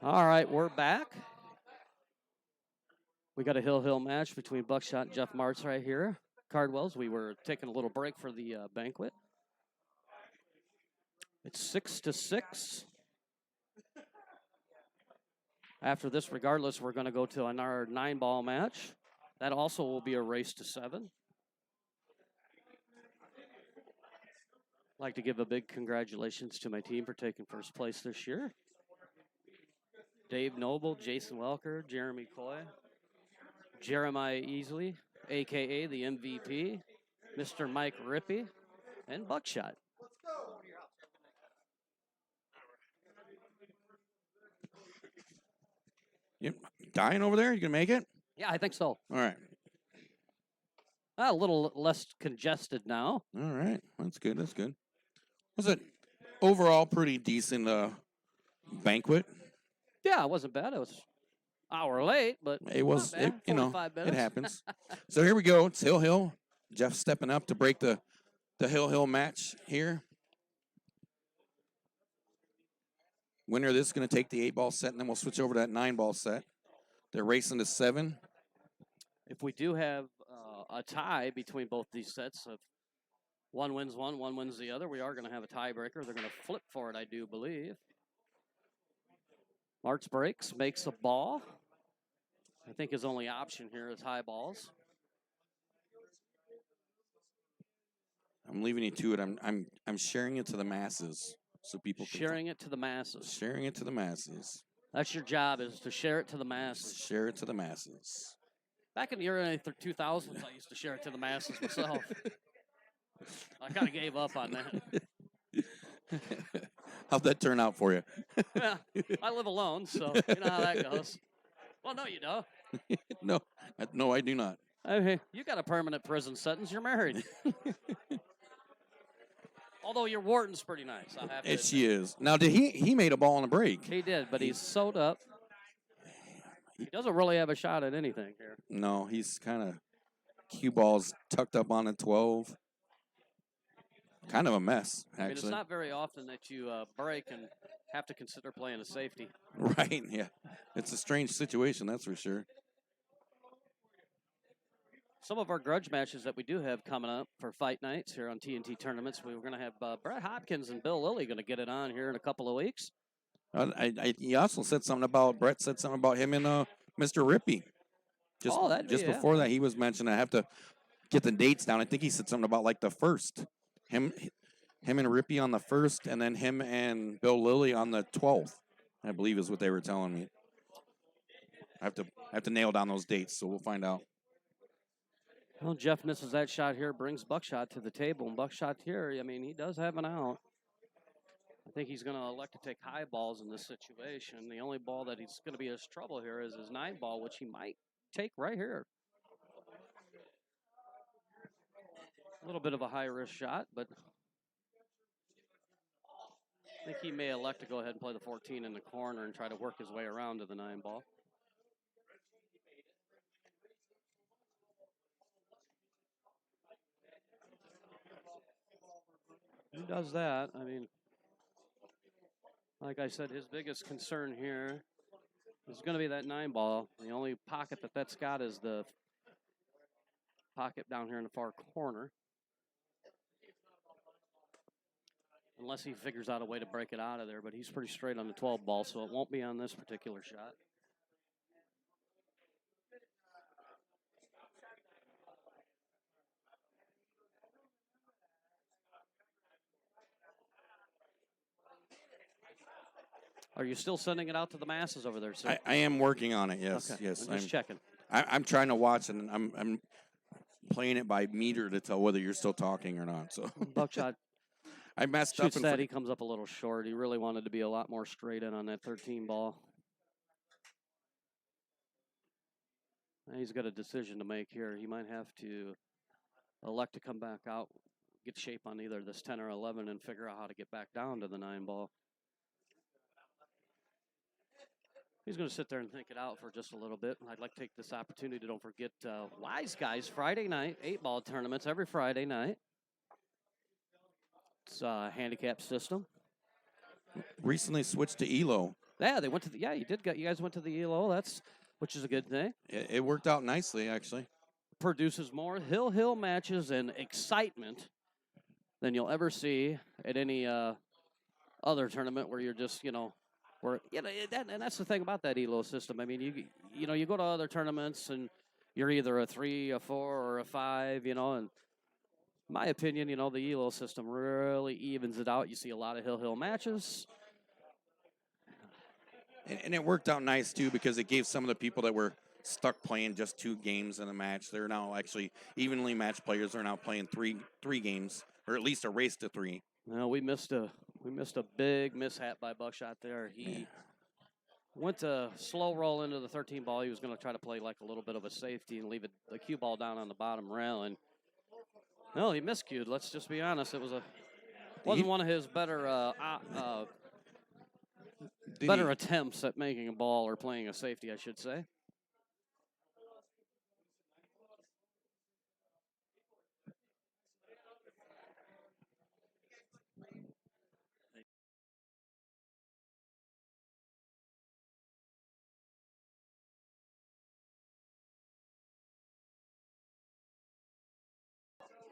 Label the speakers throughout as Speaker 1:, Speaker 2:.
Speaker 1: All right, we're back. We got a hill match between Buckshot and Jeff Martz right here. Cardwells, we were taking a little break for the banquet. It's 6-6. After this, regardless, we're going to go to another 9-ball match. That also will be a race to 7. I'd like to give a big congratulations to my team for taking first place this year. Dave Noble, Jason Welker, Jeremy Coy, Jeremiah Easley, a.k.a. the MVP, Mr. Mike Rippey, and Buckshot.
Speaker 2: You dying over there? You can make it?
Speaker 1: Yeah, I think so.
Speaker 2: All right.
Speaker 1: A little less congested now.
Speaker 2: All right. That's good. That's good. Was it overall pretty decent banquet?
Speaker 1: Yeah, it wasn't bad. It was an hour late, but
Speaker 2: it was,
Speaker 1: not bad. 45
Speaker 2: it
Speaker 1: minutes.
Speaker 2: happens. So here we go. It's Hill. Jeff stepping up to break the Hill match here. Winner of this is going to take the 8-ball set, and then we'll switch over to that 9-ball set. They're racing to 7.
Speaker 1: If we do have a tie between both these sets, if one wins one wins the other, we are going to have a tiebreaker. They're going to flip for it, I do believe. Martz breaks, makes a ball. I think his only option here is high balls.
Speaker 2: I'm leaving you to it. I'm sharing it to the masses so people can
Speaker 1: sharing it to the masses.
Speaker 2: Sharing it to the masses.
Speaker 1: That's your job, is to share it to the masses.
Speaker 2: Share it to the masses.
Speaker 1: Back in the early 2000s, I used to share it to the masses myself. I kind of gave up on that.
Speaker 2: How'd that turn out for you?
Speaker 1: Yeah, I live alone, so you know how that goes. Well, no, you don't.
Speaker 2: No, I do not.
Speaker 1: Hey, you got a permanent prison sentence. You're married. Although your warden's pretty nice, I have to.
Speaker 2: She is. Now, did he made a ball on a break?
Speaker 1: He did, but he's sewed up. He doesn't really have a shot at anything here.
Speaker 2: No, he's kind of cue balls tucked up on a 12. Kind of a mess, actually.
Speaker 1: I mean, it's not very often that you break and have to consider playing a safety.
Speaker 2: Right, yeah. It's a strange situation, that's for sure.
Speaker 1: Some of our grudge matches that we do have coming up for fight nights here on TNT tournaments, we were going to have Brett Hopkins and Bill Lilly going to get it on here in a couple of weeks.
Speaker 2: He also said something about, Brett said something about him and Mr. Rippey. Just before that, he was mentioning, I have to get the dates down. I think he said something about like the 1st. Him and Rippey on the 1st, and then him and Bill Lilly on the 12th, I believe is what they were telling me. I have to nail down those dates, so we'll find out.
Speaker 1: Well, Jeff misses that shot here, brings Buckshot to the table. And Buckshot here, I mean, he does have an out. I think he's going to elect to take high balls in this situation. The only ball that he's going to be his trouble here is his 9-ball, which he might take right here. A little bit of a high-risk shot, but I think he may elect to go ahead and play the 14 in the corner and try to work his way around to the 9-ball. He does that. I mean, like I said, his biggest concern here is going to be that 9-ball. The only pocket that's got is the pocket down here in the far corner. Unless he figures out a way to break it out of there, but he's pretty straight on the 12-ball, so it won't be on this particular shot. Are you still sending it out to the masses over there, sir?
Speaker 2: I am working on it, yes.
Speaker 1: Okay.
Speaker 2: Yes.
Speaker 1: I'm just checking.
Speaker 2: I'm trying to watch, and I'm playing it by meter to tell whether you're still talking or not. So
Speaker 1: Buckshot
Speaker 2: I messed
Speaker 1: shoots
Speaker 2: up.
Speaker 1: That he comes up a little short. He really wanted to be a lot more straight in on that 13 ball. And he's got a decision to make here. He might have to elect to come back out, get shape on either this 10 or 11, and figure out how to get back down to the 9-ball. He's going to sit there and think it out for just a little bit. I'd like to take this opportunity. Don't forget Wise Guys Friday night, 8-ball tournaments every Friday night. It's a handicap system.
Speaker 2: Recently switched to ELO.
Speaker 1: Yeah, they went to the. Yeah, you guys went to the ELO. Which is a good thing.
Speaker 2: It worked out nicely, actually.
Speaker 1: Produces more hill matches and excitement than you'll ever see at any other tournament where you're just and that's the thing about that ELO system. I mean, you go to other tournaments and you're either a 3, a 4, or a 5. And in my opinion, the ELO system really evens it out. You see a lot of hill matches.
Speaker 2: And it worked out nice, too, because it gave some of the people that were stuck playing just 2 games in a match. They're now actually evenly matched players are now playing three games, or at least a race to 3.
Speaker 1: Well, we missed a big mishap by Buckshot there. He went to slow roll into the 13 ball. He was going to try to play like a little bit of a safety and leave the cue ball down on the bottom rail. And, no, he miscued. Let's just be honest. It wasn't one of his better attempts at making a ball or playing a safety, I should say.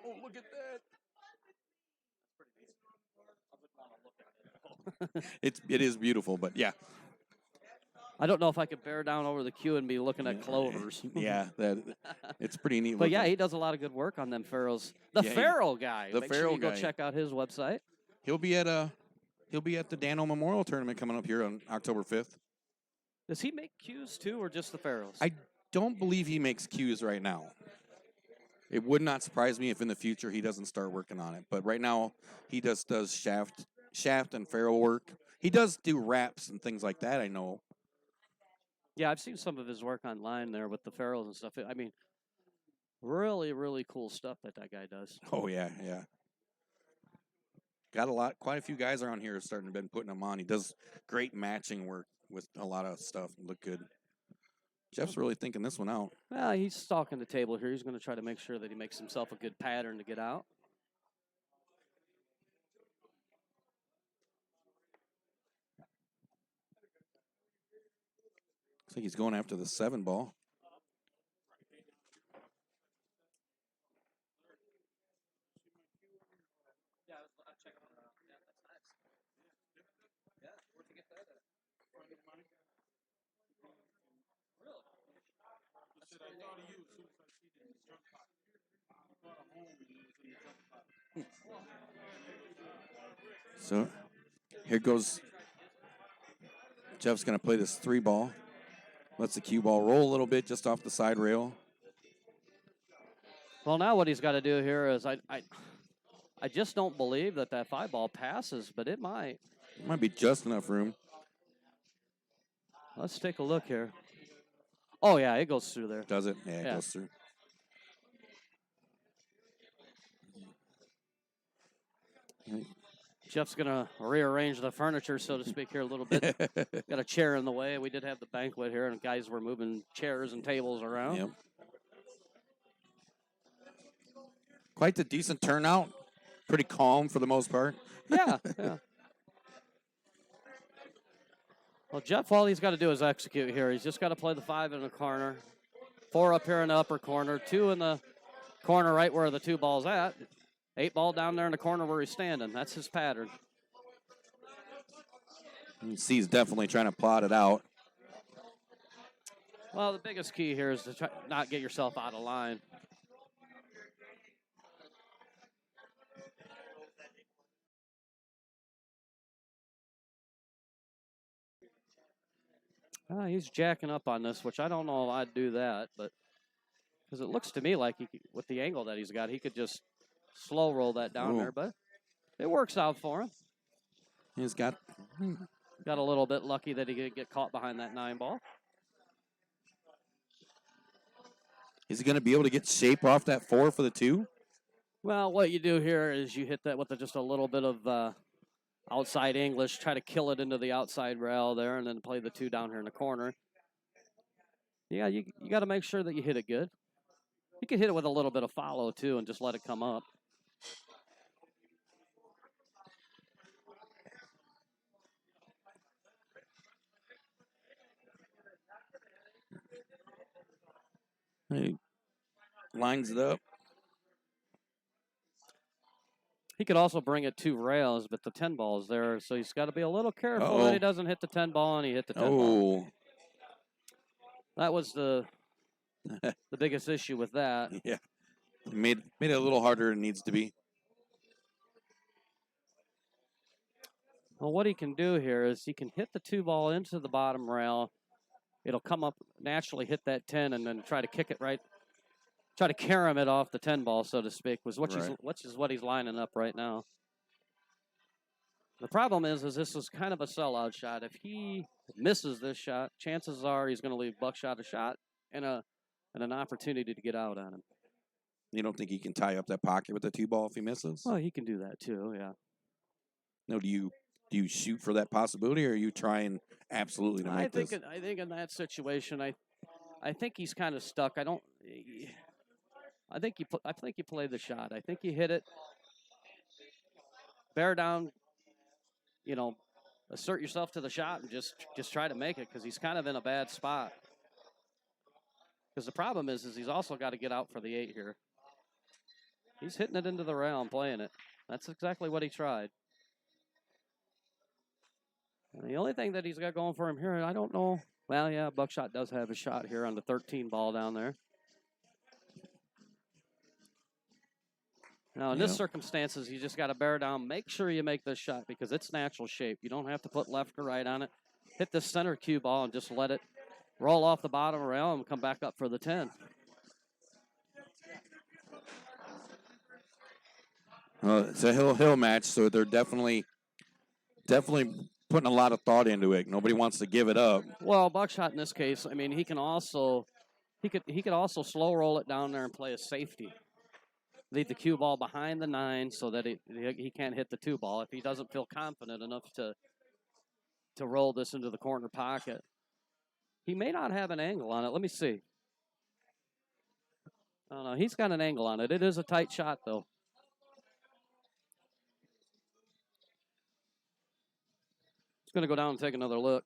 Speaker 2: Oh, look at that. It is beautiful, but yeah.
Speaker 1: I don't know if I could bear down over the queue and be looking at clovers.
Speaker 2: Yeah, it's pretty neat.
Speaker 1: But yeah, he does a lot of good work on them Farrells. The Farrell guy.
Speaker 2: Make sure you
Speaker 1: go check out his website.
Speaker 2: He'll be at the Dano Memorial Tournament coming up here on October 5th.
Speaker 1: Does he make cues too, or just the Farrells?
Speaker 2: I don't believe he makes cues right now. It would not surprise me if in the future he doesn't start working on it. But right now he does shaft and Farrell work. He does do wraps and things like that, I know.
Speaker 1: Yeah, I've seen some of his work online there with the Farrells and stuff. I mean, really, really cool stuff that guy does.
Speaker 2: Oh, yeah. Got quite a few guys around here starting to been putting him on. He does great matching work with a lot of stuff. Look good. Jeff's really thinking this one out.
Speaker 1: Well, he's stalking the table here. He's going to try to make sure that he makes himself a good pattern to get out.
Speaker 2: Looks like he's going after the 7 ball. So here goes. Jeff's going to play this 3 ball. Lets the cue ball roll a little bit just off the side rail.
Speaker 1: Well, now what he's got to do here is I just don't believe that 5 ball passes, but it might.
Speaker 2: It might be just enough room.
Speaker 1: Let's take a look here. Oh, yeah, it goes through there.
Speaker 2: Does it? Yeah, it goes through.
Speaker 1: Jeff's going to rearrange the furniture, so to speak, here a little bit. Got a chair in the way. We did have the banquet here, and guys were moving chairs and tables around.
Speaker 2: Yep. Quite a decent turnout. Pretty calm for the most part.
Speaker 1: Yeah. Well, Jeff, all he's got to do is execute here. He's just got to play the 5 in the corner, 4 up here in the upper corner, 2 in the corner right where the 2 ball's at. 8 ball down there in the corner where he's standing. That's his pattern.
Speaker 2: You see he's definitely trying to plot it out.
Speaker 1: Well, the biggest key here is to try not get yourself out of line. He's jacking up on this, which I don't know if I'd do that, but because it looks to me like with the angle that he's got, he could just slow roll that down there, but it works out for him.
Speaker 2: He's got
Speaker 1: a little bit lucky that he didn't get caught behind that 9 ball.
Speaker 2: Is he going to be able to get shape off that 4 for the 2?
Speaker 1: Well, what you do here is you hit that with just a little bit of outside English, try to kill it into the outside rail there, and then play the 2 down here in the corner. Yeah, you got to make sure that you hit it good. You can hit it with a little bit of follow, too, and just let it come up.
Speaker 2: He lines it up.
Speaker 1: He could also bring it 2 rails, but the 10 ball is there, so he's got to be a little careful that he doesn't hit the 10 ball, and he hit the 10 ball. That was the biggest issue with that.
Speaker 2: Yeah, made it a little harder than it needs to be.
Speaker 1: Well, what he can do here is he can hit the 2 ball into the bottom rail. It'll come up naturally, hit that 10, and then try to kick it right. Try to carom it off the 10 ball, so to speak, which is what he's lining up right now. The problem is this is kind of a sellout shot. If he misses this shot, chances are he's going to leave Buckshot a shot and an opportunity to get out on him.
Speaker 2: You don't think he can tie up that pocket with the 2 ball if he misses?
Speaker 1: Well, he can do that too, yeah.
Speaker 2: No, do you shoot for that possibility, or are you trying absolutely to make this?
Speaker 1: I think in that situation, I think he's kind of stuck. I think you play the shot. I think you hit it, bear down, assert yourself to the shot and just try to make it, because he's kind of in a bad spot. Because the problem is he's also got to get out for the 8 here. He's hitting it into the rail and playing it. That's exactly what he tried. And the only thing that he's got going for him here, I don't know. Well, yeah, Buckshot does have a shot here on the 13 ball down there. Now, in this circumstances, you just got to bear down. Make sure you make this shot because it's natural shape. You don't have to put left or right on it. Hit the center cue ball and just let it roll off the bottom rail and come back up for the 10.
Speaker 2: It's a hill match, so they're definitely putting a lot of thought into it. Nobody wants to give it up.
Speaker 1: Well, Buckshot in this case, I mean, he could also slow roll it down there and play a safety. Leave the cue ball behind the 9 so that he can't hit the 2 ball if he doesn't feel confident enough to roll this into the corner pocket. He may not have an angle on it. Let me see. Oh, no, he's got an angle on it. It is a tight shot, though. He's going to go down and take another look.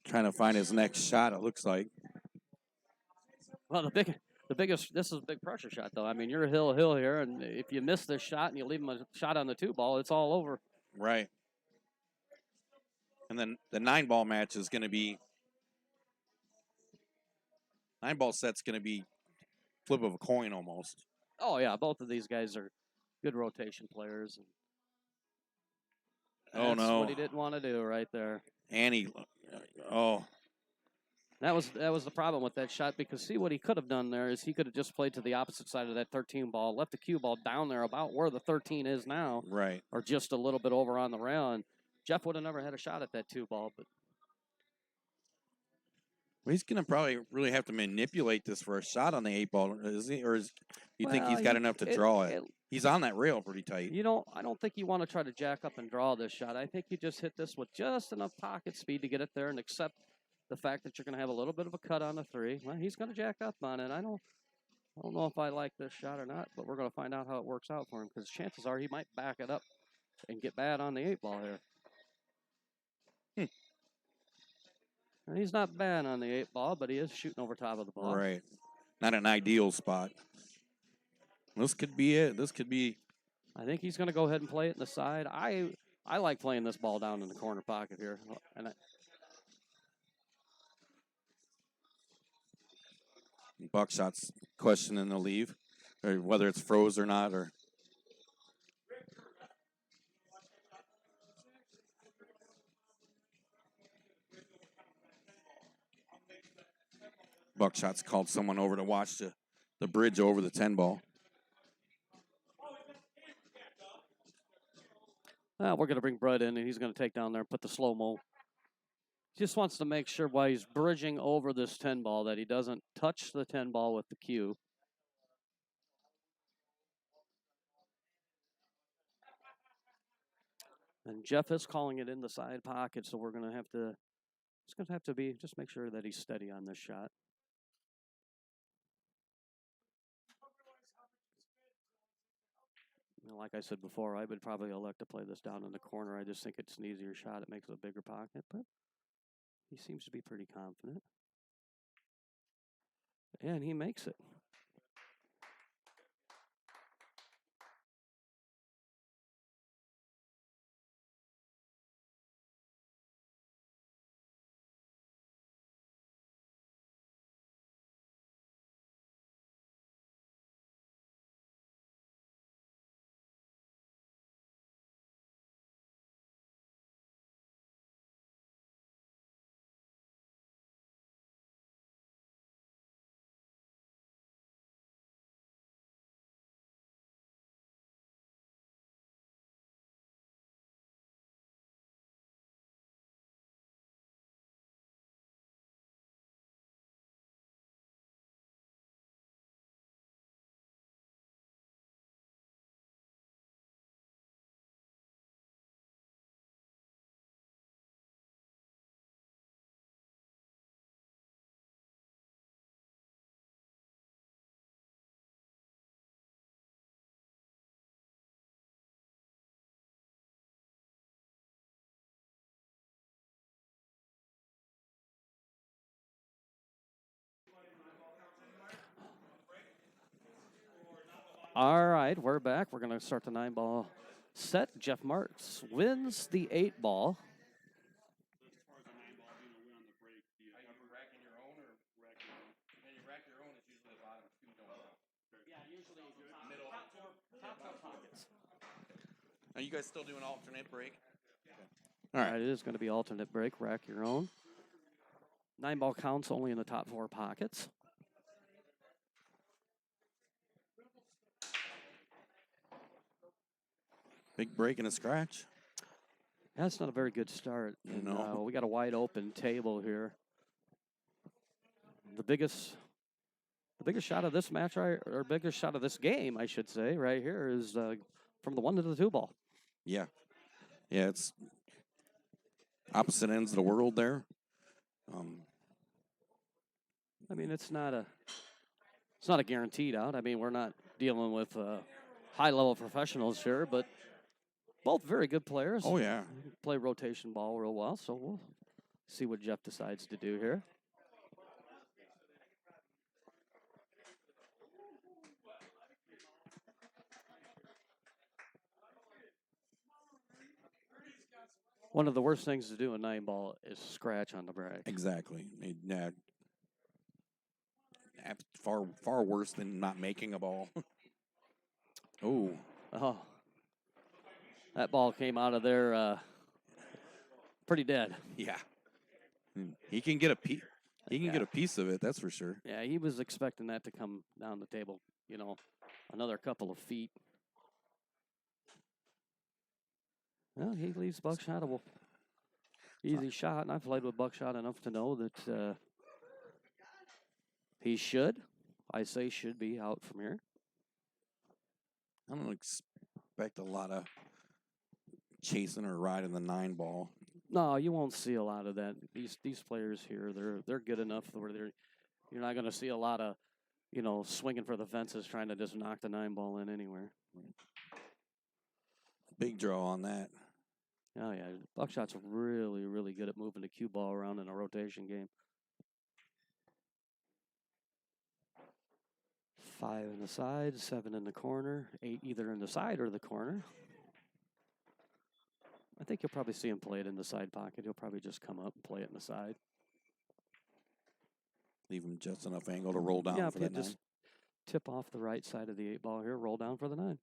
Speaker 2: Trying to find his next shot, it looks like.
Speaker 1: Well, this is a big pressure shot, though. I mean, you're hill here, and if you miss this shot and you leave him a shot on the 2 ball, it's all over.
Speaker 2: Right. And then the 9 ball match is going to be 9 ball set's going to be flip of a coin almost.
Speaker 1: Oh yeah, both of these guys are good rotation players. That's what he didn't want to do right there.
Speaker 2: And
Speaker 1: That was the problem with that shot, because see what he could have done there is he could have just played to the opposite side of that 13 ball, left the cue ball down there about where the 13 is now.
Speaker 2: Right.
Speaker 1: Or just a little bit over on the rail, and Jeff would have never had a shot at that 2 ball. But
Speaker 2: he's going to probably really have to manipulate this for a shot on the 8 ball, is he? Or you think he's got enough to draw it? He's on that rail pretty tight.
Speaker 1: I don't think you want to try to jack up and draw this shot. I think you just hit this with just enough pocket speed to get it there and accept the fact that you're going to have a little bit of a cut on the 3. Well, he's going to jack up on it. I don't know if I like this shot or not, but we're going to find out how it works out for him, because chances are he might back it up and get bad on the 8 ball here. And he's not bad on the 8 ball, but he is shooting over top of the ball.
Speaker 2: Right. Not an ideal spot. This could be it. This could be.
Speaker 1: I think he's going to go ahead and play it in the side. I like playing this ball down in the corner pocket here. And
Speaker 2: Buckshot's questioning the leave, or whether it's froze or not, or. Buckshot's called someone over to watch the bridge over the 10 ball.
Speaker 1: We're going to bring Brett in, and he's going to take down there and put the slow-mo. Just wants to make sure while he's bridging over this 10 ball that he doesn't touch the 10 ball with the cue. And Jeff is calling it in the side pocket, so we're going to have to, it's going to have to be, just make sure that he's steady on this shot. Like I said before, I would probably elect to play this down in the corner. I just think it's an easier shot. It makes a bigger pocket, but he seems to be pretty confident. And he makes it. All right, we're back. We're going to start the 9-ball set. Jeff Martz wins the 8-ball.
Speaker 2: Are you guys still doing alternate break?
Speaker 1: All right, it is going to be alternate break. Rack your own. 9-ball counts only in the top 4 pockets.
Speaker 2: Big break and a scratch.
Speaker 1: That's not a very good start. And,
Speaker 2: No.
Speaker 1: we got a wide open table here. The biggest shot of this match, or biggest shot of this game, I should say, right here is from the 1 to the 2 ball.
Speaker 2: Yeah. Yeah, it's opposite ends of the world there.
Speaker 1: I mean, it's not a guaranteed out. I mean, we're not dealing with high-level professionals here, but both very good players.
Speaker 2: Oh, yeah.
Speaker 1: Play rotation ball real well, so we'll see what Jeff decides to do here. One of the worst things to do in 9-ball is scratch on the break.
Speaker 2: Exactly. Yeah. Far worse than not making a ball. Oh.
Speaker 1: That ball came out of there pretty dead.
Speaker 2: Yeah. He can get a piece. He can get a piece of it, that's for sure.
Speaker 1: Yeah, he was expecting that to come down the table, another couple of feet. Well, he leaves Buckshot a easy shot, and I've played with Buckshot enough to know that he should be out from here.
Speaker 2: I don't expect a lot of chasing or riding the 9-ball.
Speaker 1: No, you won't see a lot of that. These players here, they're good enough where you're not going to see a lot of, swinging for the fences trying to just knock the 9-ball in anywhere.
Speaker 2: Big draw on that.
Speaker 1: Oh yeah, Buckshot's really, really good at moving the cue ball around in a rotation game. 5 in the side, 7 in the corner, 8 either in the side or the corner. I think you'll probably see him play it in the side pocket. He'll probably just come up and play it in the side.
Speaker 2: Leave him just enough angle to roll down for that 9.
Speaker 1: Just tip off the right side of the 8-ball here, roll down for the 9.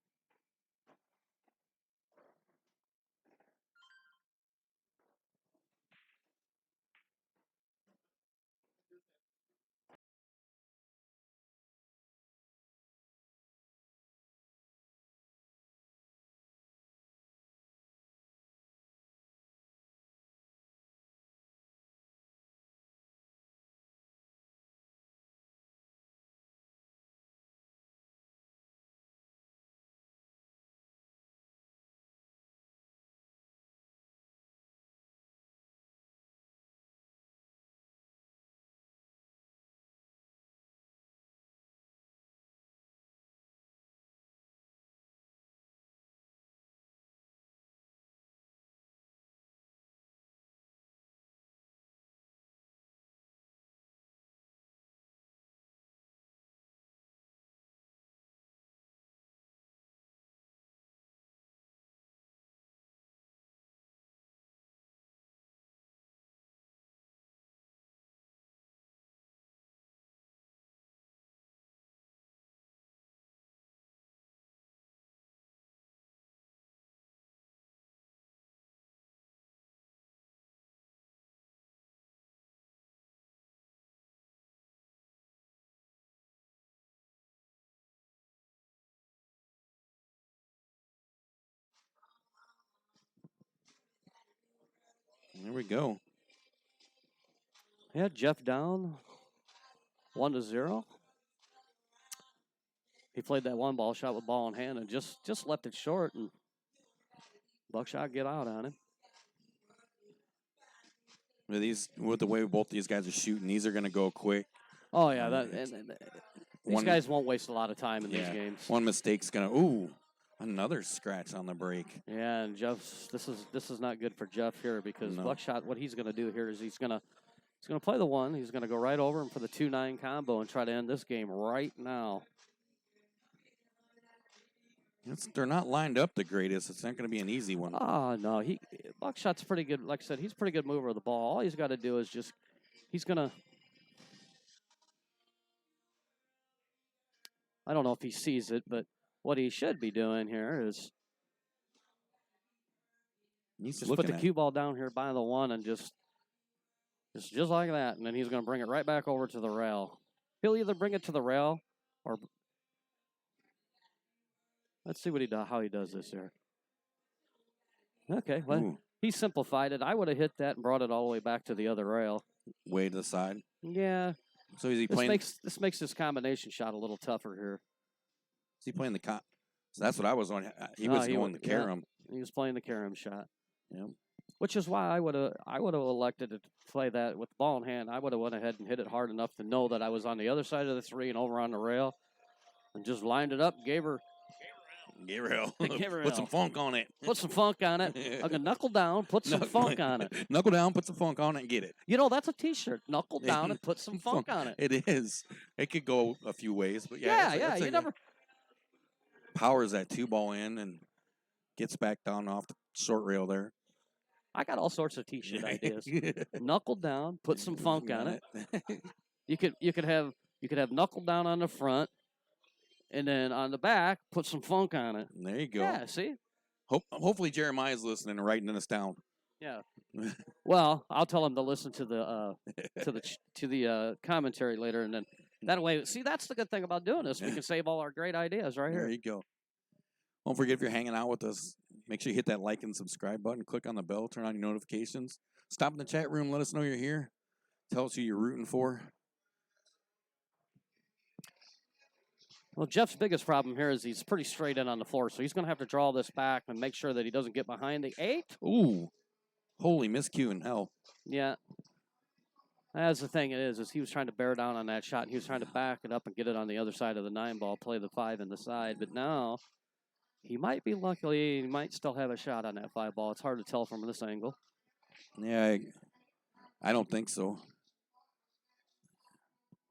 Speaker 2: There we go.
Speaker 1: Yeah, Jeff down 1-0. He played that one ball shot with ball in hand and just left it short, and Buckshot get out on him.
Speaker 2: With the way both these guys are shooting, these are going to go quick.
Speaker 1: Oh yeah, these guys won't waste a lot of time in these games.
Speaker 2: One mistake's going to another scratch on the break.
Speaker 1: Yeah, and this is not good for Jeff here because Buckshot, what he's going to do here is he's going to play the one. He's going to go right over him for the 2-9 combo and try to end this game right now.
Speaker 2: They're not lined up the greatest. It's not going to be an easy one.
Speaker 1: Oh, no. Buckshot's pretty good. Like I said, he's a pretty good mover of the ball. All he's got to do is he's going to, I don't know if he sees it, but what he should be doing here is just put the cue ball down here by the one and just like that. And then he's going to bring it right back over to the rail. He'll either bring it to the rail or... Let's see how he does this here. Okay, well, he simplified it. I would have hit that and brought it all the way back to the other rail.
Speaker 2: Way to the side?
Speaker 1: Yeah.
Speaker 2: So is he playing...
Speaker 1: This makes this combination shot a little tougher here.
Speaker 2: Is he playing the... So that's what I was on. He was going to carom.
Speaker 1: Yeah, he was playing the carom shot.
Speaker 2: Yeah.
Speaker 1: Which is why I would have elected to play that with the ball in hand. I would have went ahead and hit it hard enough to know that I was on the other side of the three and over on the rail and just lined it up, gave her
Speaker 2: hell. Put some funk on it.
Speaker 1: Put some funk on it. I'm going to knuckle down, put some funk on it.
Speaker 2: Knuckle down, put some funk on it, and get it.
Speaker 1: That's a T-shirt. Knuckle down and put some funk on it.
Speaker 2: It is. It could go a few ways, but
Speaker 1: you never
Speaker 2: powers that 2-ball in and gets back down off the short rail there.
Speaker 1: I got all sorts of T-shirt ideas. Knuckle down, put some funk on it. You could have knuckle down on the front. And then on the back, put some funk on it.
Speaker 2: There you go.
Speaker 1: Yeah, see?
Speaker 2: Hopefully Jeremiah's listening and writing this down.
Speaker 1: Yeah. Well, I'll tell him to listen to the commentary later, and then that way. See, that's the good thing about doing this. We can save all our great ideas right here.
Speaker 2: There you go. Don't forget, if you're hanging out with us, make sure you hit that like and subscribe button. Click on the bell. Turn on your notifications. Stop in the chat room. Let us know you're here. Tell us who you're rooting for.
Speaker 1: Well, Jeff's biggest problem here is he's pretty straight in on the floor, so he's going to have to draw this back and make sure that he doesn't get behind the 8.
Speaker 2: Ooh, holy miscue in hell.
Speaker 1: Yeah. That's the thing is he was trying to bear down on that shot, and he was trying to back it up and get it on the other side of the 9 ball, play the 5 in the side. But now he might be lucky. He might still have a shot on that 5 ball. It's hard to tell from this angle.
Speaker 2: Yeah, I don't think so.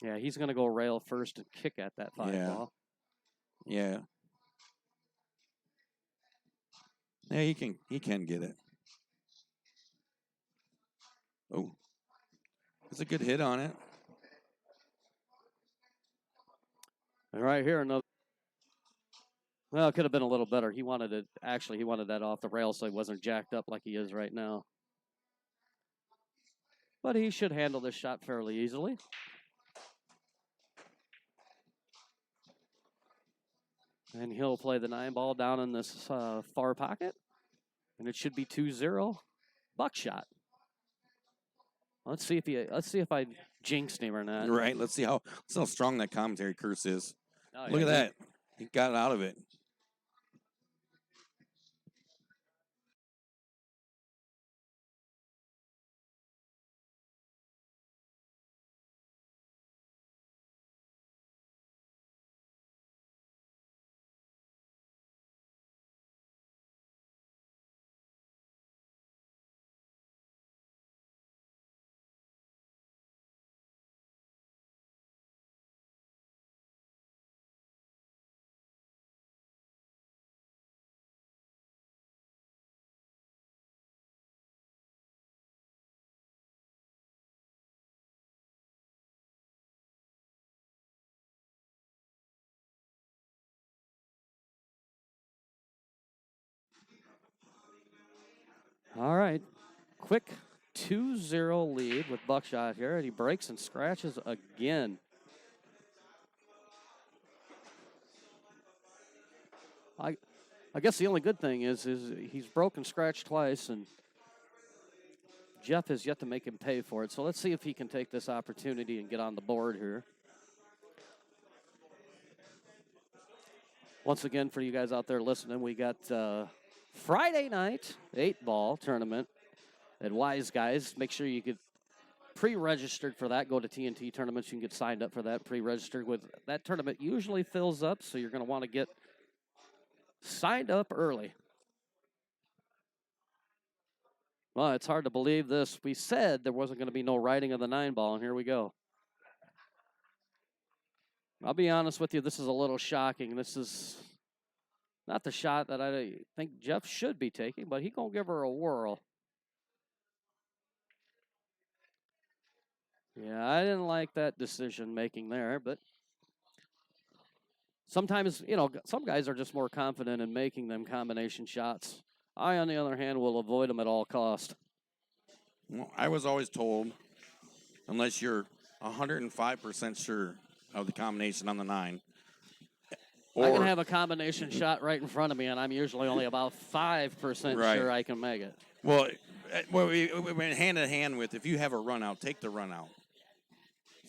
Speaker 1: Yeah, he's going to go rail first and kick at that 5 ball.
Speaker 2: Yeah. Yeah, he can get it. Oh. That's a good hit on it.
Speaker 1: And right here, another. Well, it could have been a little better. He wanted that off the rail so he wasn't jacked up like he is right now. But he should handle this shot fairly easily. And he'll play the 9 ball down in this far pocket. And it should be 2-0 Buckshot. Let's see if I jinxed him or not.
Speaker 2: Right. Let's see how strong that commentary curse is.
Speaker 1: Oh,
Speaker 2: Look at that. He got out of it.
Speaker 1: All right. Quick 2-0 lead with Buckshot here, and he breaks and scratches again. I guess the only good thing is he's broken scratched twice, and Jeff has yet to make him pay for it. So let's see if he can take this opportunity and get on the board here. Once again, for you guys out there listening, we got Friday night 8-ball tournament at Wise Guys. Make sure you get pre-registered for that. Go to TNT tournaments. You can get signed up for that. Pre-registered with that tournament usually fills up, so you're going to want to get signed up early. Well, it's hard to believe this. We said there wasn't going to be no riding of the 9-ball, and here we go. I'll be honest with you, this is a little shocking. This is not the shot that I think Jeff should be taking, but he's going to give her a whirl. Yeah, I didn't like that decision making there, but sometimes, some guys are just more confident in making them combination shots. I, on the other hand, will avoid them at all cost.
Speaker 2: Well, I was always told, unless you're 105% sure of the combination on the 9.
Speaker 1: I can have a combination shot right in front of me, and I'm usually only about 5% sure I can make it.
Speaker 2: Well, we went hand in hand with, if you have a run out, take the run out.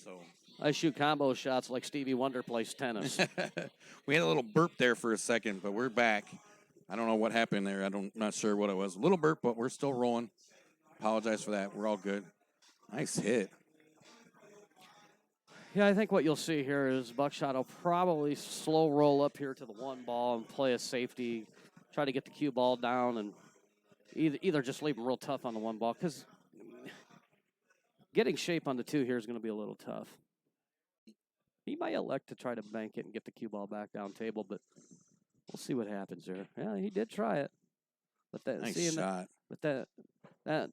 Speaker 2: So
Speaker 1: I shoot combo shots like Stevie Wonder plays tennis.
Speaker 2: We had a little burp there for a second, but we're back. I don't know what happened there. I'm not sure what it was. A little burp, but we're still rolling. Apologize for that. We're all good. Nice hit.
Speaker 1: Yeah, I think what you'll see here is Buckshot will probably slow roll up here to the 1-ball and play a safety, try to get the cue ball down, and either just leave him real tough on the 1-ball, because getting shape on the 2 here is going to be a little tough. He might elect to try to bank it and get the cue ball back down table, but we'll see what happens there. Yeah, he did try it. But that,
Speaker 2: nice shot.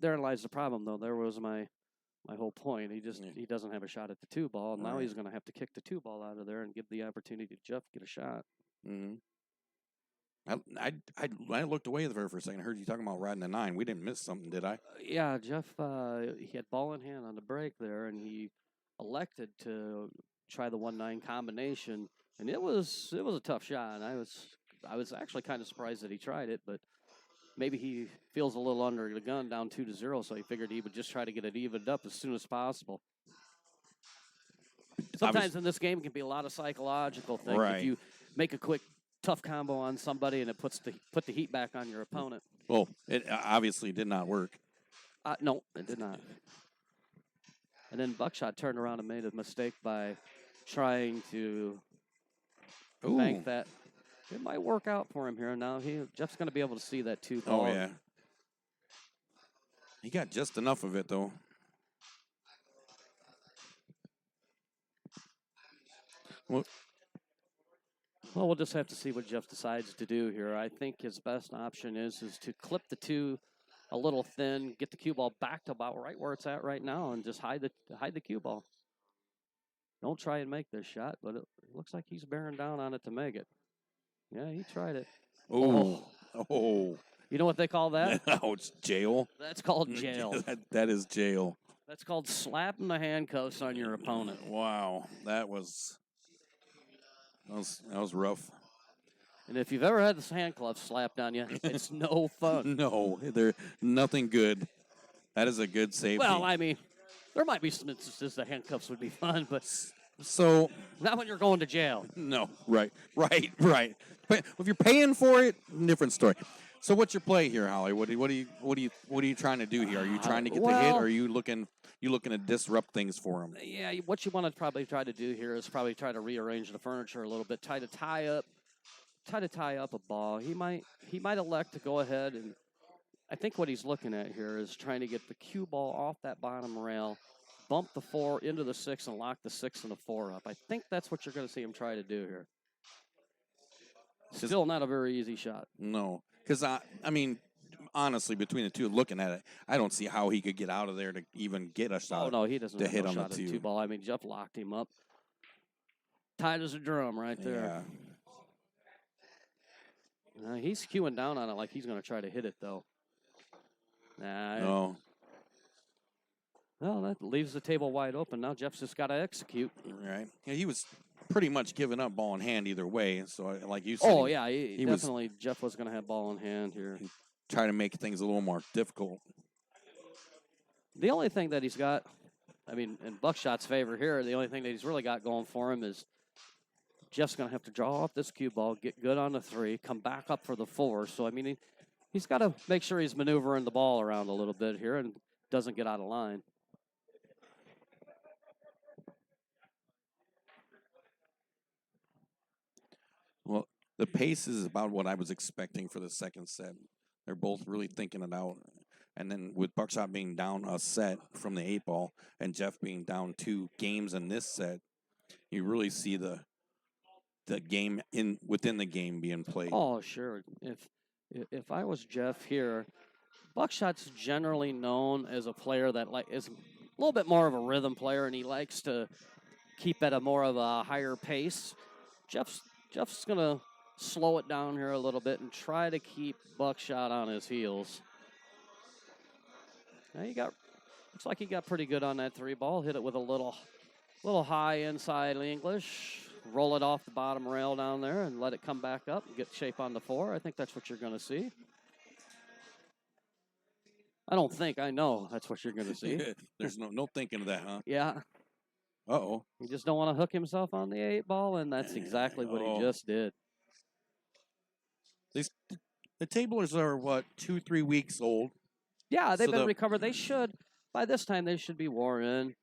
Speaker 1: Therein lies the problem, though. There was my whole point. He doesn't have a shot at the 2-ball. And now he's going to have to kick the 2-ball out of there and give the opportunity to Jeff to get a shot.
Speaker 2: Mm-hmm. I looked away there for a second. I heard you talking about riding the 9. We didn't miss something, did I?
Speaker 1: Yeah, Jeff, he had ball in hand on the break there, and he elected to try the 1-9 combination, and it was a tough shot. I was actually kind of surprised that he tried it, but maybe he feels a little under the gun, down 2-0, so he figured he would just try to get it evened up as soon as possible. Sometimes in this game, it can be a lot of psychological things.
Speaker 2: Right.
Speaker 1: If you make a quick, tough combo on somebody and it put the heat back on your opponent.
Speaker 2: Well, it obviously did not work.
Speaker 1: No, it did not. And then Buckshot turned around and made a mistake by trying to bank that. It might work out for him here. Now Jeff's going to be able to see that 2-ball.
Speaker 2: Oh, yeah. He got just enough of it, though.
Speaker 1: Well, we'll just have to see what Jeff decides to do here. I think his best option is to clip the 2 a little thin, get the cue ball back to about right where it's at right now, and just hide the cue ball. Don't try and make this shot, but it looks like he's bearing down on it to make it. Yeah, he tried it.
Speaker 2: Oh.
Speaker 1: You know what they call that?
Speaker 2: Oh, it's jail.
Speaker 1: That's called jail.
Speaker 2: that is jail.
Speaker 1: That's called slapping the handcuffs on your opponent.
Speaker 2: Wow, that was rough.
Speaker 1: And if you've ever had the handcuffs slapped on you, it's no fun.
Speaker 2: No, they're nothing good. That is a good safety.
Speaker 1: Well, I mean, there might be some instances that handcuffs would be fun, but
Speaker 2: so
Speaker 1: not when you're going to jail.
Speaker 2: No, right. But if you're paying for it, different story. So what's your play here, Holly? What are you trying to do here? Are you trying to get the hit, or are you looking to disrupt things for him?
Speaker 1: Yeah, what you want to probably try to do here is probably try to rearrange the furniture a little bit, try to tie up a ball. He might elect to go ahead, and I think what he's looking at here is trying to get the cue ball off that bottom rail, bump the 4 into the 6, and lock the 6 and the 4 up. I think that's what you're going to see him try to do here. Still not a very easy shot.
Speaker 2: No, because I mean, honestly, between the two, looking at it, I don't see how he could get out of there to even get a shot.
Speaker 1: Oh no, he doesn't
Speaker 2: to
Speaker 1: have
Speaker 2: hit
Speaker 1: no
Speaker 2: on
Speaker 1: shot
Speaker 2: the
Speaker 1: at
Speaker 2: 2
Speaker 1: ball. I mean, Jeff locked him up, tight as a drum right there.
Speaker 2: Yeah.
Speaker 1: He's queuing down on it like he's going to try to hit it though. Nah.
Speaker 2: No.
Speaker 1: Well, that leaves the table wide open. Now Jeff's just got to execute.
Speaker 2: Right. Yeah, he was pretty much giving up ball in hand either way. So, like you said.
Speaker 1: Oh, yeah, he definitely, Jeff was going to have ball in hand here.
Speaker 2: Try to make things a little more difficult.
Speaker 1: The only thing that he's got, I mean, in Buckshot's favor here, the only thing that he's really got going for him is Jeff's going to have to draw off this cue ball, get good on the 3, come back up for the 4. So, I mean, he's got to make sure he's maneuvering the ball around a little bit here and doesn't get out of line.
Speaker 2: Well, the pace is about what I was expecting for the second set. They're both really thinking it out. And then with Buckshot being down a set from the 8 ball and Jeff being down 2 games in this set, you really see the game within the game being played.
Speaker 1: Oh, sure. If I was Jeff here, Buckshot's generally known as a player that is a little bit more of a rhythm player, and he likes to keep at a more of a higher pace. Jeff's going to slow it down here a little bit and try to keep Buckshot on his heels. Now looks like he got pretty good on that 3 ball. Hit it with a little high inside English. Roll it off the bottom rail down there and let it come back up and get shape on the 4. I think that's what you're going to see. I know that's what you're going to see.
Speaker 2: There's no thinking of that, huh?
Speaker 1: Yeah.
Speaker 2: Uh-oh.
Speaker 1: He just don't want to hook himself on the 8 ball, and that's exactly what he just did.
Speaker 2: The tablers are, 2-3 weeks old?
Speaker 1: Yeah, they've been recovered. They should, by this time, they should be wore in.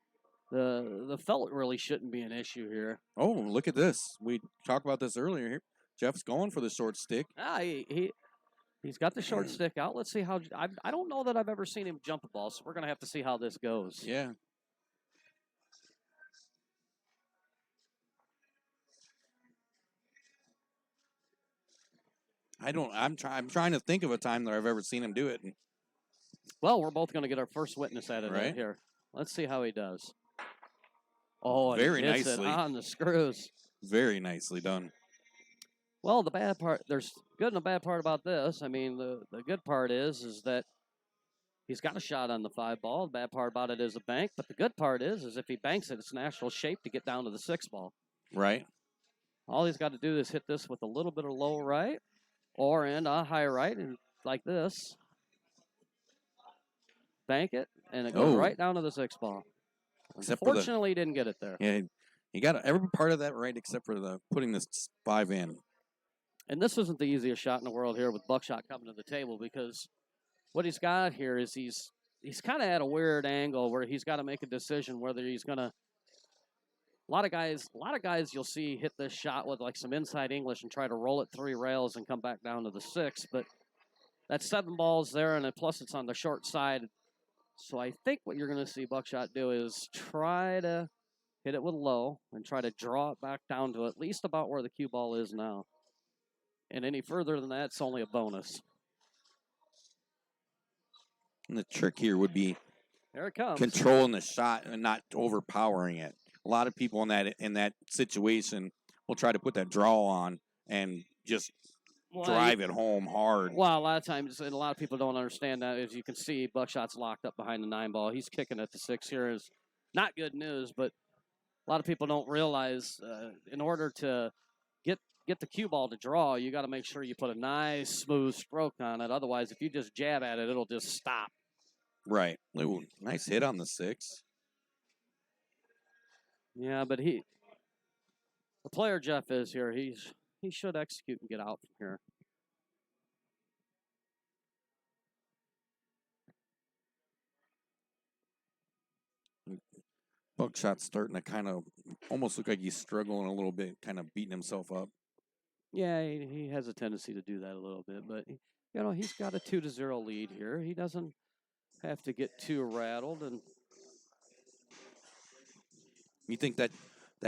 Speaker 1: The felt really shouldn't be an issue here.
Speaker 2: Oh, look at this. We talked about this earlier here. Jeff's going for the short stick.
Speaker 1: He's got the short stick out. Let's see how. I don't know that I've ever seen him jump a ball, so we're going to have to see how this goes.
Speaker 2: Yeah. I'm trying to think of a time that I've ever seen him do it.
Speaker 1: Well, we're both going to get our first witness at it right here. Let's see how he does. Oh,
Speaker 2: very
Speaker 1: he hits
Speaker 2: nicely
Speaker 1: it on the screws.
Speaker 2: Very nicely done.
Speaker 1: Well, the bad part, there's good and a bad part about this. I mean, the good part is that he's got a shot on the 5 ball. The bad part about it is a bank, but the good part is if he banks it, it's natural shape to get down to the 6 ball.
Speaker 2: Right.
Speaker 1: All he's got to do is hit this with a little bit of low right or in a high right, and like this. Bank it, and it goes right down to the 6 ball. Unfortunately, he didn't get it there.
Speaker 2: Yeah, he got every part of that right except for putting this 5 in.
Speaker 1: And this isn't the easiest shot in the world here with Buckshot coming to the table, because what he's got here is he's kind of at a weird angle where he's got to make a decision whether he's going to. A lot of guys you'll see hit this shot with like some inside English and try to roll it 3 rails and come back down to the 6, but that 7 ball's there, and plus it's on the short side. So I think what you're going to see Buckshot do is try to hit it with low and try to draw it back down to at least about where the cue ball is now. And any further than that, it's only a bonus.
Speaker 2: And the trick here would be
Speaker 1: there it comes.
Speaker 2: Controlling the shot and not overpowering it. A lot of people in that situation will try to put that draw on and just drive it home hard.
Speaker 1: Well, a lot of times, and a lot of people don't understand that. As you can see, Buckshot's locked up behind the 9 ball. He's kicking at the 6 here. Is not good news, but a lot of people don't realize in order to get the cue ball to draw, you got to make sure you put a nice, smooth stroke on it. Otherwise, if you just jab at it, it'll just stop.
Speaker 2: Right. Ooh, nice hit on the 6.
Speaker 1: Yeah, but the player Jeff is here, he should execute and get out from here.
Speaker 2: Buckshot's starting to kind of almost look like he's struggling a little bit, kind of beating himself up.
Speaker 1: Yeah, he has a tendency to do that a little bit, but he's got a 2-0 lead here. He doesn't have to get too rattled. And
Speaker 2: you think that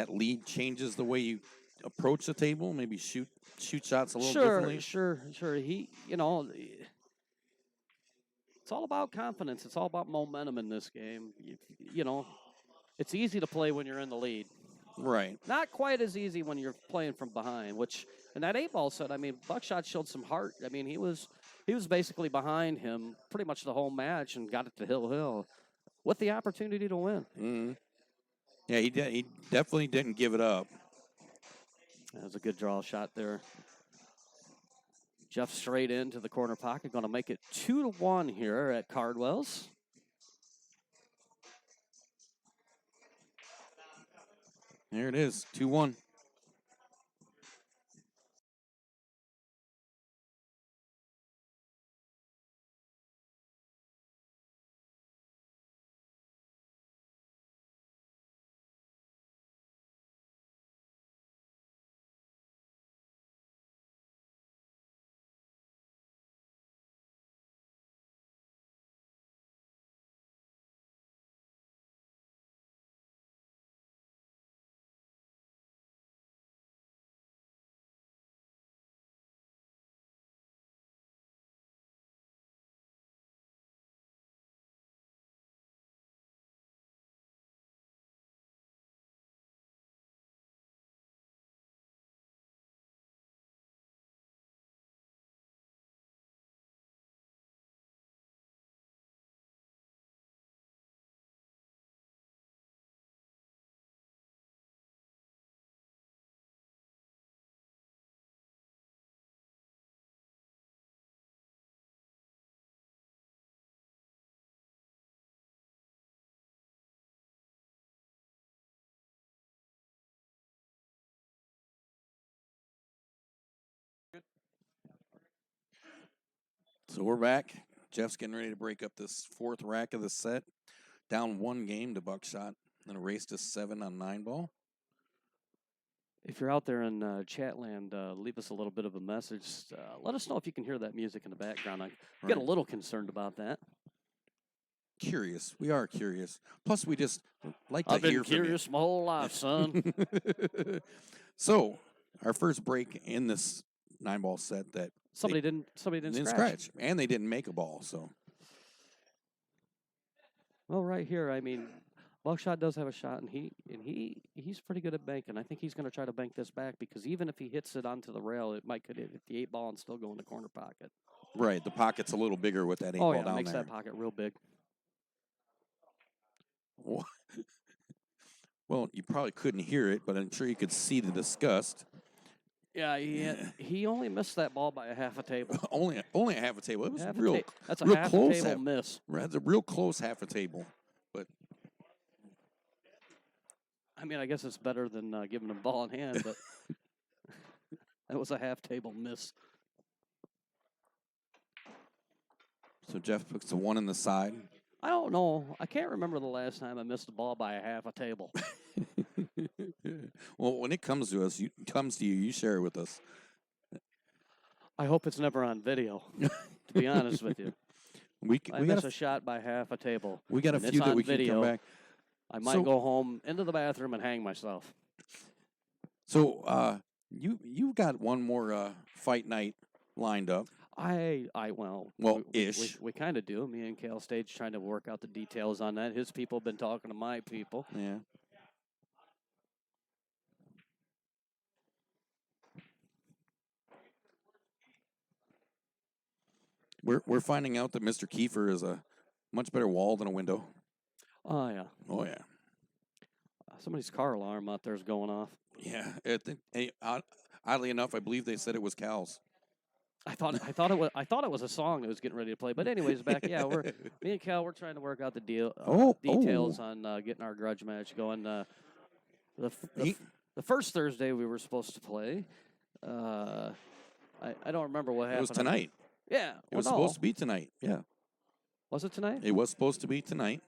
Speaker 2: lead changes the way you approach the table? Maybe shoot shots a little differently?
Speaker 1: Sure. It's all about confidence. It's all about momentum in this game. It's easy to play when you're in the lead.
Speaker 2: Right.
Speaker 1: Not quite as easy when you're playing from behind, which in that 8 ball set, I mean, Buckshot showed some heart. I mean, he was basically behind him pretty much the whole match and got it to Hill with the opportunity to win.
Speaker 2: Mm-hmm. Yeah, he definitely didn't give it up.
Speaker 1: That was a good draw shot there. Jeff straight into the corner pocket, going to make it 2-1 here at Cardwell's.
Speaker 2: There it is, 2-1. So we're back. Jeff's getting ready to break up this fourth rack of the set. Down 1 game to Buckshot in a race to 7 on 9 ball.
Speaker 1: If you're out there in Chatland, leave us a little bit of a message. Let us know if you can hear that music in the background. I get a little concerned about that.
Speaker 2: Curious. We are curious. Plus, we just like to
Speaker 1: I've
Speaker 2: hear
Speaker 1: been curious my whole life, son.
Speaker 2: So, our first break in this 9 ball set that
Speaker 1: somebody didn't scratch.
Speaker 2: And they didn't make a ball, so.
Speaker 1: Well, right here, I mean, Buckshot does have a shot, and he's pretty good at banking. I think he's going to try to bank this back because even if he hits it onto the rail, it might could hit the 8 ball and still go in the corner pocket.
Speaker 2: Right, the pocket's a little bigger with that 8 ball down there.
Speaker 1: Oh, yeah, makes that pocket real big.
Speaker 2: Well, you probably couldn't hear it, but I'm sure you could see the disgust.
Speaker 1: Yeah, he only missed that ball by a half a table.
Speaker 2: only a half a table. It was
Speaker 1: that's a
Speaker 2: real
Speaker 1: half
Speaker 2: close
Speaker 1: a table miss.
Speaker 2: That's a real close half a table. But
Speaker 1: I mean, I guess it's better than giving him ball in hand, but that was a half table miss.
Speaker 2: So Jeff puts the 1 in the side.
Speaker 1: I don't know. I can't remember the last time I missed a ball by a half a table.
Speaker 2: Well, when it comes to us, you share it with us.
Speaker 1: I hope it's never on video, to be honest with you. I miss a shot by half a table.
Speaker 2: We got a few that we can come back.
Speaker 1: I might go home into the bathroom and hang myself.
Speaker 2: So you've got one more fight night lined up.
Speaker 1: Ish. We kind of do. Me and Cal Stage trying to work out the details on that. His people have been talking to my people.
Speaker 2: Yeah. We're finding out that Mr. Kiefer is a much better wall than a window.
Speaker 1: Oh yeah.
Speaker 2: Oh yeah.
Speaker 1: Somebody's car alarm out there is going off.
Speaker 2: Yeah. Oddly enough, I believe they said it was Cal's.
Speaker 1: I thought it was a song that was getting ready to play. But anyways, me and Cal, we're trying to work out the details on getting our grudge match going. The first Thursday we were supposed to play. I don't remember what happened.
Speaker 2: It was tonight.
Speaker 1: Yeah.
Speaker 2: It was supposed to be tonight. Yeah.
Speaker 1: Was it tonight?
Speaker 2: It was supposed to be tonight.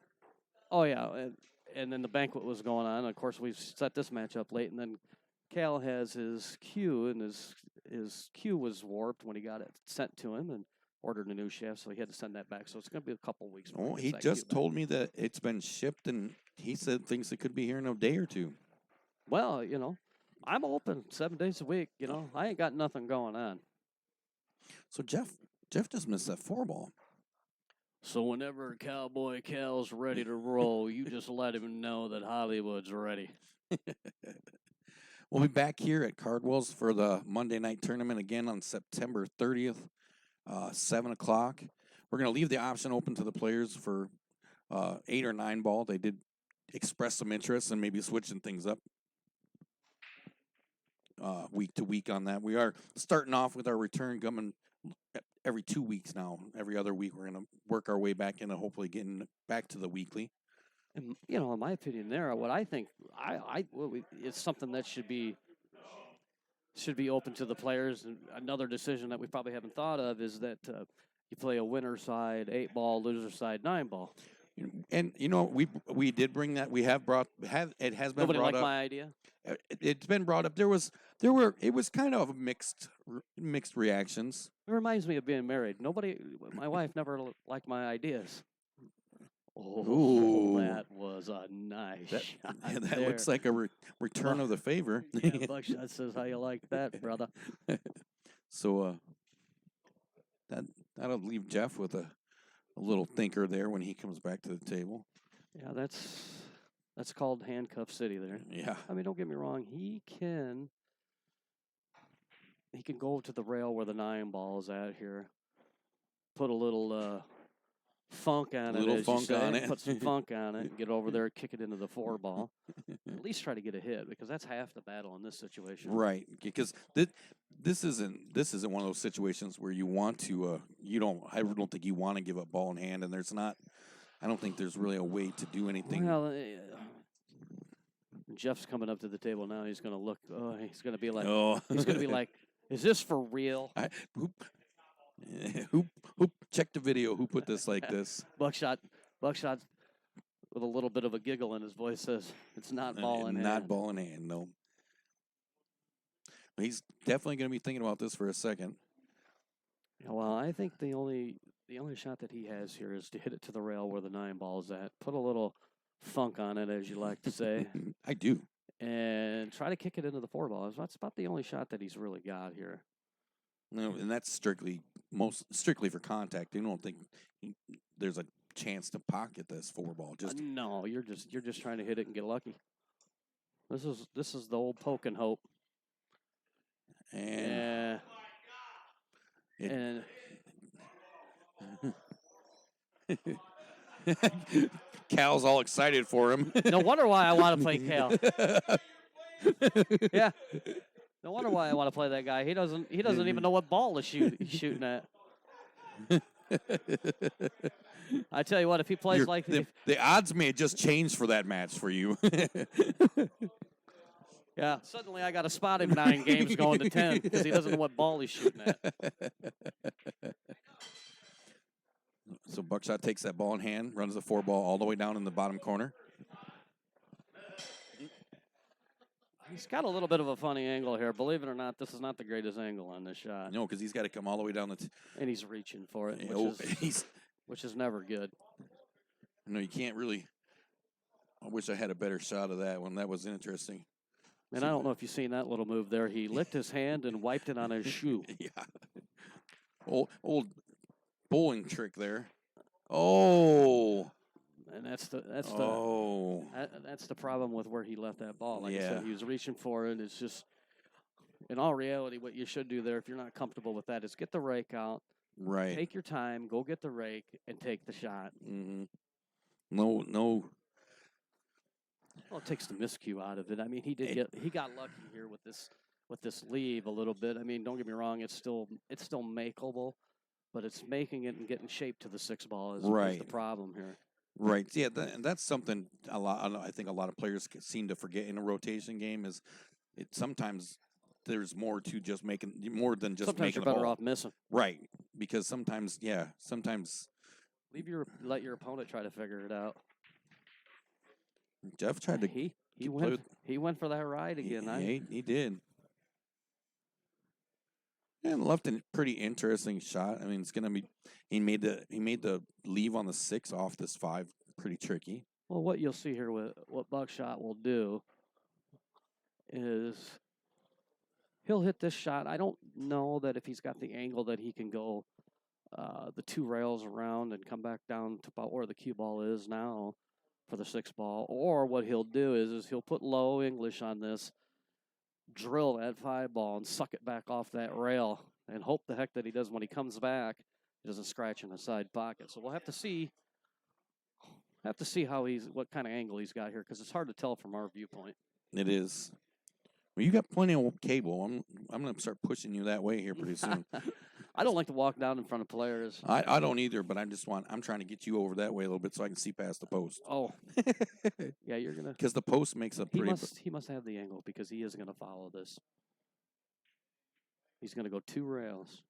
Speaker 1: Oh yeah, and then the banquet was going on. Of course, we set this match up late, and then Cal has his cue, and his cue was warped when he got it sent to him and ordered a new shaft, so he had to send that back. So it's going to be a couple weeks.
Speaker 2: Oh, he just told me that it's been shipped, and he said thinks it could be here in a day or two.
Speaker 1: Well, I'm open 7 days a week. I ain't got nothing going on.
Speaker 2: So Jeff just missed that 4 ball.
Speaker 1: So whenever Cowboy Cal's ready to roll, you just let him know that Hollywood's ready.
Speaker 2: We'll be back here at Cardwell's for the Monday night tournament again on September 30th, 7 o'clock. We're going to leave the option open to the players for 8 or 9 ball. They did express some interest in maybe switching things up week to week on that. We are starting off with our return coming every 2 weeks now. Every other week, we're going to work our way back in and hopefully getting back to the weekly.
Speaker 1: you know, in my opinion, what I think, it's something that should be open to the players. And another decision that we probably haven't thought of is that you play a winner side 8-ball, loser side 9-ball.
Speaker 2: And we did bring that. We have it has been
Speaker 1: Nobody
Speaker 2: brought
Speaker 1: liked
Speaker 2: up.
Speaker 1: my idea.
Speaker 2: It's been brought up. It was kind of mixed reactions.
Speaker 1: It reminds me of being married. My wife never liked my ideas. Oh,
Speaker 2: Ooh.
Speaker 1: that was a nice shot.
Speaker 2: That looks like a return of the favor.
Speaker 1: Yeah, Buckshot says, how you like that, brother?
Speaker 2: So that'll leave Jeff with a little thinker there when he comes back to the table.
Speaker 1: Yeah, that's called handcuff city there.
Speaker 2: Yeah.
Speaker 1: I mean, don't get me wrong. He can go to the rail where the 9-ball is at here. Put a little funk on it.
Speaker 2: Little funk on it.
Speaker 1: Put some funk on it and get over there, kick it into the 4-ball. At least try to get a hit, because that's half the battle in this situation.
Speaker 2: Right, because this isn't one of those situations where you want to I don't think you want to give up ball in hand, and I don't think there's really a way to do anything.
Speaker 1: Well, Jeff's coming up to the table now. He's going to look. Oh, he's going to be like.
Speaker 2: Oh.
Speaker 1: He's going to be like, "Is this for real?"
Speaker 2: Who check the video? Who put this like this?
Speaker 1: Buckshot, with a little bit of a giggle in his voice, says, "It's not ball in hand."
Speaker 2: Not ball in hand. No. He's definitely going to be thinking about this for a second.
Speaker 1: Yeah, well, I think the only shot that he has here is to hit it to the rail where the 9-ball is at. Put a little funk on it, as you like to say.
Speaker 2: I do.
Speaker 1: And try to kick it into the 4-ball. That's about the only shot that he's really got here.
Speaker 2: No, and that's strictly for contact. You don't think there's a chance to pocket this 4-ball? Just
Speaker 1: no, you're just trying to hit it and get lucky. This is the old poke and hope.
Speaker 2: And Cal's all excited for him.
Speaker 1: No wonder why I want to play Cal. Yeah. No wonder why I want to play that guy. He doesn't even know what ball he's shooting at. I tell you what, if he plays
Speaker 2: the odds may just change for that match for you.
Speaker 1: Yeah, suddenly I got to spot him 9 games going to 10 because he doesn't know what ball he's shooting at.
Speaker 2: So Buckshot takes that ball in hand, runs the 4-ball all the way down in the bottom corner.
Speaker 1: He's got a little bit of a funny angle here. Believe it or not, this is not the greatest angle on this shot.
Speaker 2: No, because he's got to come all the way down
Speaker 1: and he's reaching for it, which is never good.
Speaker 2: No, you can't really. I wish I had a better shot of that one. That was interesting.
Speaker 1: And I don't know if you've seen that little move there. He licked his hand and wiped it on his shoe.
Speaker 2: Yeah. Old bowling trick there. Oh.
Speaker 1: And that's the problem with where he left that ball. Like I said, he was reaching for it. It's just, in all reality, what you should do there, if you're not comfortable with that, is get the rake out.
Speaker 2: Right.
Speaker 1: Take your time, go get the rake, and take the shot.
Speaker 2: Mm-hmm. No.
Speaker 1: Well, it takes the miscue out of it. I mean, he got lucky here with this leave a little bit. I mean, don't get me wrong, it's still makeable, but it's making it and getting shaped to the 6-ball is the problem here.
Speaker 2: Right. Yeah, and that's something I think a lot of players seem to forget in a rotation game is sometimes there's more to just making more than just
Speaker 1: sometimes
Speaker 2: making
Speaker 1: you're
Speaker 2: the
Speaker 1: better
Speaker 2: ball.
Speaker 1: off missing.
Speaker 2: Right. Because sometimes
Speaker 1: let your opponent try to figure it out.
Speaker 2: Jeff tried to.
Speaker 1: He went for that ride again.
Speaker 2: He did. And left a pretty interesting shot. I mean, it's gonna be. He made the leave on the 6 off this 5 pretty tricky.
Speaker 1: Well, what you'll see here with what Buckshot will do is he'll hit this shot. I don't know that if he's got the angle that he can go the 2 rails around and come back down to about where the cue ball is now for the 6-ball. Or what he'll do is he'll put low English on this, drill that 5-ball, and suck it back off that rail, and hope the heck that he does when he comes back, he doesn't scratch in the side pocket. So we'll have to see what kind of angle he's got here, because it's hard to tell from our viewpoint.
Speaker 2: It is. Well, you got plenty of cable. I'm going to start pushing you that way here pretty soon.
Speaker 1: I don't like to walk down in front of players.
Speaker 2: I don't either, but I'm trying to get you over that way a little bit so I can see past the post.
Speaker 1: Oh, yeah, you're gonna.
Speaker 2: Because the post makes a pretty.
Speaker 1: He must have the angle because he is gonna follow this. He's gonna go 2 rails.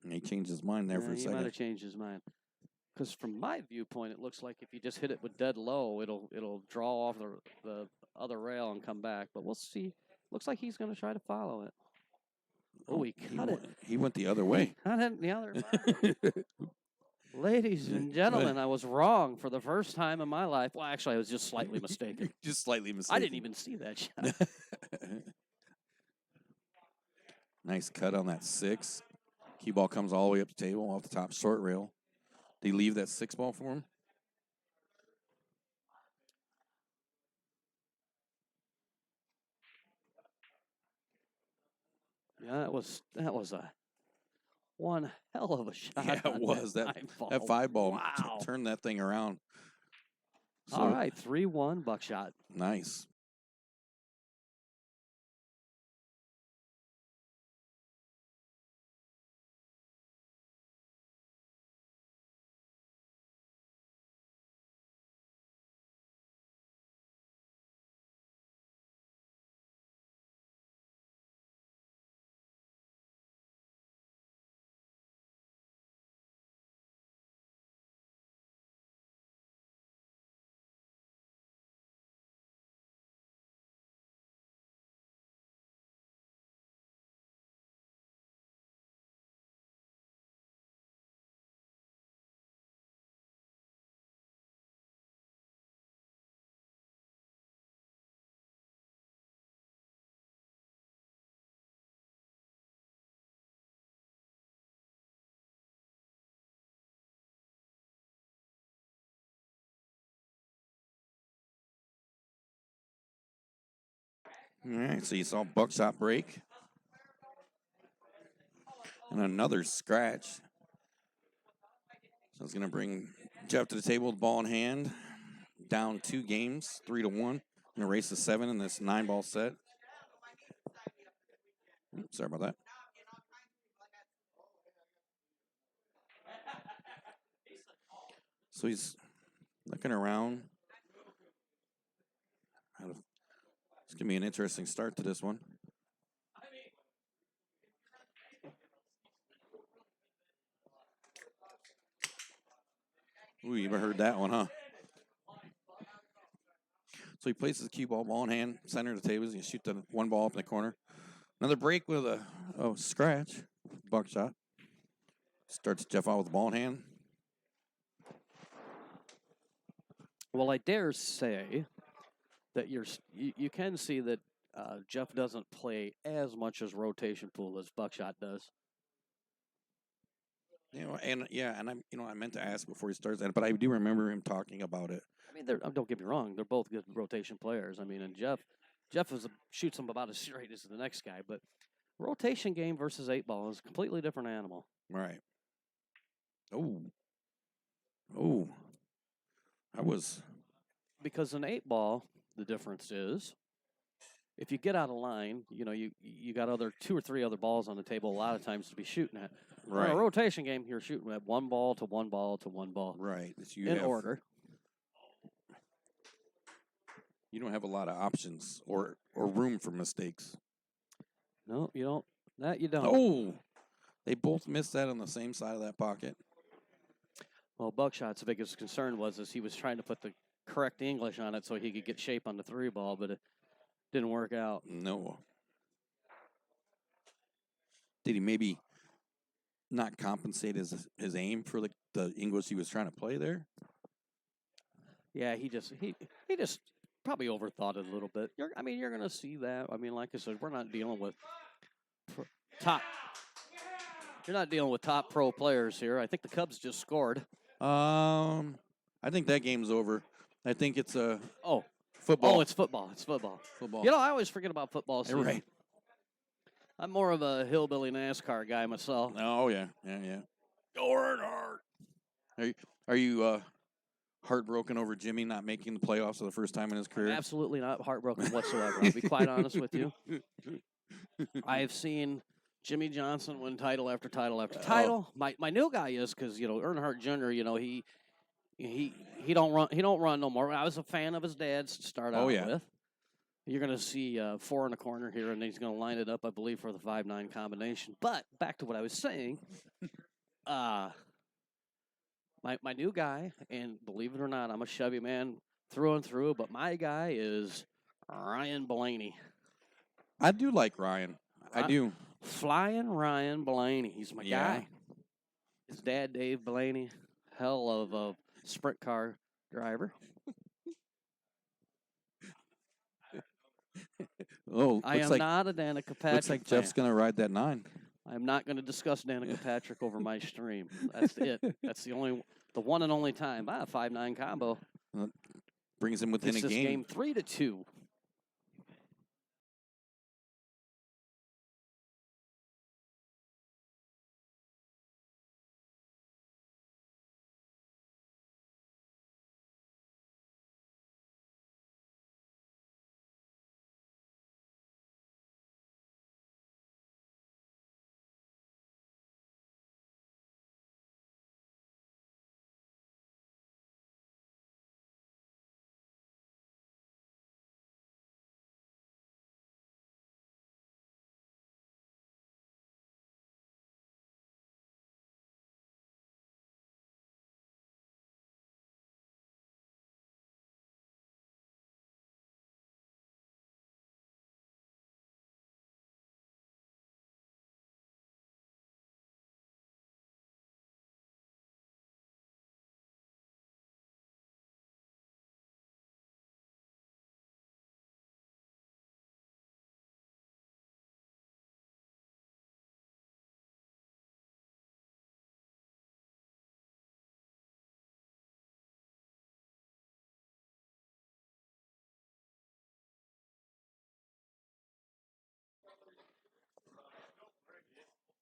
Speaker 2: And he changed his mind there for a second.
Speaker 1: He might have changed his mind. Because from my viewpoint, it looks like if you just hit it with dead low, it'll draw off the other rail and come back. But we'll see. Looks like he's gonna try to follow it. Oh, he cut it.
Speaker 2: He went the other way.
Speaker 1: Cut it the other way. Ladies and gentlemen, I was wrong for the first time in my life. Well, actually, I was just slightly mistaken.
Speaker 2: Just slightly mistaken.
Speaker 1: I didn't even see that shot.
Speaker 2: Nice cut on that 6. Cue ball comes all the way up the table off the top short rail. Did he leave that 6 ball for him?
Speaker 1: Yeah, that was one hell of a shot.
Speaker 2: Yeah, it was. That 5 ball
Speaker 1: wow.
Speaker 2: Turned that thing around.
Speaker 1: So, all right, 3-1 Buckshot.
Speaker 2: Nice. All right, so you saw Buckshot break. And another scratch. So it's going to bring Jeff to the table with the ball in hand. Down 2 games, 3-1. Going to race to 7 in this 9-ball set. Oops, sorry about that. So he's looking around. It's going to be an interesting start to this one. Ooh, you ever heard that one, huh? So he places the cue ball in hand, center of the table. He's going to shoot the 1 ball up in the corner. Another break with a scratch. Buckshot. Starts Jeff out with the ball in hand.
Speaker 1: Well, I dare say that you can see that Jeff doesn't play as much as rotation pool as Buckshot does.
Speaker 2: You know, and I meant to ask before he starts that, but I do remember him talking about it.
Speaker 1: I mean, don't get me wrong; they're both good rotation players. I mean, and Jeff shoots them about as straight as the next guy, but rotation game versus 8-ball is a completely different animal.
Speaker 2: Right. Oh, I was
Speaker 1: because an 8-ball, the difference is if you get out of line, you got 2 or 3 other balls on the table a lot of times to be shooting at.
Speaker 2: Right.
Speaker 1: In a rotation game, you're shooting at 1 ball to 1 ball to 1 ball.
Speaker 2: Right.
Speaker 1: In order.
Speaker 2: You don't have a lot of options or room for mistakes.
Speaker 1: No, you don't. That you don't.
Speaker 2: Oh, they both missed that on the same side of that pocket.
Speaker 1: Well, Buckshot's biggest concern was he was trying to put the correct English on it so he could get shape on the 3-ball, but it didn't work out.
Speaker 2: No. Did he maybe not compensate his aim for the English he was trying to play there?
Speaker 1: Yeah, he just probably overthought it a little bit. You're going to see that. I mean, like I said, we're not dealing with top. You're not dealing with top pro players here. I think the Cubs just scored.
Speaker 2: I think that game's over. I think it's football.
Speaker 1: Oh, it's football. It's football. Football. I always forget about football season.
Speaker 2: Right.
Speaker 1: I'm more of a hillbilly NASCAR guy myself.
Speaker 2: Oh yeah. Go Earnhardt. Are you heartbroken over Jimmy not making the playoffs for the first time in his career?
Speaker 1: I'm absolutely not heartbroken whatsoever. I'll be quite honest with you. I have seen Jimmy Johnson win title after title after title. My new guy is because Earnhardt Jr. He don't run no more. I was a fan of his dad's to start out with. You're going to see 4 in the corner here, and he's going to line it up, I believe, for the 5-9 combination. But back to what I was saying, my new guy, and believe it or not, I'm a Chevy man through and through, but my guy is Ryan Blaney.
Speaker 2: I do like Ryan. I do.
Speaker 1: Flying Ryan Blaney. He's my guy. His dad, Dave Blaney, hell of a sprint car driver. I am not a Danica Patrick
Speaker 2: looks like Jeff's going to ride that 9.
Speaker 1: I'm not going to discuss Danica Patrick over my stream. That's it. That's the one and only time. 5-9 combo.
Speaker 2: Brings him within a game.
Speaker 1: 3-2.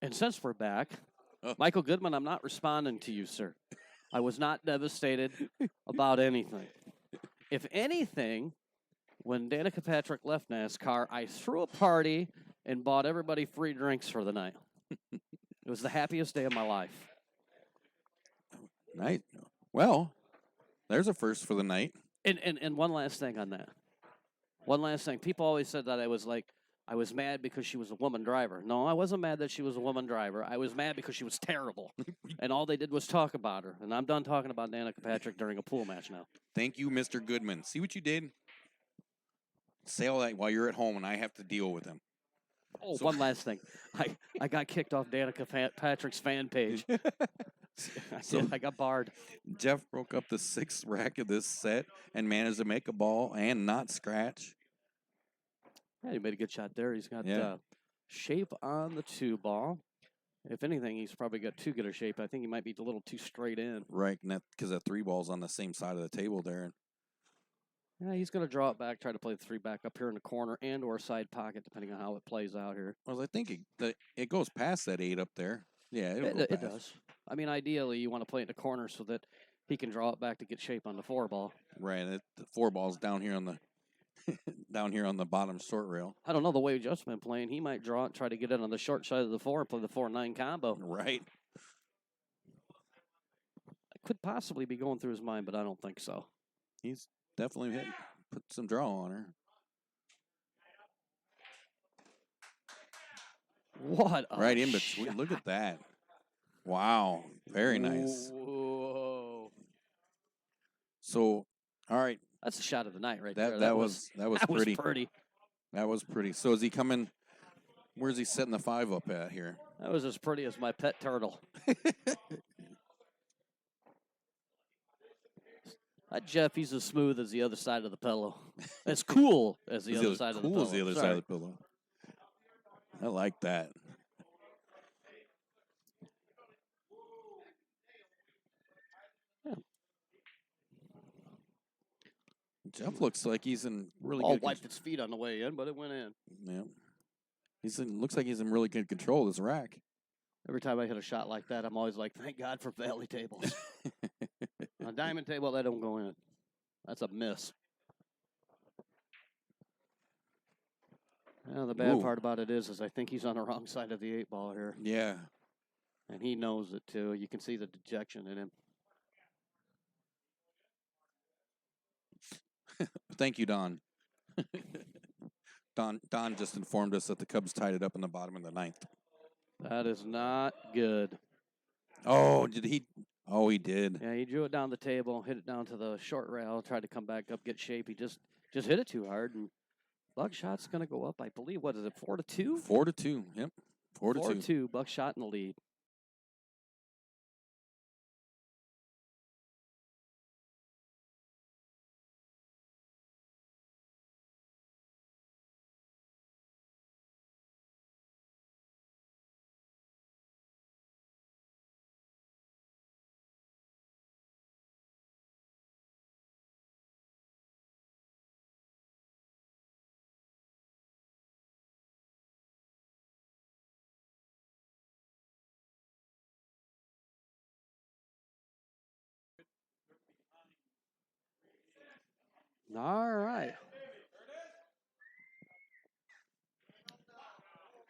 Speaker 1: And since we're back, Michael Goodman, I'm not responding to you, sir. I was not devastated about anything. If anything, when Danica Patrick left NASCAR, I threw a party and bought everybody free drinks for the night. It was the happiest day of my life.
Speaker 2: Night. Well, there's a first for the night.
Speaker 1: And one last thing on that. One last thing. People always said that I was mad because she was a woman driver. No, I wasn't mad that she was a woman driver. I was mad because she was terrible. And all they did was talk about her. And I'm done talking about Danica Patrick during a pool match now.
Speaker 2: Thank you, Mr. Goodman. See what you did? Say all that while you're at home and I have to deal with him.
Speaker 1: Oh, so, one last thing. I got kicked off Danica Patrick's fan page. I got barred.
Speaker 2: Jeff broke up the 6th rack of this set and managed to make a ball and not scratch.
Speaker 1: Yeah, he made a good shot there. He's got shape on the 2 ball. If anything, he's probably got too good a shape. I think he might be a little too straight in.
Speaker 2: Right, and because that 3 ball's on the same side of the table there.
Speaker 1: Yeah, he's going to draw it back, try to play the 3 back up here in the corner and or side pocket, depending on how it plays out here.
Speaker 2: Well, I think it goes past that 8 up there. Yeah,
Speaker 1: it does. I mean, ideally, you want to play it in the corner so that he can draw it back to get shape on the 4 ball.
Speaker 2: Right, the 4 ball's down here on the down here on the bottom short rail.
Speaker 1: I don't know the way Jeff's been playing. He might draw it and try to get it on the short side of the 4 and play the 4-9 combo.
Speaker 2: Right.
Speaker 1: It could possibly be going through his mind, but I don't think so.
Speaker 2: He's definitely put some draw on her.
Speaker 1: What a
Speaker 2: right in between. Look at that. Wow. Very nice.
Speaker 1: Whoa.
Speaker 2: So, all right.
Speaker 1: That's a shot of the night right there.
Speaker 2: That was pretty.
Speaker 1: Pretty.
Speaker 2: That was pretty. So is he coming? Where's he setting the 5 up at here?
Speaker 1: That was as pretty as my pet turtle. Jeff, he's as smooth as the other side of the pillow. As cool as the other side of the pillow.
Speaker 2: Cool as the other side of the pillow. I like that.
Speaker 1: Yeah.
Speaker 2: Jeff looks like he's in really
Speaker 1: good.
Speaker 2: Good
Speaker 1: Wiped its feet on the way in, but it went in.
Speaker 2: Yeah. Looks like he's in really good control of this rack.
Speaker 1: Every time I hit a shot like that, I'm always like, thank God for valley tables. On a diamond table, that don't go in. That's a miss. Well, the bad part about it is I think he's on the wrong side of the 8-ball here.
Speaker 2: Yeah.
Speaker 1: And he knows it, too. You can see the dejection in him.
Speaker 2: Thank you, Don. Don just informed us that the Cubs tied it up in the bottom of the 9th.
Speaker 1: That is not good.
Speaker 2: Oh, did he? Oh, he did.
Speaker 1: Yeah, he drew it down the table, hit it down to the short rail, tried to come back up, get shape. He just hit it too hard, and Buckshot's going to go up, I believe. What is it, 4-2?
Speaker 2: 4-2, yep. 4-2.
Speaker 1: 4-2, Buckshot in the lead. All right.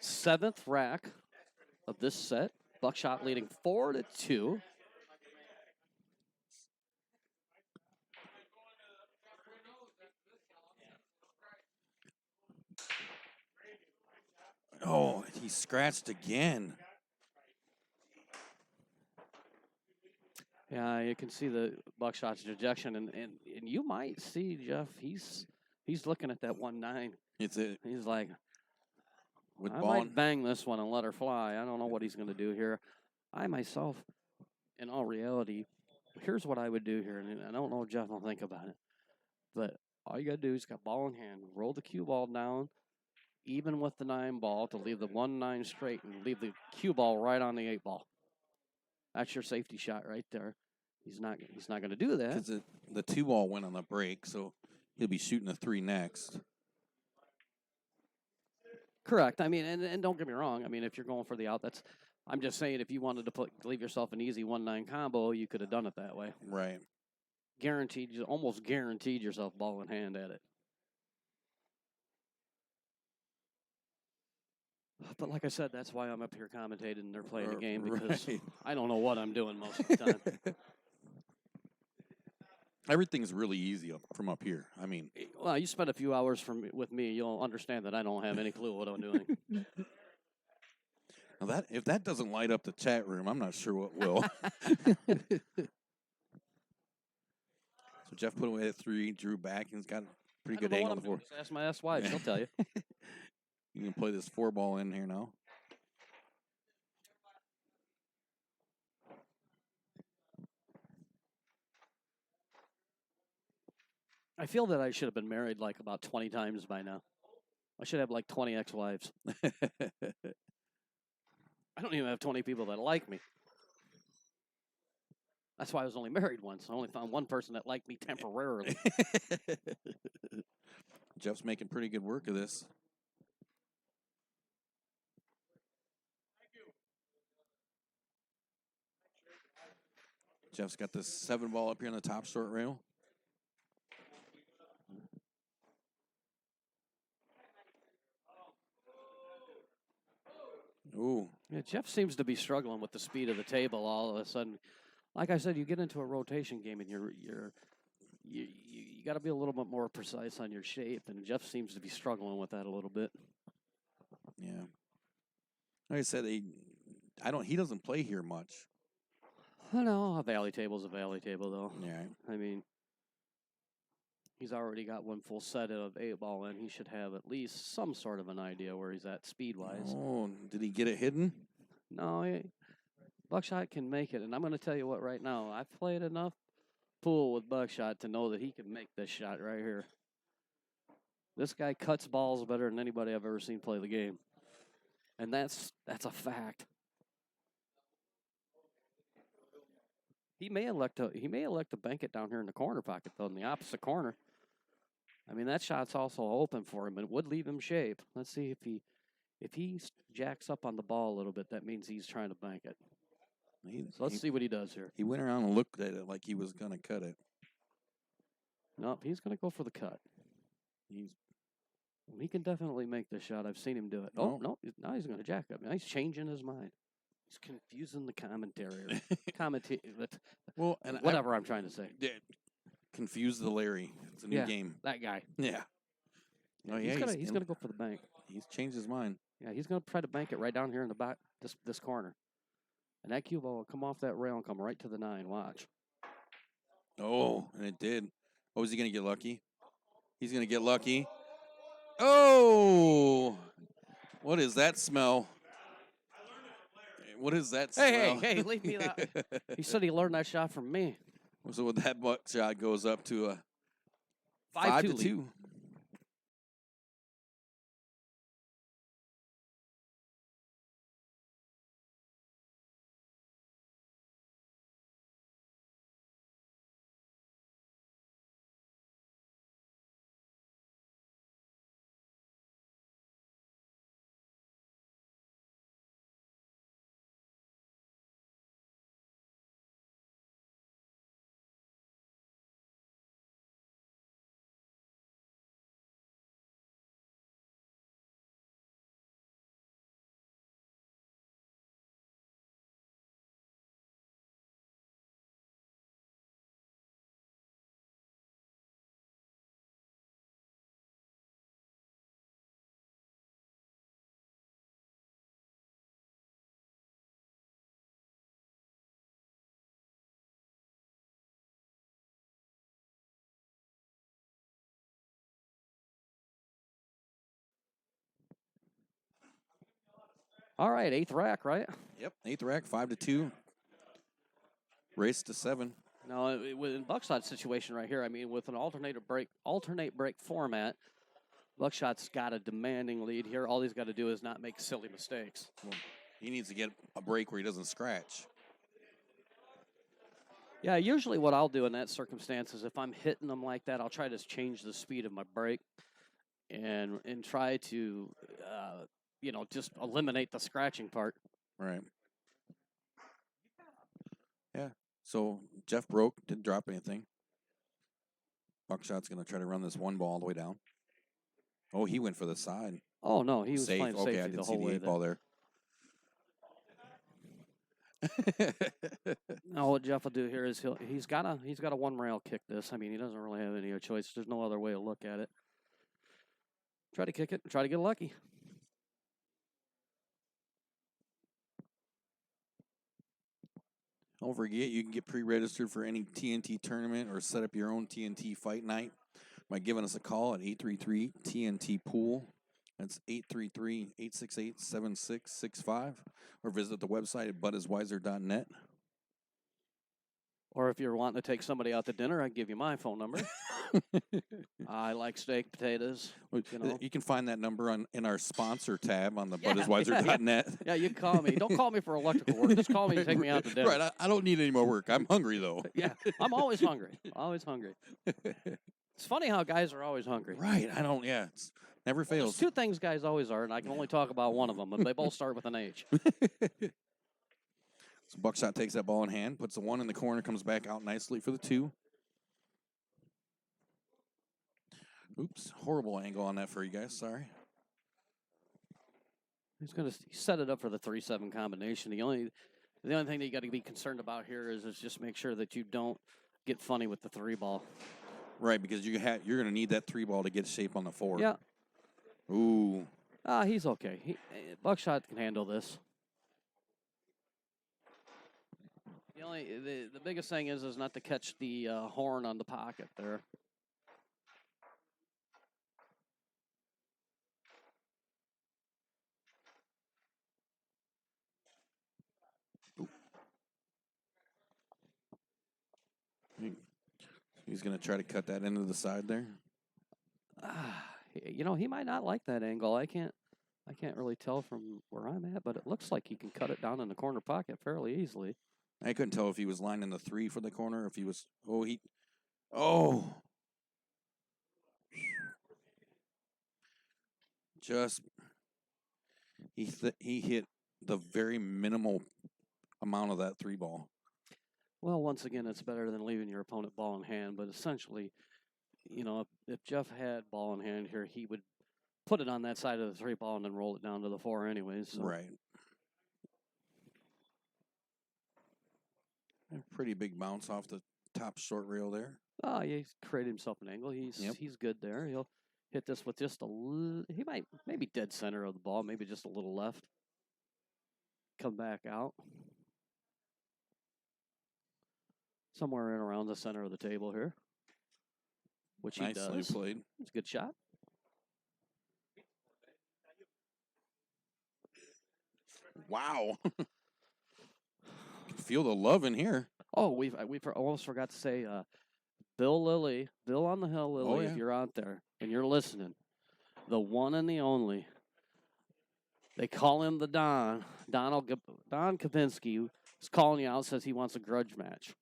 Speaker 1: 7th rack of this set. Buckshot leading 4-2.
Speaker 2: Oh, he scratched again.
Speaker 1: Yeah, you can see the Buckshot's dejection, and you might see, Jeff, he's looking at that 1-9. He's like, I might bang this one and let her fly. I don't know what he's going to do here. I myself, in all reality, here's what I would do here, and I don't know if Jeff will think about it, but all you got to do is got ball in hand, roll the cue ball down, even with the 9-ball, to leave the 1-9 straight and leave the cue ball right on the 8-ball. That's your safety shot right there. He's not going to do that.
Speaker 2: Because the 2-ball went on the break, so he'll be shooting a 3 next.
Speaker 1: Correct. I mean, and don't get me wrong. I mean, if you're going for the out, I'm just saying, if you wanted to leave yourself an easy 1-9 combo, you could have done it that way.
Speaker 2: Right.
Speaker 1: Almost guaranteed yourself ball in hand at it. But like I said, that's why I'm up here commentating and they're playing the game, because I don't know what I'm doing most of the time.
Speaker 2: Everything's really easy from up here. I mean,
Speaker 1: well, you spend a few hours with me, you'll understand that I don't have any clue what I'm doing.
Speaker 2: Now if that doesn't light up the chat room, I'm not sure what will. So Jeff put away at 3, drew back, and he's got a pretty good angle on the floor.
Speaker 1: Ask my ex-wife, she'll tell you.
Speaker 2: You can play this 4-ball in here now.
Speaker 1: I feel that I should have been married like about 20 times by now. I should have like 20 ex-wives. I don't even have 20 people that like me. That's why I was only married once. I only found one person that liked me temporarily.
Speaker 2: Jeff's making pretty good work of this. Jeff's got this 7-ball up here on the top short rail. Ooh.
Speaker 1: Yeah, Jeff seems to be struggling with the speed of the table all of a sudden. Like I said, you get into a rotation game and you got to be a little bit more precise on your shape, and Jeff seems to be struggling with that a little bit.
Speaker 2: Yeah. Like I said, he doesn't play here much.
Speaker 1: I know, a valley table's a valley table, though.
Speaker 2: Yeah.
Speaker 1: I mean, he's already got one full set of 8-ball in. He should have at least some sort of an idea where he's at speed-wise.
Speaker 2: Oh, did he get it hidden?
Speaker 1: No, Buckshot can make it. And I'm going to tell you what right now. I've played enough pool with Buckshot to know that he can make this shot right here. This guy cuts balls better than anybody I've ever seen play the game. And that's a fact. He may elect to bank it down here in the corner pocket, though, in the opposite corner. I mean, that shot's also open for him, and it would leave him shape. Let's see if he jacks up on the ball a little bit. That means he's trying to bank it. So let's see what he does here.
Speaker 2: He went around and looked at it like he was going to cut it.
Speaker 1: Nope, he's going to go for the cut. He can definitely make this shot. I've seen him do it.
Speaker 2: No.
Speaker 1: Oh, no. Now he's going to jack up. Now he's changing his mind. He's confusing the commentary.
Speaker 2: Well, and
Speaker 1: whatever I'm trying to say.
Speaker 2: Confuse the Larry. It's a new game.
Speaker 1: That guy.
Speaker 2: Yeah.
Speaker 1: Oh, yeah, he's going to go for the bank.
Speaker 2: He's changed his mind.
Speaker 1: Yeah, he's going to try to bank it right down here in the back, this corner. And that cue ball will come off that rail and come right to the 9. Watch.
Speaker 2: Oh, and it did. Oh, is he going to get lucky? He's going to get lucky. Oh! What is that smell? What is that smell?
Speaker 1: Hey, leave me alone. He said he learned that shot from me.
Speaker 2: So with that buck shot goes up to a
Speaker 1: 5-2. All right, 8th rack, right?
Speaker 2: Yep, 8th rack, 5-2. Race to 7.
Speaker 1: Now, in Buckshot's situation right here, I mean, with an alternate break format, Buckshot's got a demanding lead here. All he's got to do is not make silly mistakes.
Speaker 2: Well, he needs to get a break where he doesn't scratch.
Speaker 1: Yeah, usually what I'll do in that circumstance is if I'm hitting them like that, I'll try to change the speed of my break and try to, just eliminate the scratching part.
Speaker 2: Right. Yeah. So Jeff broke, didn't drop anything. Buckshot's going to try to run this one ball all the way down. Oh, he went for the side.
Speaker 1: Oh, no, he was
Speaker 2: safe.
Speaker 1: playing
Speaker 2: Okay,
Speaker 1: safety
Speaker 2: I didn't
Speaker 1: the
Speaker 2: see
Speaker 1: whole
Speaker 2: the
Speaker 1: way
Speaker 2: 8 ball there.
Speaker 1: Now what Jeff will do here is he's got a one rail kick this. I mean, he doesn't really have any other choice. There's no other way to look at it. Try to kick it. Try to get lucky.
Speaker 2: Don't forget, you can get pre-registered for any TNT tournament or set up your own TNT fight night by giving us a call at 833-TNT-POOL. That's 833-868-7665. Or visit the website at budiswiser.net.
Speaker 1: Or if you're wanting to take somebody out to dinner, I can give you my phone number. I like steak, potatoes.
Speaker 2: You can find that number in our sponsor tab on the budiswiser.net.
Speaker 1: Yeah, you can call me. Don't call me for electrical work. Just call me and take me out to dinner.
Speaker 2: Right, I don't need any more work. I'm hungry, though.
Speaker 1: Yeah, I'm always hungry. Always hungry. It's funny how guys are always hungry.
Speaker 2: Right, it's never fails.
Speaker 1: There's 2 things guys always are, and I can only talk about one of them, but they both start with an H.
Speaker 2: So Buckshot takes that ball in hand, puts the 1 in the corner, comes back out nicely for the 2. Oops, horrible angle on that for you guys. Sorry.
Speaker 1: He's going to set it up for the 3-7 combination. The only thing that you got to be concerned about here is just make sure that you don't get funny with the 3 ball.
Speaker 2: Right, because you're going to need that 3 ball to get shape on the 4.
Speaker 1: Yeah.
Speaker 2: Ooh.
Speaker 1: He's okay. Buckshot can handle this. The biggest thing is not to catch the horn on the pocket there.
Speaker 2: He's going to try to cut that into the side there.
Speaker 1: He might not like that angle. I can't really tell from where I'm at, but it looks like he can cut it down in the corner pocket fairly easily.
Speaker 2: I couldn't tell if he was lining the 3 for the corner, if he was. Just he hit the very minimal amount of that 3 ball.
Speaker 1: Well, once again, it's better than leaving your opponent ball in hand. But essentially, if Jeff had ball in hand here, he would put it on that side of the 3 ball and then roll it down to the 4 anyways. So.
Speaker 2: Right. A pretty big bounce off the top short rail there.
Speaker 1: Oh, yeah, he's created himself an angle. He's good there. He'll hit this with just he might maybe dead center of the ball, maybe just a little left. Come back out. Somewhere in around the center of the table here. Which he does.
Speaker 2: Nicely played.
Speaker 1: It's a good shot.
Speaker 2: Wow. Feel the love in here.
Speaker 1: Oh, we almost forgot to say Bill Lilly, Bill on the Hill Lilly, if you're out there and you're listening, the one and the only. They call him the Don. Don Kapinski is calling you out, says he wants a grudge match.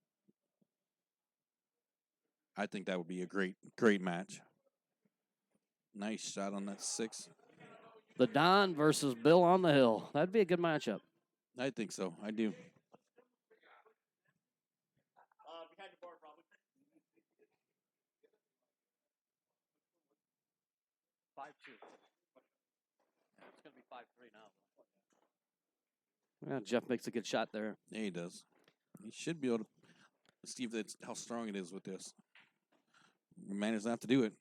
Speaker 2: I think that would be a great match. Nice shot on that 6.
Speaker 1: The Don versus Bill on the Hill. That'd be a good matchup.
Speaker 2: I think so. I do.
Speaker 3: Behind the bar, probably.
Speaker 1: 5-2. It's going to be 5-3 now. Yeah, Jeff makes a good shot there.
Speaker 2: Yeah, he does. He should be able to see how strong it is with this. Man doesn't have to do it.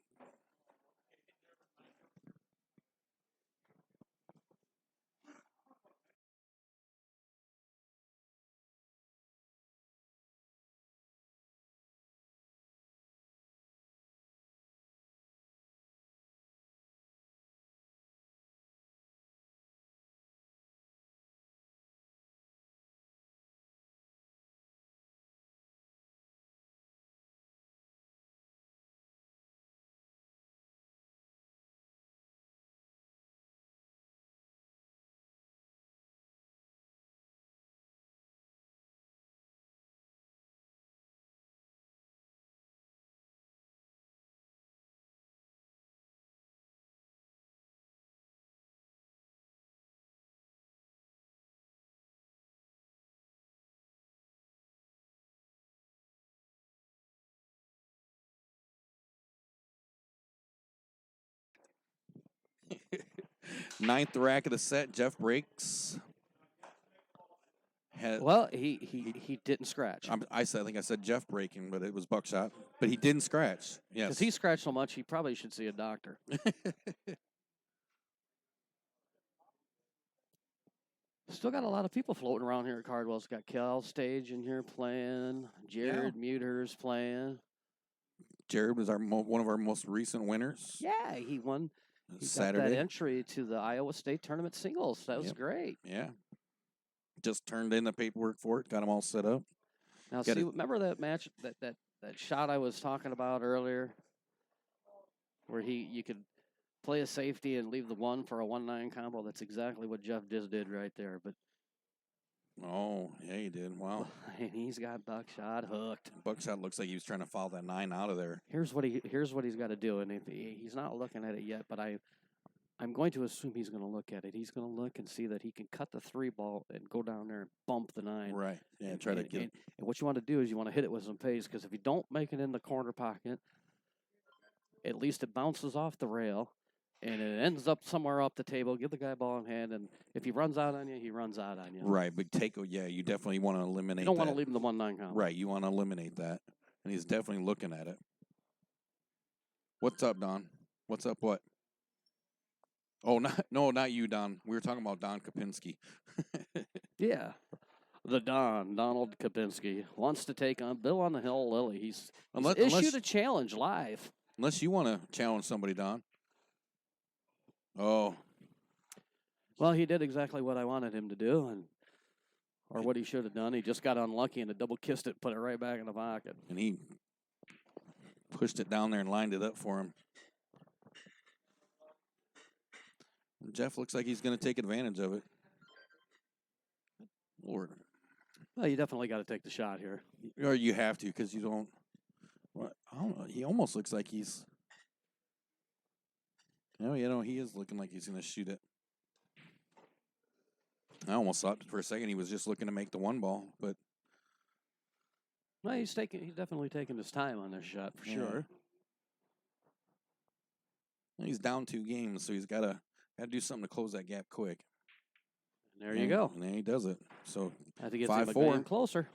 Speaker 2: Ninth rack of the set. Jeff breaks.
Speaker 1: Well, he didn't scratch.
Speaker 2: I think I said Jeff breaking, but it was Buckshot. But he didn't scratch. Yes.
Speaker 1: Because he scratched so much, he probably should see a doctor. Still got a lot of people floating around here at Cardwell's. Got Cal Stage in here playing. Jared Muter's playing.
Speaker 2: Jared was one of our most recent winners.
Speaker 1: Yeah, he won. He
Speaker 2: Saturday.
Speaker 1: got that entry to the Iowa State Tournament singles. That was great.
Speaker 2: Yeah. Just turned in the paperwork for it. Got them all set up.
Speaker 1: Now, remember that match, that shot I was talking about earlier, where you could play a safety and leave the 1 for a 1-9 combo? That's exactly what Jeff just did right there. But
Speaker 2: oh, yeah, he did. Wow.
Speaker 1: And he's got Buckshot hooked.
Speaker 2: Buckshot looks like he was trying to foul that 9 out of there.
Speaker 1: Here's what he's got to do, and if he's not looking at it yet, but I'm going to assume he's going to look at it. He's going to look and see that he can cut the 3 ball and go down there and bump the 9.
Speaker 2: Right. Yeah, and try to get it.
Speaker 1: And what you want to do is you want to hit it with some pace, because if you don't make it in the corner pocket, at least it bounces off the rail, and it ends up somewhere up the table. Give the guy ball in hand, and if he runs out on you, he runs out on you.
Speaker 2: Right, but you definitely want to eliminate that.
Speaker 1: You don't want to leave him the 1-9 combo.
Speaker 2: Right, you want to eliminate that. And he's definitely looking at it. What's up, Don? What's up, what? Oh, not you, Don. We were talking about Don Kapinski.
Speaker 1: Yeah. The Donald Kapinski, wants to take on Bill on the Hill Lilly. He's issued a challenge live.
Speaker 2: Unless you want to challenge somebody, Don. Oh.
Speaker 1: Well, he did exactly what I wanted him to do, or what he should have done. He just got unlucky and double kissed it, put it right back in the pocket.
Speaker 2: And he pushed it down there and lined it up for him. And Jeff looks like he's going to take advantage of it. Lord.
Speaker 1: Well, you definitely got to take the shot here.
Speaker 2: Or you have to, because you don't. Well, I don't know. He almost looks like he's. He is looking like he's going to shoot it. I almost thought for a second he was just looking to make the 1 ball, but.
Speaker 1: Well, he's definitely taking his time on this shot for sure.
Speaker 2: He's down 2 games, so he's got to do something to close that gap quick.
Speaker 1: And there you go.
Speaker 2: And then he does it. So
Speaker 1: I think it's
Speaker 2: 5-4.
Speaker 1: Closer.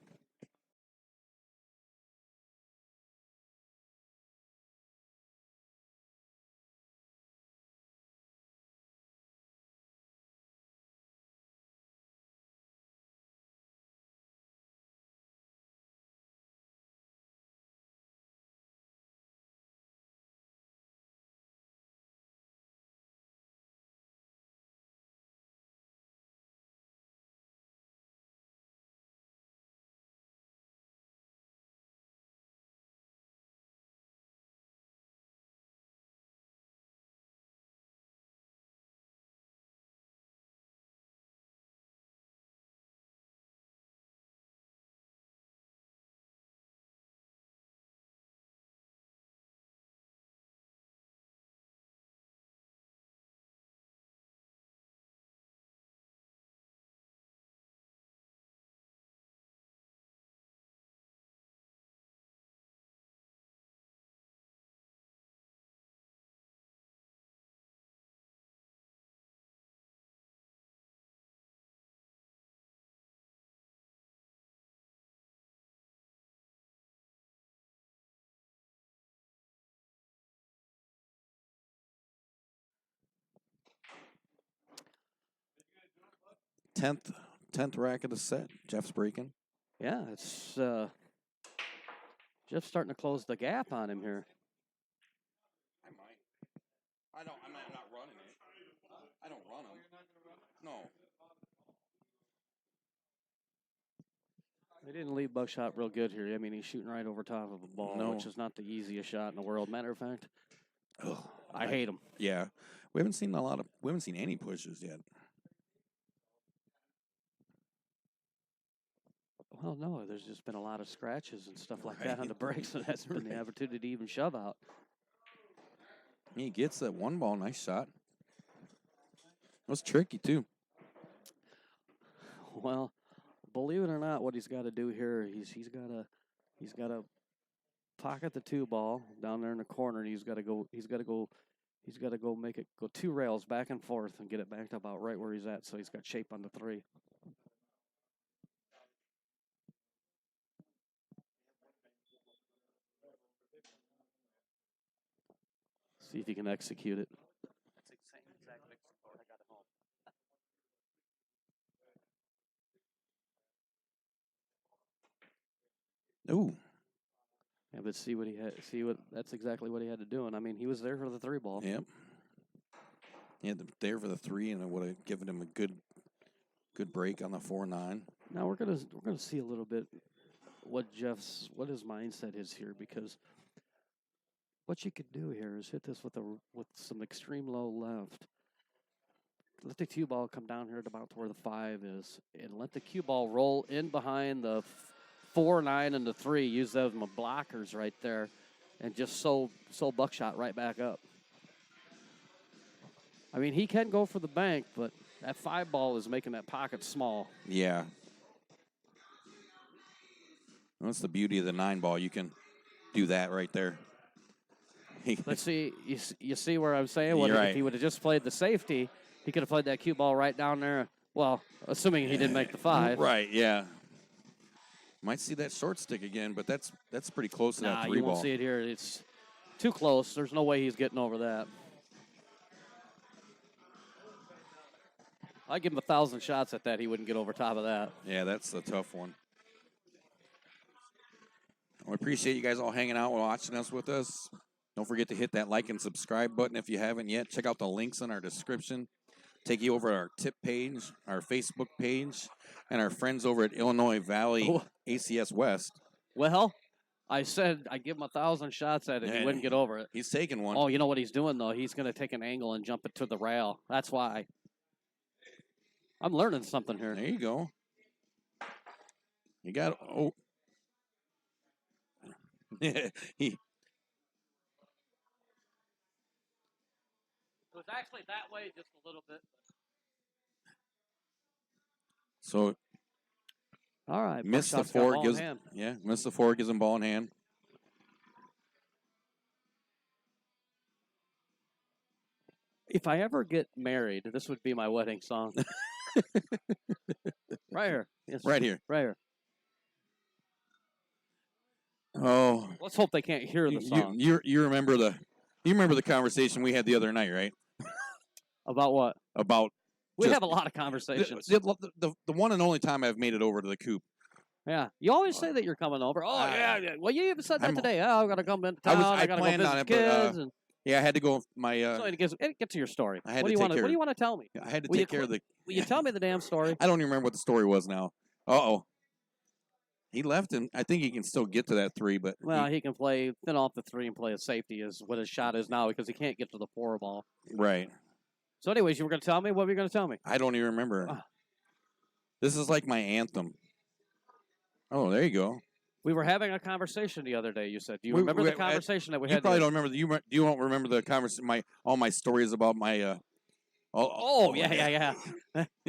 Speaker 2: Tenth rack of the set. Jeff's breaking.
Speaker 1: Yeah, it's Jeff's starting to close the gap on him here.
Speaker 2: I might. I'm not running it. I don't run them. No.
Speaker 1: They didn't leave Buckshot real good here. I mean, he's shooting right over top of a ball, which is not the easiest shot in the world. Matter of fact, I hate him.
Speaker 2: Yeah, we haven't seen any pushes yet.
Speaker 1: Well, no, there's just been a lot of scratches and stuff like that on the brakes, so that's been the opportunity to even shove out.
Speaker 2: He gets that one ball, nice shot. It was tricky too.
Speaker 1: Well, believe it or not, what he's got to do here, he's got to pocket the 2 ball down there in the corner, and he's got to go make it go 2 rails back and forth and get it back to about right where he's at, so he's got shape on the 3. See if he can execute it.
Speaker 2: Ooh.
Speaker 1: Yeah, but that's exactly what he had to do. And I mean, he was there for the 3 ball.
Speaker 2: Yep. He had there for the 3, and it would have given him a good break on the 4-9.
Speaker 1: Now we're gonna see a little bit what his mindset is here, because what you could do here is hit this with some extreme low left. Let the cue ball come down here to about where the 5 is, and let the cue ball roll in behind the 4, 9, and the 3. Use those blockers right there, and just sow Buckshot right back up. I mean, he can go for the bank, but that 5 ball is making that pocket small.
Speaker 2: Yeah. That's the beauty of the 9 ball. You can do that right there.
Speaker 1: Let's see. You see where I'm saying?
Speaker 2: You're right.
Speaker 1: If he would have just played the safety, he could have played that cue ball right down there. Well, assuming he didn't make the 5.
Speaker 2: Right, yeah. Might see that short stick again, but that's pretty close to that 3 ball.
Speaker 1: You won't see it here. It's too close. There's no way he's getting over that. I'd give him 1,000 shots at that. He wouldn't get over top of that.
Speaker 2: Yeah, that's a tough one. We appreciate you guys all hanging out and watching us with us. Don't forget to hit that like and subscribe button if you haven't yet. Check out the links in our description. Take you over to our tip page, our Facebook page, and our friends over at Illinois Valley ACS West.
Speaker 1: Well, I said I'd give him 1,000 shots at it. He wouldn't get over it.
Speaker 2: He's taking one.
Speaker 1: Oh, you know what he's doing, though? He's going to take an angle and jump it to the rail. That's why. I'm learning something here.
Speaker 2: There you go. You got he.
Speaker 1: It was actually that way just a little bit.
Speaker 2: So,
Speaker 1: all right.
Speaker 2: Miss the 4 gives miss the 4 gives him ball in hand.
Speaker 1: If I ever get married, this would be my wedding song. Right here. Yes,
Speaker 2: Right here.
Speaker 1: Right here.
Speaker 2: Oh,
Speaker 1: Let's hope they can't hear the song.
Speaker 2: You remember the conversation we had the other night, right?
Speaker 1: About what?
Speaker 2: About
Speaker 1: we
Speaker 2: just
Speaker 1: have a lot of conversations.
Speaker 2: the one and only time I've made it over to the coop.
Speaker 1: Yeah, you always say that you're coming over. Oh yeah. Well, you even said that today. Oh, I'm gonna come into town.
Speaker 2: I
Speaker 1: gotta
Speaker 2: planned
Speaker 1: go visit
Speaker 2: on it,
Speaker 1: kids.
Speaker 2: but
Speaker 1: and
Speaker 2: yeah, I had to go. My
Speaker 1: so get to your story.
Speaker 2: I had
Speaker 1: What
Speaker 2: to
Speaker 1: do you
Speaker 2: take
Speaker 1: want?
Speaker 2: care
Speaker 1: What do
Speaker 2: of-
Speaker 1: you want to tell me?
Speaker 2: I had to
Speaker 1: Will
Speaker 2: take
Speaker 1: you
Speaker 2: care of the.
Speaker 1: Will you tell me the damn story?
Speaker 2: I don't even remember what the story was now. Uh-oh. He left, and I think he can still get to that 3, but
Speaker 1: Well, he can play thin off the 3 and play a safety is what his shot is now because he can't get to the 4 ball.
Speaker 2: right.
Speaker 1: So, anyways, you were going to tell me? What were you going to tell me?
Speaker 2: I don't even remember.
Speaker 1: Ah.
Speaker 2: This is like my anthem. Oh, there you go.
Speaker 1: We were having a conversation the other day. You said, "Do you
Speaker 2: We-
Speaker 1: remember
Speaker 2: we-
Speaker 1: the conversation that we
Speaker 2: You
Speaker 1: had?"
Speaker 2: probably don't remember. You won't remember the conversation. All my stories about my.
Speaker 1: Yeah.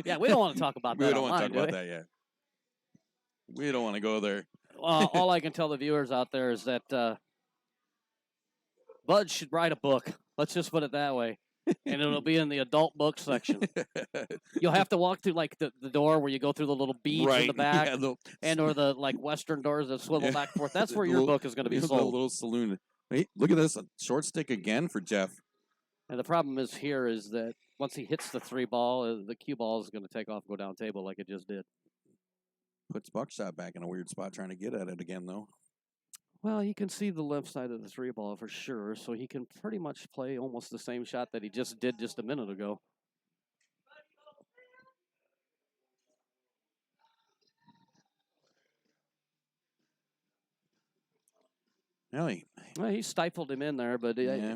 Speaker 1: Yeah, we don't want to talk about that.
Speaker 2: We don't want to
Speaker 1: online,
Speaker 2: talk about that yet. We don't want to go there.
Speaker 1: All I can tell the viewers out there is that Bud should write a book. Let's just put it that way. And it'll be in the adult book section. You'll have to walk through like the door where you go through the little beads in the back, or the like western doors that swivel back and forth. That's where your book is going to be
Speaker 2: The
Speaker 1: sold.
Speaker 2: little saloon. Hey, look at this, a short stick again for Jeff.
Speaker 1: And the problem is that once he hits the 3 ball, the cue ball is going to take off, go down table like it just did.
Speaker 2: Puts Buckshot back in a weird spot trying to get at it again, though.
Speaker 1: Well, he can see the left side of the 3 ball for sure, so he can pretty much play almost the same shot that he just did just a minute ago.
Speaker 2: Well,
Speaker 1: he stifled him in there, but
Speaker 2: yeah.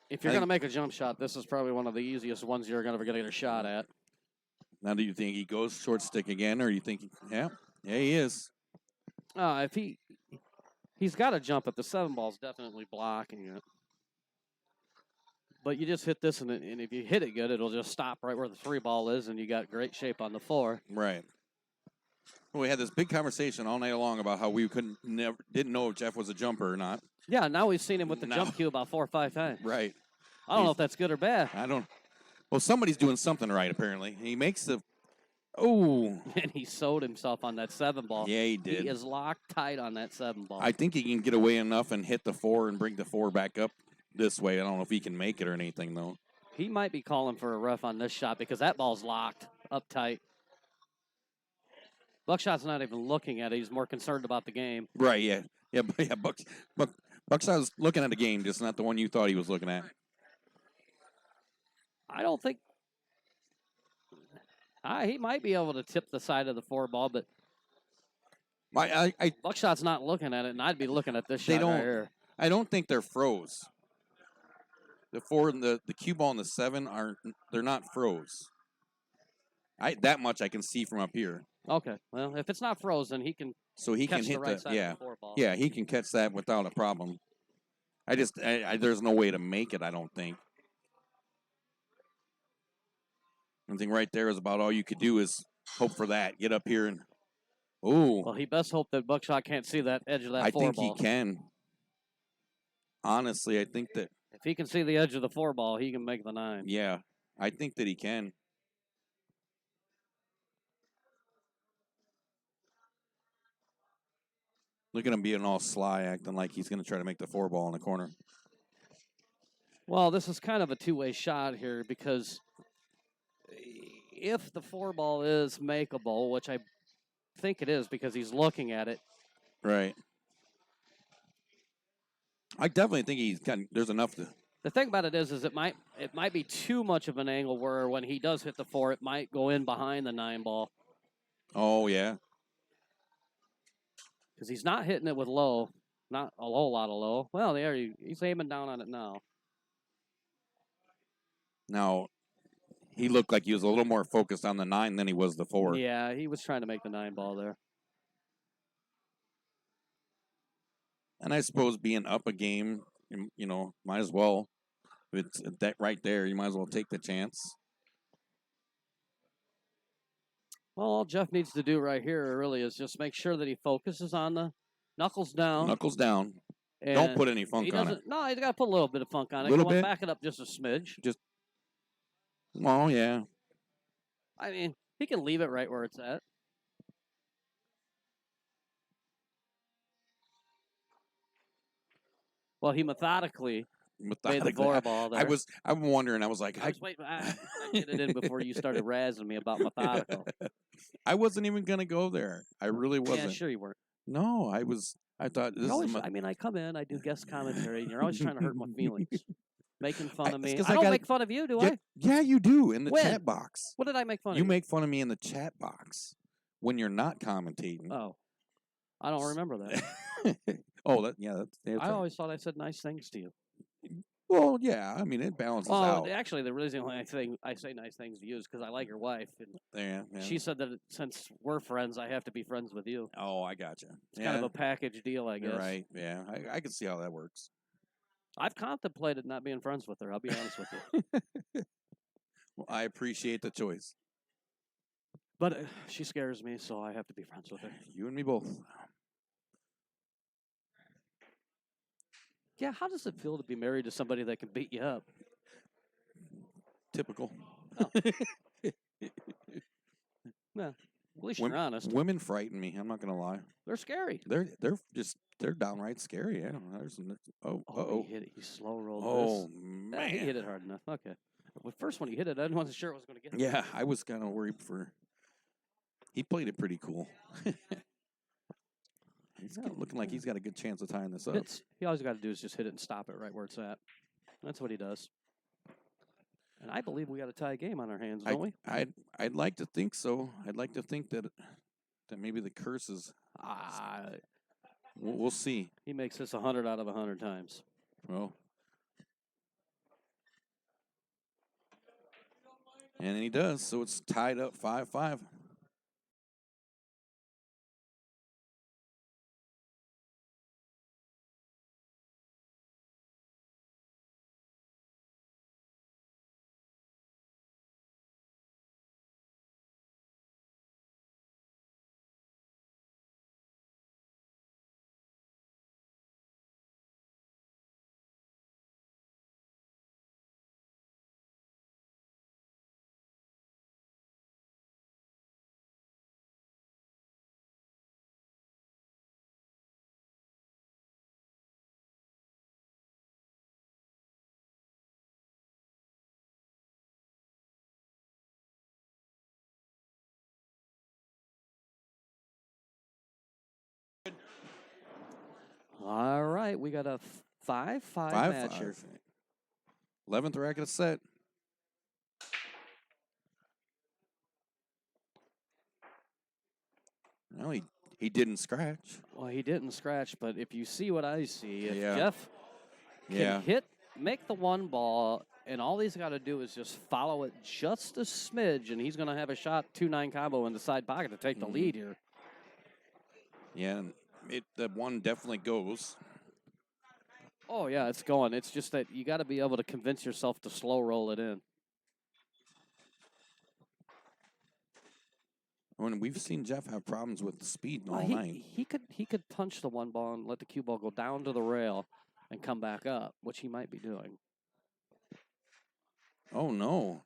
Speaker 1: if you're going to make a jump shot, this is probably one of the easiest ones you're ever going to get a shot at.
Speaker 2: Now, do you think he goes short stick again, or you think, yeah, he is?
Speaker 1: If he's got to jump it, the 7 ball's definitely blocking it. But you just hit this, and if you hit it good, it'll just stop right where the 3 ball is, and you got great shape on the 4.
Speaker 2: Right. Well, we had this big conversation all night long about how we didn't know if Jeff was a jumper or not.
Speaker 1: Yeah, now we've seen him with the jump cue about 4 or 5 times.
Speaker 2: Right.
Speaker 1: I don't know if that's good or bad.
Speaker 2: I don't. Well, somebody's doing something right, apparently. He makes the. Oh.
Speaker 1: And he sold himself on that 7 ball.
Speaker 2: Yeah, he did.
Speaker 1: He is locked tight on that 7 ball.
Speaker 2: I think he can get away enough and hit the 4 and bring the 4 back up this way. I don't know if he can make it or anything, though.
Speaker 1: He might be calling for a ref on this shot because that ball's locked up tight. Buckshot's not even looking at it. He's more concerned about the game.
Speaker 2: Right, yeah. Yeah, Buckshot's looking at the game, just not the one you thought he was looking at.
Speaker 1: I don't think he might be able to tip the side of the 4 ball, but Buckshot's not looking at it, and I'd be looking at this shot right here.
Speaker 2: I don't think they're froze. The 4 and the cue ball and the 7 they're not froze. That much I can see from up here.
Speaker 1: Okay, well, if it's not frozen, he can.
Speaker 2: So he
Speaker 1: catch
Speaker 2: can hit
Speaker 1: the right side of the 4 ball.
Speaker 2: Yeah, he can catch that without a problem. There's no way to make it, I don't think. I think right there is about all you could do is hope for that. Get up here and,
Speaker 1: Well, he best hope that Buckshot can't see that edge of that 4 ball.
Speaker 2: I think he can. Honestly, I think that.
Speaker 1: If he can see the edge of the 4 ball, he can make the 9.
Speaker 2: Yeah, I think that he can. Look at him being all sly, acting like he's going to try to make the 4 ball in the corner.
Speaker 1: Well, this is kind of a two-way shot here because if the 4 ball is makeable, which I think it is because he's looking at it.
Speaker 2: Right. I definitely think there's enough to.
Speaker 1: The thing about it is it might be too much of an angle where when he does hit the 4, it might go in behind the 9 ball.
Speaker 2: Oh, yeah.
Speaker 1: Because he's not hitting it with low, not a whole lot of low. Well, there he's aiming down on it now.
Speaker 2: Now, he looked like he was a little more focused on the 9 than he was the 4.
Speaker 1: Yeah, he was trying to make the 9 ball there.
Speaker 2: And I suppose being up a game, might as well. If it's that right there, you might as well take the chance.
Speaker 1: Well, all Jeff needs to do right here really is just make sure that he focuses on the knuckles down.
Speaker 2: Knuckles down. Don't put any funk on it.
Speaker 1: No, he's got to put a little bit of funk on it.
Speaker 2: Little bit?
Speaker 1: Back it up just a smidge.
Speaker 2: Just Well, yeah.
Speaker 1: I mean, he can leave it right where it's at. Well, he methodically made the four ball there.
Speaker 2: I'm wondering. I was like,
Speaker 1: I was waiting. I get it in before you started razzing me about methodical.
Speaker 2: I wasn't even gonna go there. I really wasn't.
Speaker 1: Yeah, sure you weren't.
Speaker 2: No, I was. I thought this
Speaker 1: always,
Speaker 2: is.
Speaker 1: I mean, I come in, I do guest commentary, and you're always trying to hurt my feelings, making fun of me.
Speaker 2: It's 'cause
Speaker 1: I don't
Speaker 2: gotta-
Speaker 1: make fun of you, do I?
Speaker 2: Yeah, you do in the
Speaker 1: When?
Speaker 2: chat box.
Speaker 1: What did I make fun of?
Speaker 2: You make fun of me in the chat box when you're not commentating.
Speaker 1: Oh, I don't remember that.
Speaker 2: Oh, that's
Speaker 1: I always thought I said nice things to you.
Speaker 2: Well, yeah. I mean, it balances out.
Speaker 1: Actually, the reason why I say nice things to you is because I like your wife, and
Speaker 2: Yeah.
Speaker 1: she said that since we're friends, I have to be friends with you.
Speaker 2: Oh, I gotcha.
Speaker 1: It's kind of a package deal, I guess.
Speaker 2: You're right. Yeah, I can see how that works.
Speaker 1: I've contemplated not being friends with her. I'll be honest with you.
Speaker 2: Well, I appreciate the choice.
Speaker 1: But she scares me, so I have to be friends with her.
Speaker 2: You and me both.
Speaker 1: Yeah, how does it feel to be married to somebody that can beat you up?
Speaker 2: Typical.
Speaker 1: Oh. Well, at least you're honest.
Speaker 2: Women frighten me. I'm not gonna lie.
Speaker 1: They're scary.
Speaker 2: They're downright scary. I don't know.
Speaker 1: He hit it. He slow rolled
Speaker 2: Oh
Speaker 1: this.
Speaker 2: man,
Speaker 1: He hit it hard enough. Okay. Well, first when he hit it, I wasn't sure I was going to get it.
Speaker 2: Yeah, I was kind of worried for. He played it pretty cool. He's looking like he's got a good chance of tying this up.
Speaker 1: He always got to do is just hit it and stop it right where it's at. That's what he does. And I believe we got a tie game on our hands, don't we?
Speaker 2: I'd like to think so. I'd like to think that maybe the curse is. We'll see.
Speaker 1: He makes this 100 out of 100 times.
Speaker 2: Well. And he does, so it's tied up 5-5.
Speaker 1: All right, we got a 5-5 match here.
Speaker 2: 11th racket set. No, he didn't scratch.
Speaker 1: Well, he didn't scratch, but if you see what I see, if
Speaker 2: Yeah.
Speaker 1: Jeff can make the one ball, and all he's got to do is just follow it just a smidge, and he's going to have a shot 2-9 combo in the side pocket to take the lead here.
Speaker 2: Yeah, that one definitely goes.
Speaker 1: Oh, yeah, it's going. It's just that you got to be able to convince yourself to slow roll it in.
Speaker 2: When we've seen Jeff have problems with the speed all night.
Speaker 1: He could punch the one ball and let the cue ball go down to the rail and come back up, which he might be doing.
Speaker 2: Oh, no.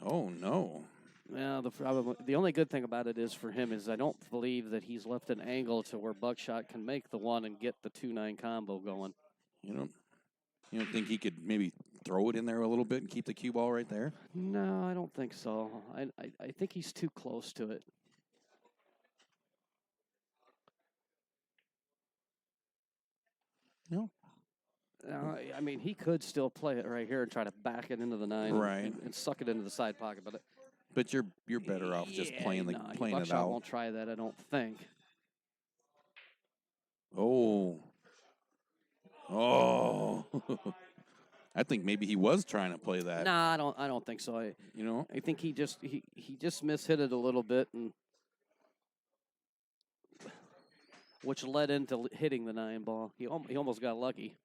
Speaker 2: Oh, no.
Speaker 1: Yeah, the only good thing about it is for him is I don't believe that he's left an angle to where Buckshot can make the one and get the 2-9 combo going.
Speaker 2: You don't think he could maybe throw it in there a little bit and keep the cue ball right there?
Speaker 1: No, I don't think so. I think he's too close to it.
Speaker 2: No.
Speaker 1: I mean, he could still play it right here and try to back it into the 9 and suck it into the side pocket,
Speaker 2: but you're better off just playing it
Speaker 1: Buckshot
Speaker 2: out.
Speaker 1: Won't try that, I don't think.
Speaker 2: Oh. I think maybe he was trying to play that.
Speaker 1: Nah, I don't think so. I think he just mishit it a little bit, and which led into hitting the 9 ball. He almost got lucky.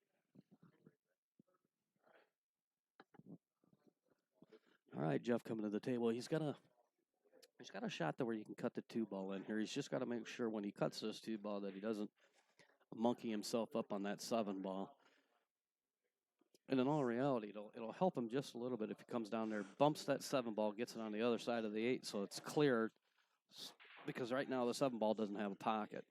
Speaker 1: All right, Jeff coming to the table. He's got a shot there where you can cut the 2 ball in here. He's just got to make sure when he cuts this 2 ball that he doesn't monkey himself up on that 7 ball. And in all reality, it'll help him just a little bit if he comes down there, bumps that 7 ball, gets it on the other side of the 8, so it's clear. Because right now the 7 ball doesn't have a pocket.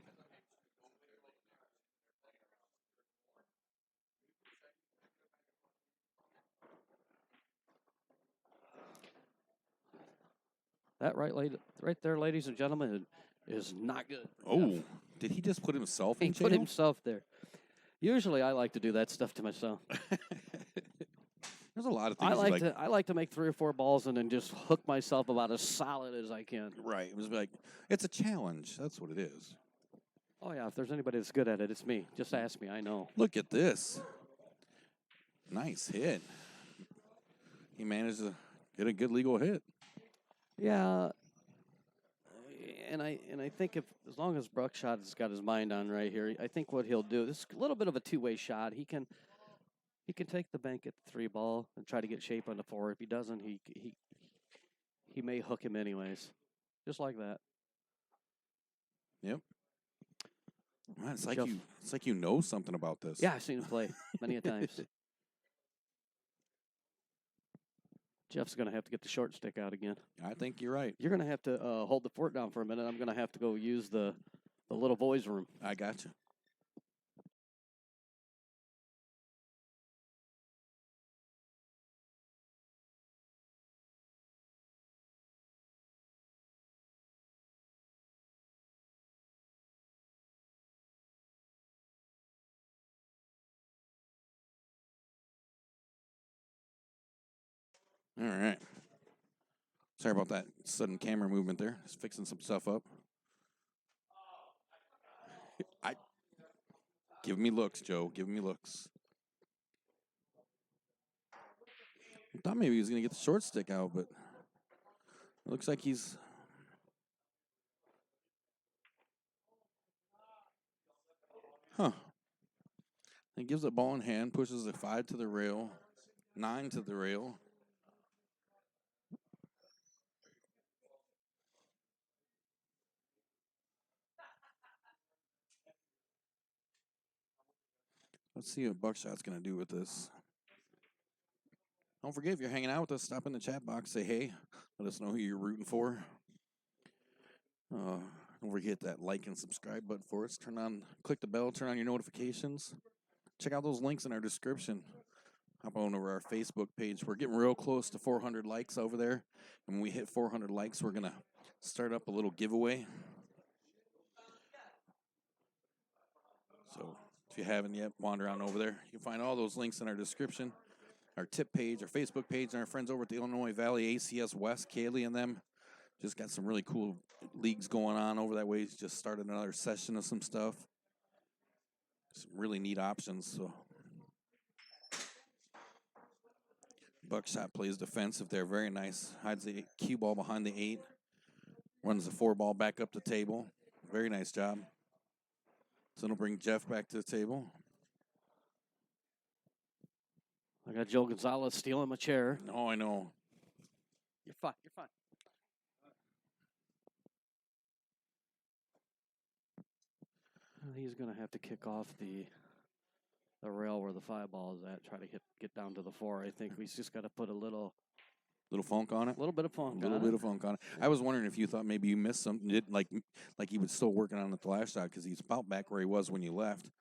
Speaker 1: That right there, ladies and gentlemen, is not good.
Speaker 2: Oh, did he just put himself in
Speaker 1: He
Speaker 2: jail?
Speaker 1: put himself there. Usually, I like to do that stuff to myself.
Speaker 2: There's a lot of things
Speaker 1: I like to make 3 or 4 balls and then just hook myself about as solid as I can.
Speaker 2: Right. It was like, it's a challenge. That's what it is.
Speaker 1: Oh, yeah, if there's anybody that's good at it, it's me. Just ask me. I know.
Speaker 2: Look at this. Nice hit. He managed to get a good legal hit.
Speaker 1: Yeah. And I think as long as Buckshot has got his mind on right here, I think what he'll do, this is a little bit of a two-way shot. He can take the bank at the 3 ball and try to get shape on the 4. If he doesn't, he may hook him anyways. Just like that.
Speaker 2: Yep. Man, it's like you know something about this.
Speaker 1: Yeah, I've seen him play many a times. Jeff's going to have to get the short stick out again.
Speaker 2: I think you're right.
Speaker 1: You're going to have to hold the fort down for a minute. I'm going to have to go use the little boys' room.
Speaker 2: I got you. All right. Sorry about that sudden camera movement there. Just fixing some stuff up. Give me looks, Joe. Give me looks. I thought maybe he was going to get the short stick out, but it looks like he's... Huh. He gives it ball in hand, pushes a 5 to the rail, 9 to the rail. Let's see what Buckshot's going to do with this. Don't forget, if you're hanging out with us, stop in the chat box, say hey. Let us know who you're rooting for. Don't forget that like and subscribe button for us. Click the bell, turn on your notifications. Check out those links in our description. Hop on over our Facebook page. We're getting real close to 400 likes over there. And when we hit 400 likes, we're going to start up a little giveaway. So if you haven't yet, wander on over there. You can find all those links in our description. Our tip page, our Facebook page, and our friends over at the Illinois Valley ACS West, Kaylee and them, just got some really cool leagues going on over that way. Just started another session of some stuff. Some really neat options. So Buckshot plays defensive there. Very nice. Hides the cue ball behind the 8. Runs the 4 ball back up the table. Very nice job. So it'll bring Jeff back to the table.
Speaker 1: I got Joe Gonzalez stealing my chair.
Speaker 2: Oh, I know.
Speaker 1: You're fine. You're fine. He's going to have to kick off the rail where the 5 ball is at. Try to get down to the 4. I think we just got to put a little
Speaker 2: funk on it.
Speaker 1: A little bit of funk.
Speaker 2: A little bit of funk on it. I was wondering if you thought maybe you missed something. Like he was still working on it the last shot because he's about back where he was when you left.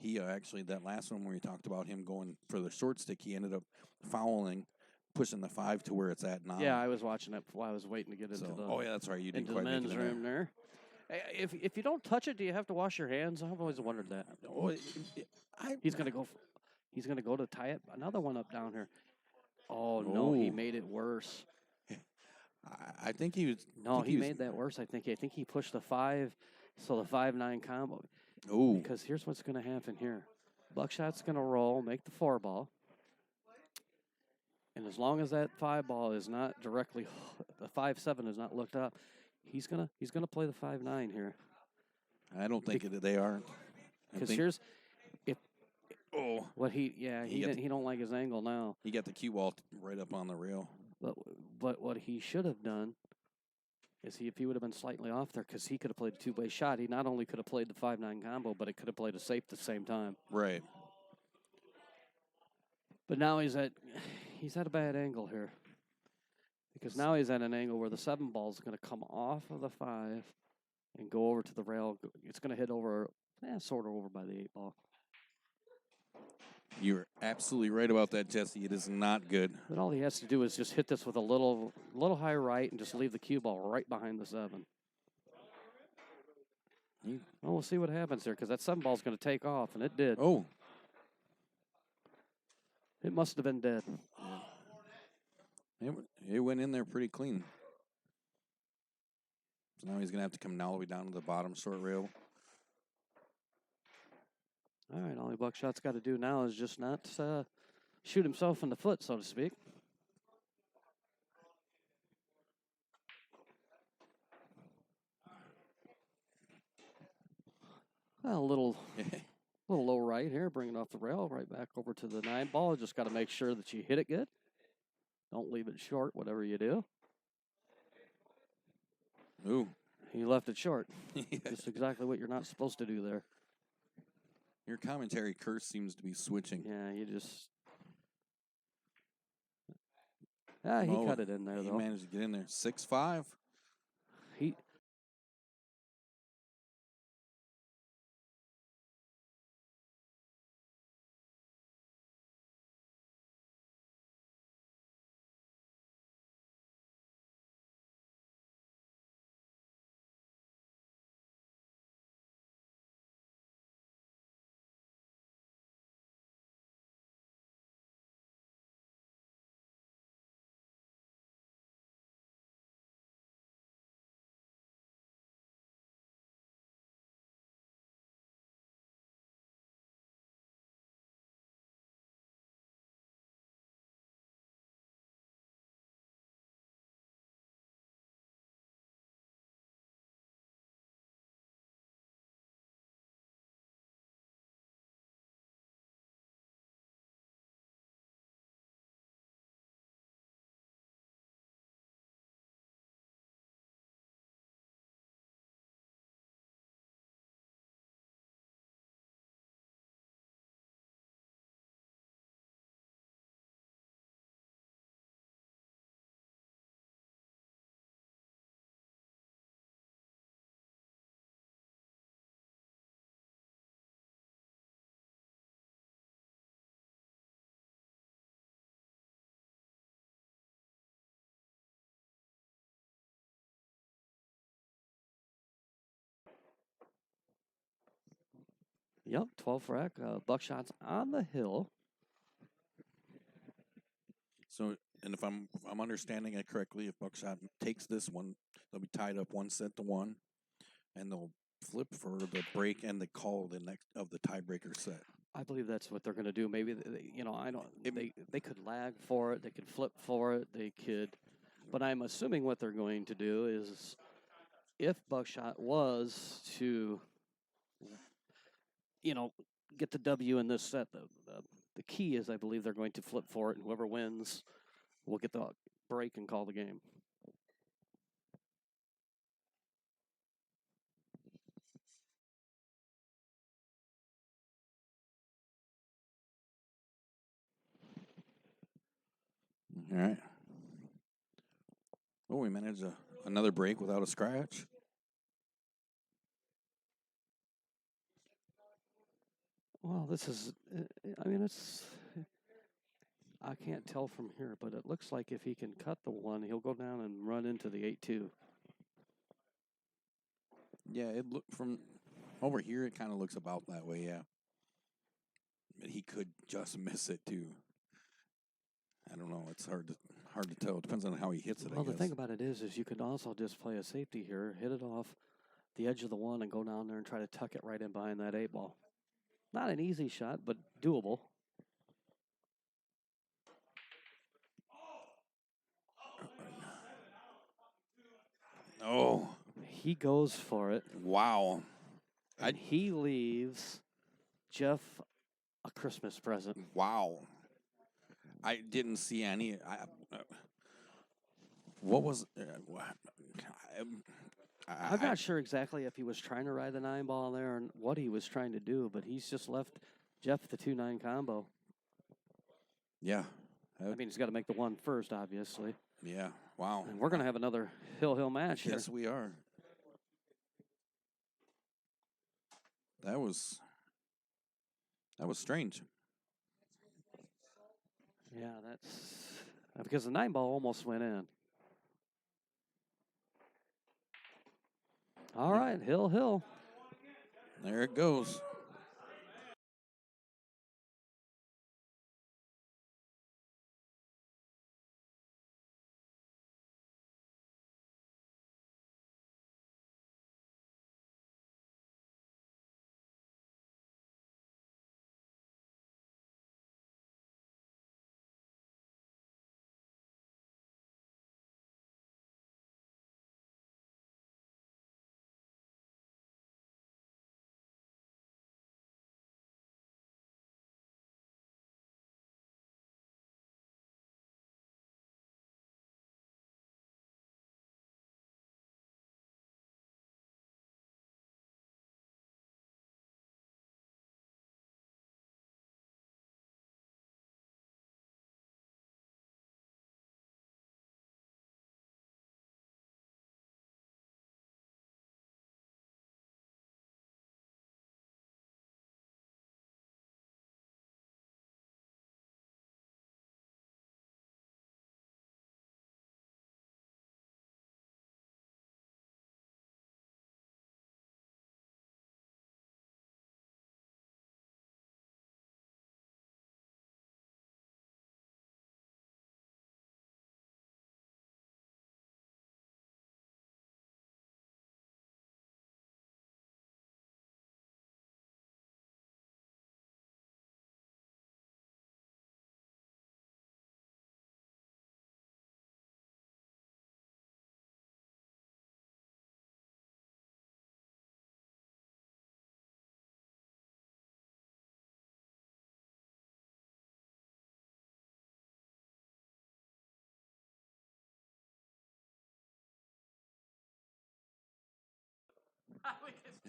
Speaker 2: He actually, that last one where you talked about him going for the short stick, he ended up fouling, pushing the 5 to where it's at now.
Speaker 1: Yeah, I was watching it while I was waiting to get into the.
Speaker 2: Oh yeah, that's right. You didn't
Speaker 1: into
Speaker 2: quite
Speaker 1: the men's
Speaker 2: make it
Speaker 1: room there. If you don't touch it, do you have to wash your hands? I've always wondered that.
Speaker 2: Oh,
Speaker 1: He's gonna go. He's gonna go to tie it. Another one up down here. Oh no, he made it worse.
Speaker 2: I think he was.
Speaker 1: No, he made that worse. I think he pushed the 5, so the 5-9 combo.
Speaker 2: Oh.
Speaker 1: Because here's what's going to happen here. Buckshot's going to roll, make the 4 ball. And as long as that 5 ball is not directly, the 5-7 is not looked up, he's gonna play the 5-9 here.
Speaker 2: I don't think they are.
Speaker 1: Because here's what he don't like his angle now.
Speaker 2: He got the cue ball right up on the rail.
Speaker 1: But what he should have done is if he would have been slightly off there, because he could have played a 2-way shot. He not only could have played the 5-9 combo, but it could have played a safe at the same time.
Speaker 2: Right.
Speaker 1: But now he's at a bad angle here. Because now he's at an angle where the 7 ball is going to come off of the 5 and go over to the rail. It's going to hit over, sort of over by the 8 ball.
Speaker 2: You're absolutely right about that, Jesse. It is not good.
Speaker 1: But all he has to do is just hit this with a little high right and just leave the cue ball right behind the 7. Well, we'll see what happens there because that 7 ball is going to take off, and it did.
Speaker 2: Oh.
Speaker 1: It must have been dead.
Speaker 2: It went in there pretty clean. So now he's going to have to come all the way down to the bottom short rail.
Speaker 1: All right, all Buckshot's got to do now is just not shoot himself in the foot, so to speak. Well, a little low right here, bringing off the rail, right back over to the 9 ball. Just got to make sure that you hit it good. Don't leave it short, whatever you do.
Speaker 2: Ooh.
Speaker 1: He left it short. Just exactly what you're not supposed to do there.
Speaker 2: Your commentary curse seems to be switching.
Speaker 1: Yeah, you just... he cut it in there, though.
Speaker 2: He managed to get in there. 6-5.
Speaker 1: Yep, 12 rack. Buckshot's on the hill.
Speaker 2: So, and if I'm understanding it correctly, if Buckshot takes this one, they'll be tied up 1-1, and they'll flip for the break and the call of the tiebreaker set.
Speaker 1: I believe that's what they're going to do. Maybe they could lag for it, they could flip for it, they could. But I'm assuming what they're going to do is, if Buckshot was to, get the W in this set, the key is I believe they're going to flip for it, and whoever wins will get the break and call the game.
Speaker 2: All right. Oh, we managed another break without a scratch.
Speaker 1: Well, this is, I can't tell from here, but it looks like if he can cut the 1, he'll go down and run into the 8-2.
Speaker 2: Yeah, it looked from over here, it kind of looks about that way, yeah. But he could just miss it, too. I don't know. It's hard to tell. It depends on how he hits it,
Speaker 1: Well,
Speaker 2: I guess.
Speaker 1: the thing about it is you could also just play a safety here, hit it off the edge of the 1 and go down there and try to tuck it right in behind that 8 ball. Not an easy shot, but doable.
Speaker 2: Oh.
Speaker 1: He goes for it.
Speaker 2: Wow.
Speaker 1: And he leaves Jeff a Christmas present.
Speaker 2: Wow. I didn't see any. What was?
Speaker 1: I'm not sure exactly if he was trying to ride the 9 ball there and what he was trying to do, but he's just left Jeff the 2-9 combo.
Speaker 2: Yeah.
Speaker 1: I mean, he's got to make the one first, obviously.
Speaker 2: Yeah. Wow.
Speaker 1: And we're going to have another hill match here.
Speaker 2: Yes, we are. That was strange.
Speaker 1: Yeah, that's because the 9-ball almost went in. All right, hill.
Speaker 2: There it goes.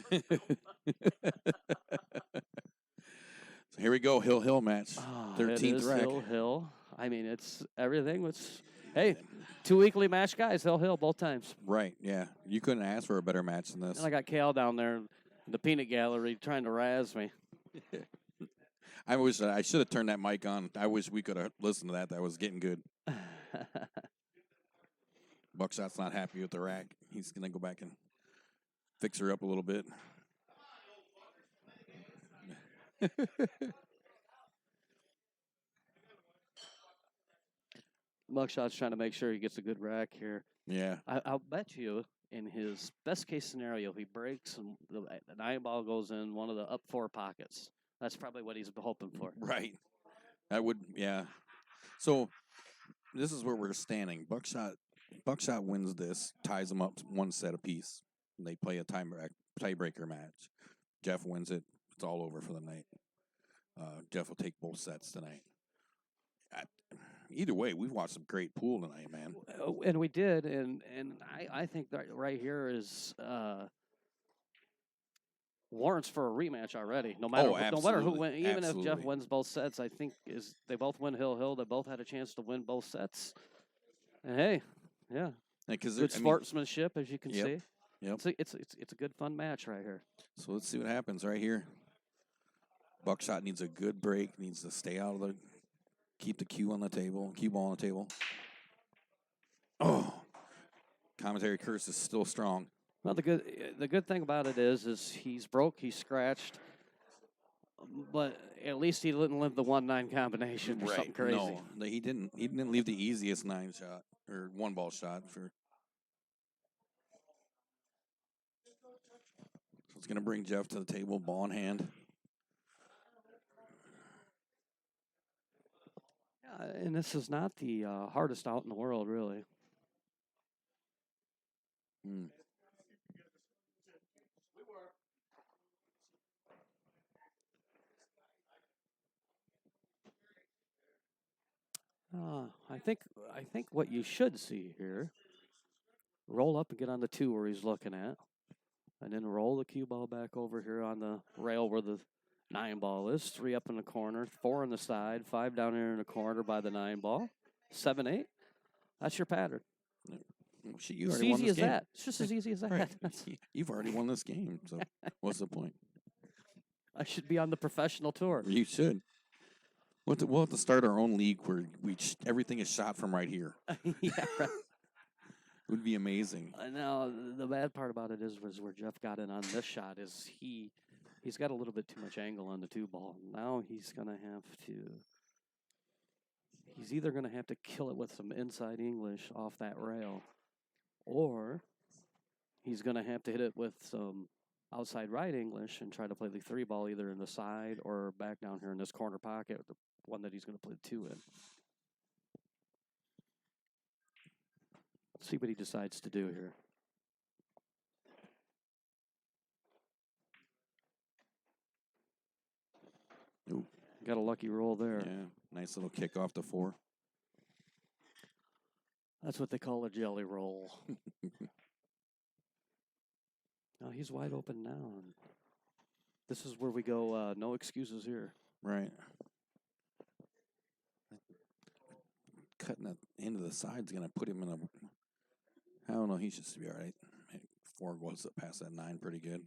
Speaker 2: So here we go, hill match. 13th
Speaker 1: It is
Speaker 2: rack.
Speaker 1: hill. I mean, it's everything. Hey, 2 equally matched guys, hill both times.
Speaker 2: Right, yeah. You couldn't ask for a better match than this.
Speaker 1: And I got Cal down there in the peanut gallery trying to razz me.
Speaker 2: I wish I should have turned that mic on. I wish we could have listened to that. That was getting good. Buckshot's not happy with the rack. He's going to go back and fix her up a little bit.
Speaker 1: Buckshot's trying to make sure he gets a good rack here.
Speaker 2: Yeah.
Speaker 1: I'll bet you in his best case scenario, he breaks and the 9-ball goes in one of the up 4 pockets. That's probably what he's hoping for.
Speaker 2: Right. That would, yeah. So this is where we're standing. Buckshot wins this, ties them up 1 set apiece. And they play a tiebreaker match. Jeff wins it. It's all over for the night. Jeff will take both sets tonight. Either way, we've watched some great pool tonight, man.
Speaker 1: And we did, and I think that right here is warrants for a rematch already. No matter who wins, even if Jeff wins both sets, I think they both win hill. They both had a chance to win both sets. And hey, yeah, good sportsmanship, as you can see.
Speaker 2: Yep.
Speaker 1: It's a good fun match right here.
Speaker 2: So let's see what happens right here. Buckshot needs a good break. Needs to stay out of the. Keep the cue ball on the table. Oh, commentary curse is still strong.
Speaker 1: Well, the good thing about it is he's broke, he's scratched, but at least he didn't live the 1-9 combination or something crazy.
Speaker 2: No, he didn't. He didn't leave the easiest 9 shot or 1-ball shot for. So it's gonna bring Jeff to the table, ball in hand.
Speaker 1: And this is not the hardest out in the world, really. I think what you should see here, roll up and get on the 2 where he's looking at, and then roll the cue ball back over here on the rail where the 9 ball is 3 up in the corner, 4 on the side, 5 down here in the corner by the 9 ball, 7, 8. That's your pattern.
Speaker 2: Shit, you
Speaker 1: As
Speaker 2: already won
Speaker 1: easy
Speaker 2: this
Speaker 1: as
Speaker 2: game.
Speaker 1: that. It's just as easy as that.
Speaker 2: Right. You've already won this game, so what's the point?
Speaker 1: I should be on the professional tour.
Speaker 2: You should. We'll have to start our own league where everything is shot from right here.
Speaker 1: Yeah, right.
Speaker 2: It would be amazing.
Speaker 1: Now, the bad part about it was where Jeff got in on this shot is he's got a little bit too much angle on the 2 ball. Now he's either going to have to kill it with some inside English off that rail, or he's going to have to hit it with some outside right English and try to play the 3 ball either in the side or back down here in this corner pocket, the one that he's going to play 2 in. Let's see what he decides to do here.
Speaker 2: Ooh.
Speaker 1: Got a lucky roll there.
Speaker 2: Yeah, nice little kick off the 4.
Speaker 1: That's what they call a jelly roll. Now he's wide open now. And this is where we go, no excuses here.
Speaker 2: Right. Cutting that into the side's going to put him in a... I don't know, he should be all right. 4 goes past that 9 pretty good.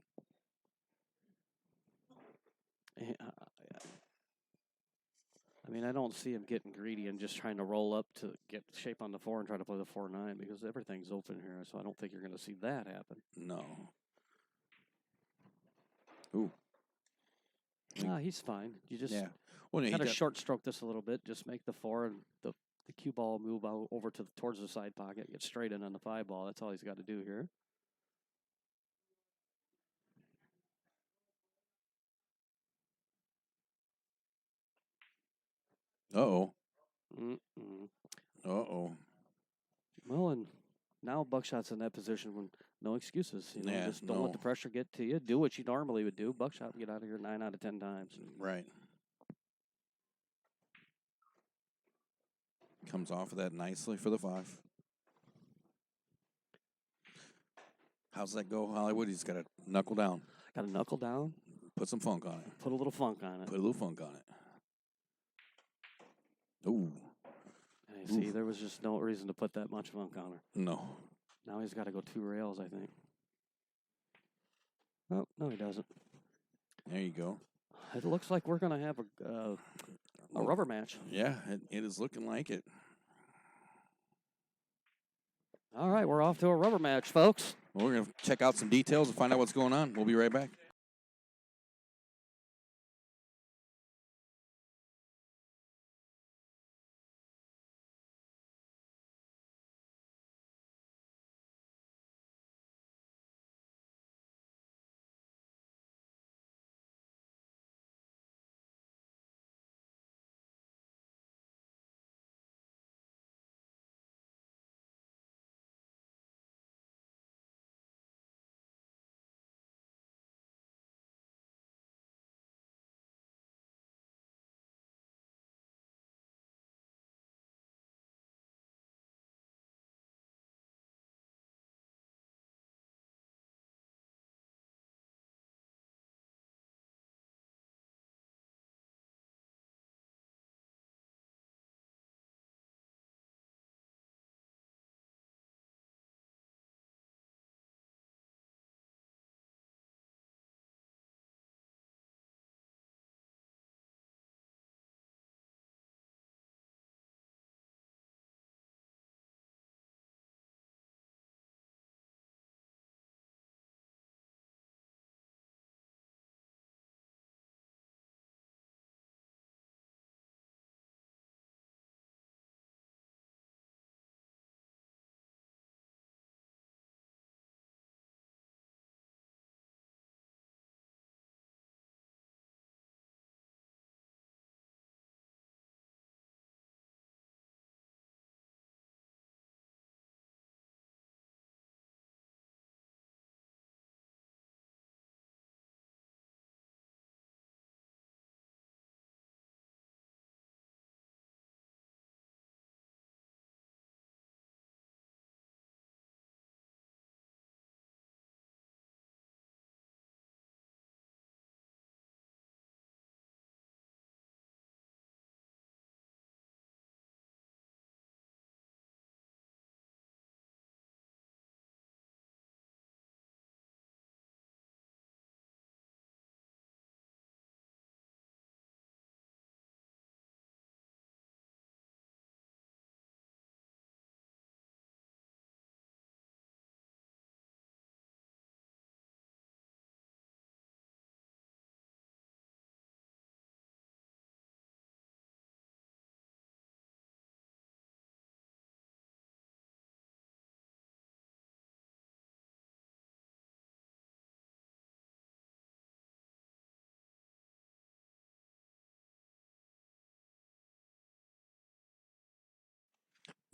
Speaker 1: I mean, I don't see him getting greedy and just trying to roll up to get shape on the 4 and try to play the 4-9 because everything's open here. So I don't think you're going to see that happen.
Speaker 2: No. Ooh.
Speaker 1: Nah, he's fine. You just
Speaker 2: kind
Speaker 1: of short stroke this a little bit. Just make the 4 and the cue ball move out over towards the side pocket, get straight in on the 5 ball. That's all he's got to do here.
Speaker 2: Uh-oh.
Speaker 1: Mm-mm.
Speaker 2: Uh-oh.
Speaker 1: Well, and now Buckshot's in that position when no excuses. Just don't let the pressure get to you. Do what you normally would do. Buckshot will get out of here 9 out of 10 times.
Speaker 2: Right. Comes off of that nicely for the 5. How's that go, Hollywood? He's got to knuckle down.
Speaker 1: Got to knuckle down.
Speaker 2: Put some funk on it.
Speaker 1: Put a little funk on it.
Speaker 2: Put a little funk on it. Ooh.
Speaker 1: See, there was just no reason to put that much funk on her.
Speaker 2: No.
Speaker 1: Now he's got to go 2 rails, I think. Oh, no, he doesn't.
Speaker 2: There you go.
Speaker 1: It looks like we're going to have a rubber match.
Speaker 2: Yeah, it is looking like it.
Speaker 1: All right, we're off to a rubber match, folks.
Speaker 2: Well, we're going to check out some details and find out what's going on. We'll be right back.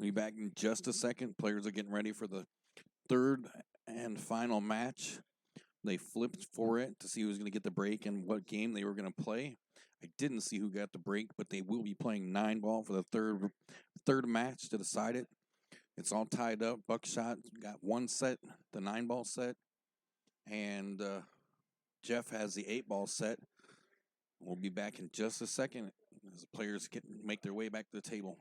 Speaker 2: We'll be back in just a second. Players are getting ready for the third and final match. They flipped for it to see who's going to get the break and what game they were going to play. I didn't see who got the break, but they will be playing 9-ball for the third match to decide it. It's all tied up. Buckshot got one set, the 9-ball set, and Jeff has the 8-ball set. We'll be back in just a second as the players make their way back to the table.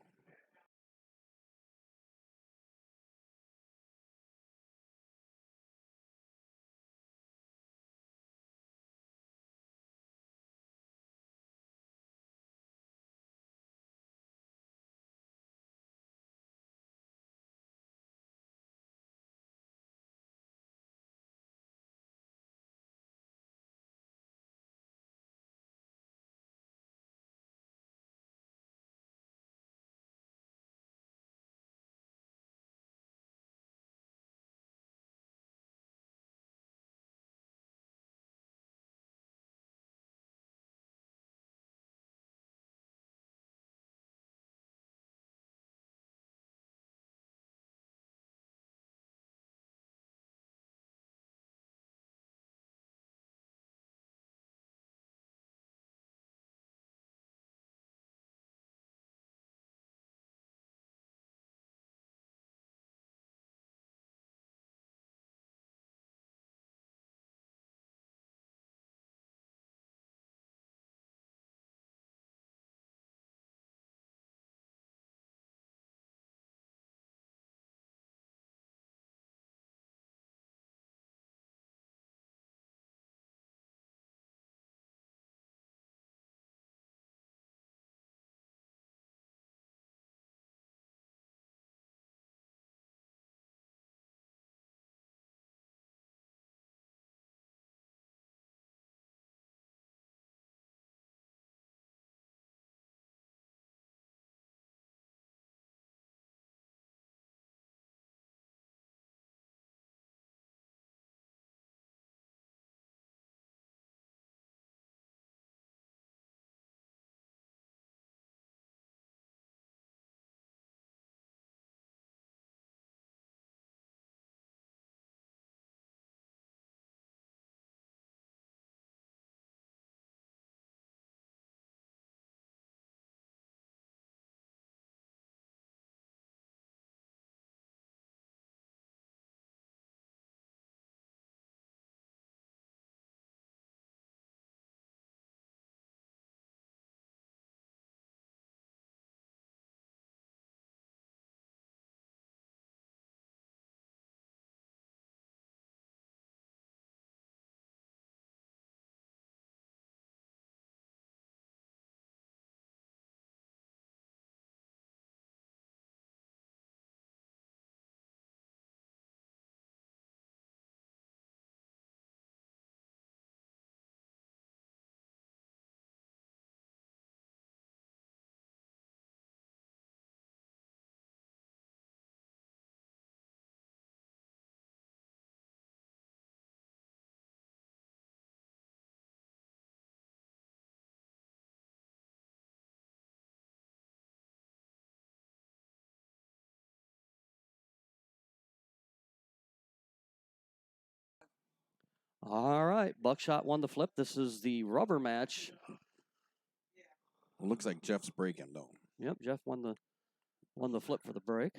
Speaker 1: All right, Buckshot won the flip. This is the rubber match.
Speaker 2: It looks like Jeff's breaking, though.
Speaker 1: Yep, Jeff won the flip for the break.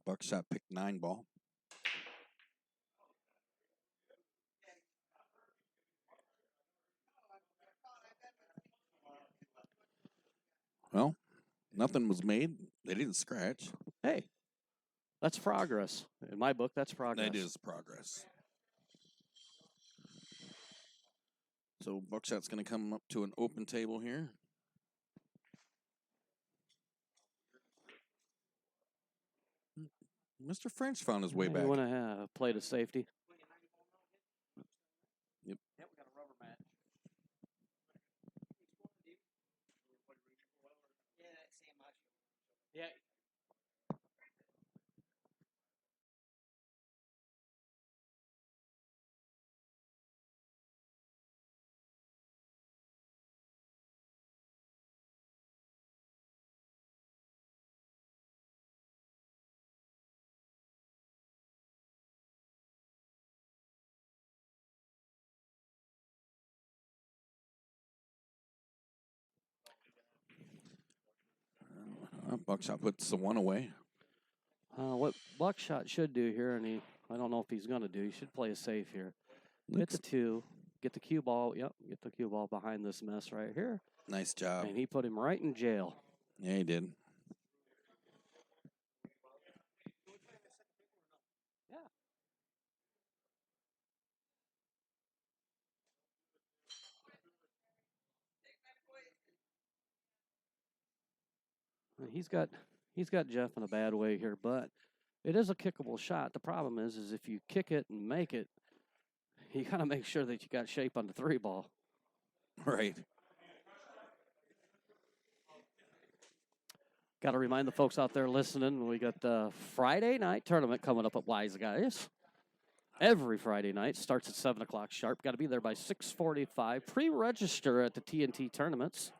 Speaker 2: Buckshot picked 9-ball. Well, nothing was made. They didn't scratch.
Speaker 1: Hey, that's progress. In my book, that's progress.
Speaker 2: That is progress. So Buckshot's going to come up to an open table here. Mr. French found his way back.
Speaker 1: You want to play to safety?
Speaker 2: Yep.
Speaker 1: Yeah, we got a rubber match. Yeah.
Speaker 2: Buckshot puts the one away.
Speaker 1: What Buckshot should do here, and I don't know if he's going to do, he should play it safe here. Hit the 2, get the cue ball. Yep, get the cue ball behind this mess right here.
Speaker 2: Nice job.
Speaker 1: And he put him right in jail.
Speaker 2: Yeah, he did.
Speaker 1: He's got Jeff in a bad way here, but it is a kickable shot. The problem is if you kick it and make it, you got to make sure that you got shape on the 3 ball.
Speaker 2: Right.
Speaker 1: Got to remind the folks out there listening, we got the Friday night tournament coming up at Wise Guys. Every Friday night starts at 7 o'clock sharp. Got to be there by 6:45. Pre-register at the TNT tournaments.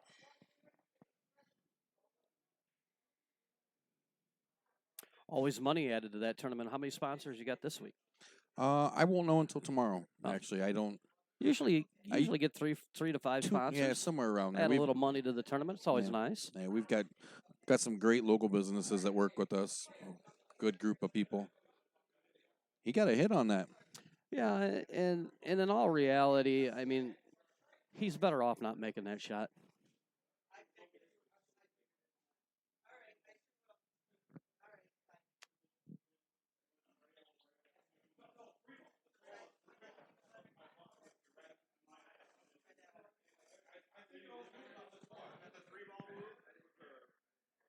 Speaker 1: Always money added to that tournament. How many sponsors you got this week?
Speaker 2: I won't know until tomorrow. Actually, I don't.
Speaker 1: Usually get three to 5 sponsors.
Speaker 2: Yeah, somewhere around there.
Speaker 1: Add a little money to the tournament. It's always nice.
Speaker 2: Yeah, we've got some great local businesses that work with us. Good group of people. He got a hit on that.
Speaker 1: Yeah, and in all reality, I mean, he's better off not making that shot.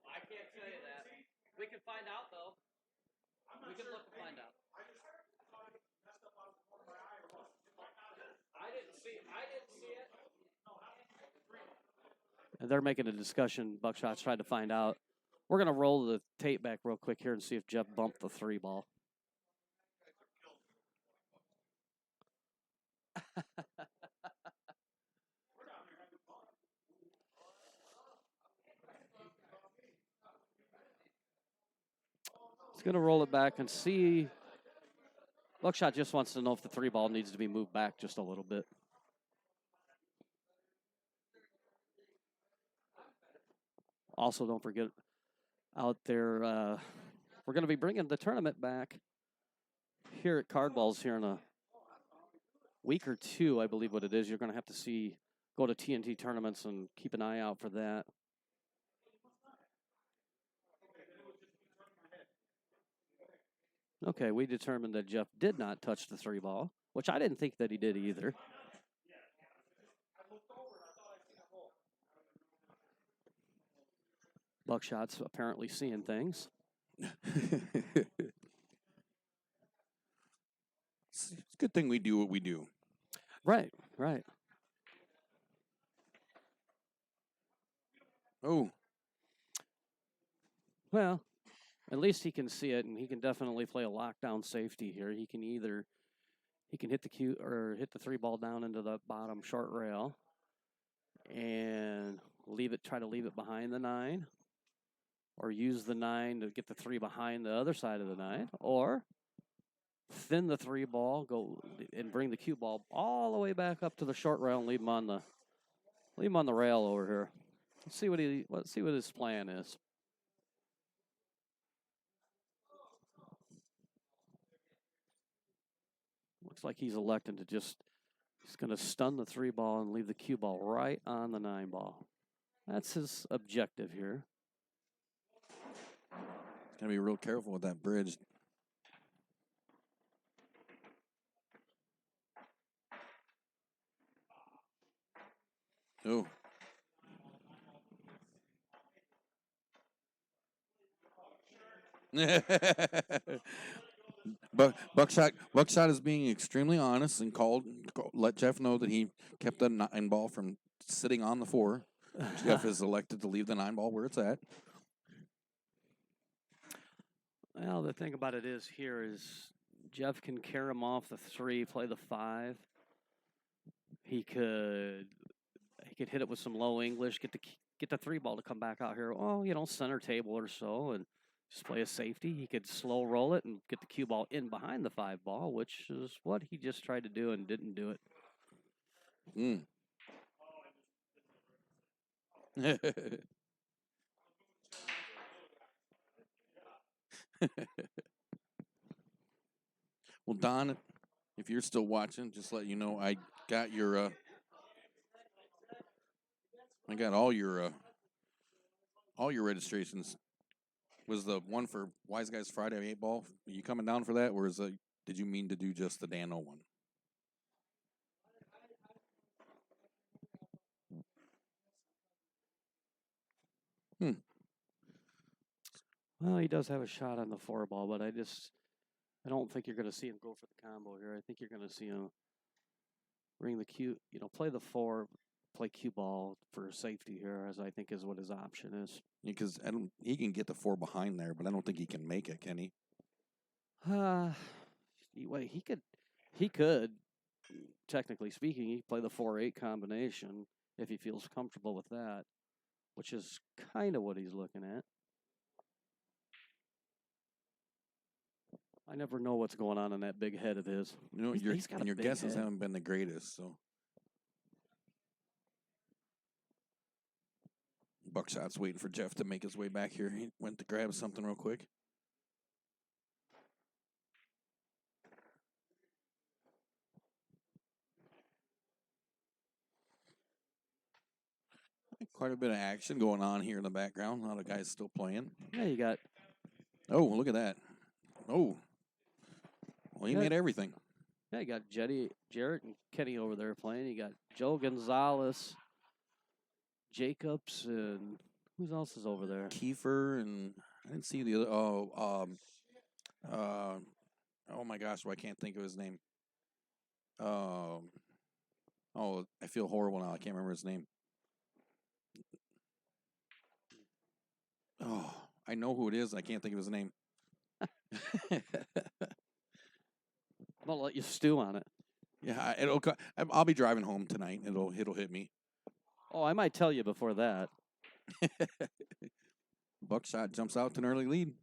Speaker 1: I can't tell you that. We can find out, though. We can look and find out. I didn't see it. And they're making a discussion. Buckshot's trying to find out. We're going to roll the tape back real quick here and see if Jeff bumped the 3 ball. He's going to roll it back and see. Buckshot just wants to know if the 3 ball needs to be moved back just a little bit. Also, don't forget out there, we're going to be bringing the tournament back here at Card Balls here in a week or 2, I believe what it is. You're going to have to go to TNT tournaments and keep an eye out for that. Okay, we determined that Jeff did not touch the 3 ball, which I didn't think that he did either. Buckshot's apparently seeing things.
Speaker 2: It's a good thing we do what we do.
Speaker 1: Right.
Speaker 2: Oh.
Speaker 1: Well, at least he can see it, and he can definitely play a lockdown safety here. He can hit the cue or hit the 3 ball down into the bottom short rail and try to leave it behind the 9, or use the 9 to get the 3 behind the other side of the 9, or thin the 3 ball, go and bring the cue ball all the way back up to the short rail and leave him on the rail over here. Let's see what his plan is. Looks like he's electing to he's going to stun the 3 ball and leave the cue ball right on the 9 ball. That's his objective here.
Speaker 2: Got to be real careful with that bridge. Oh. Buckshot is being extremely honest and let Jeff know that he kept the 9 ball from sitting on the 4. Jeff is elected to leave the 9 ball where it's at.
Speaker 1: Well, the thing about it is Jeff can carry him off the 3, play the 5. He could hit it with some low English, get the 3 ball to come back out here. Oh, center table or so, and just play a safety. He could slow roll it and get the cue ball in behind the 5 ball, which is what he just tried to do and didn't do it.
Speaker 2: Well, Don, if you're still watching, just let you know I got your I got all your registrations. Was the one for Wise Guys Friday 8 Ball? Are you coming down for that, or did you mean to do just the Dano one?
Speaker 1: Well, he does have a shot on the 4 ball, but I don't think you're going to see him go for the combo here. I think you're going to see him ring the cue, play the 4, play cue ball for safety here, as I think is what his option is.
Speaker 2: Because he can get the 4 behind there, but I don't think he can make it, can he?
Speaker 1: Wait, he could, technically speaking, he could play the 4-8 combination if he feels comfortable with that, which is kind of what he's looking at. I never know what's going on in that big head of his.
Speaker 2: Your guesses haven't been the greatest, so. Buckshot's waiting for Jeff to make his way back here. He went to grab something real quick. Quite a bit of action going on here in the background. A lot of guys still playing.
Speaker 1: Yeah, you got.
Speaker 2: Oh, look at that. Oh. Well, he made everything.
Speaker 1: Yeah, you got Jarrett, and Kenny over there playing. You got Joe Gonzalez, Jacobs, and who else is over there?
Speaker 2: Kiefer, and I didn't see the other. Oh my gosh, I can't think of his name. I feel horrible now. I can't remember his name. Oh, I know who it is. I can't think of his name.
Speaker 1: I'm gonna let you stew on it.
Speaker 2: Yeah, I'll be driving home tonight. It'll hit me.
Speaker 1: Oh, I might tell you before that.
Speaker 2: Buckshot jumps out to an early lead.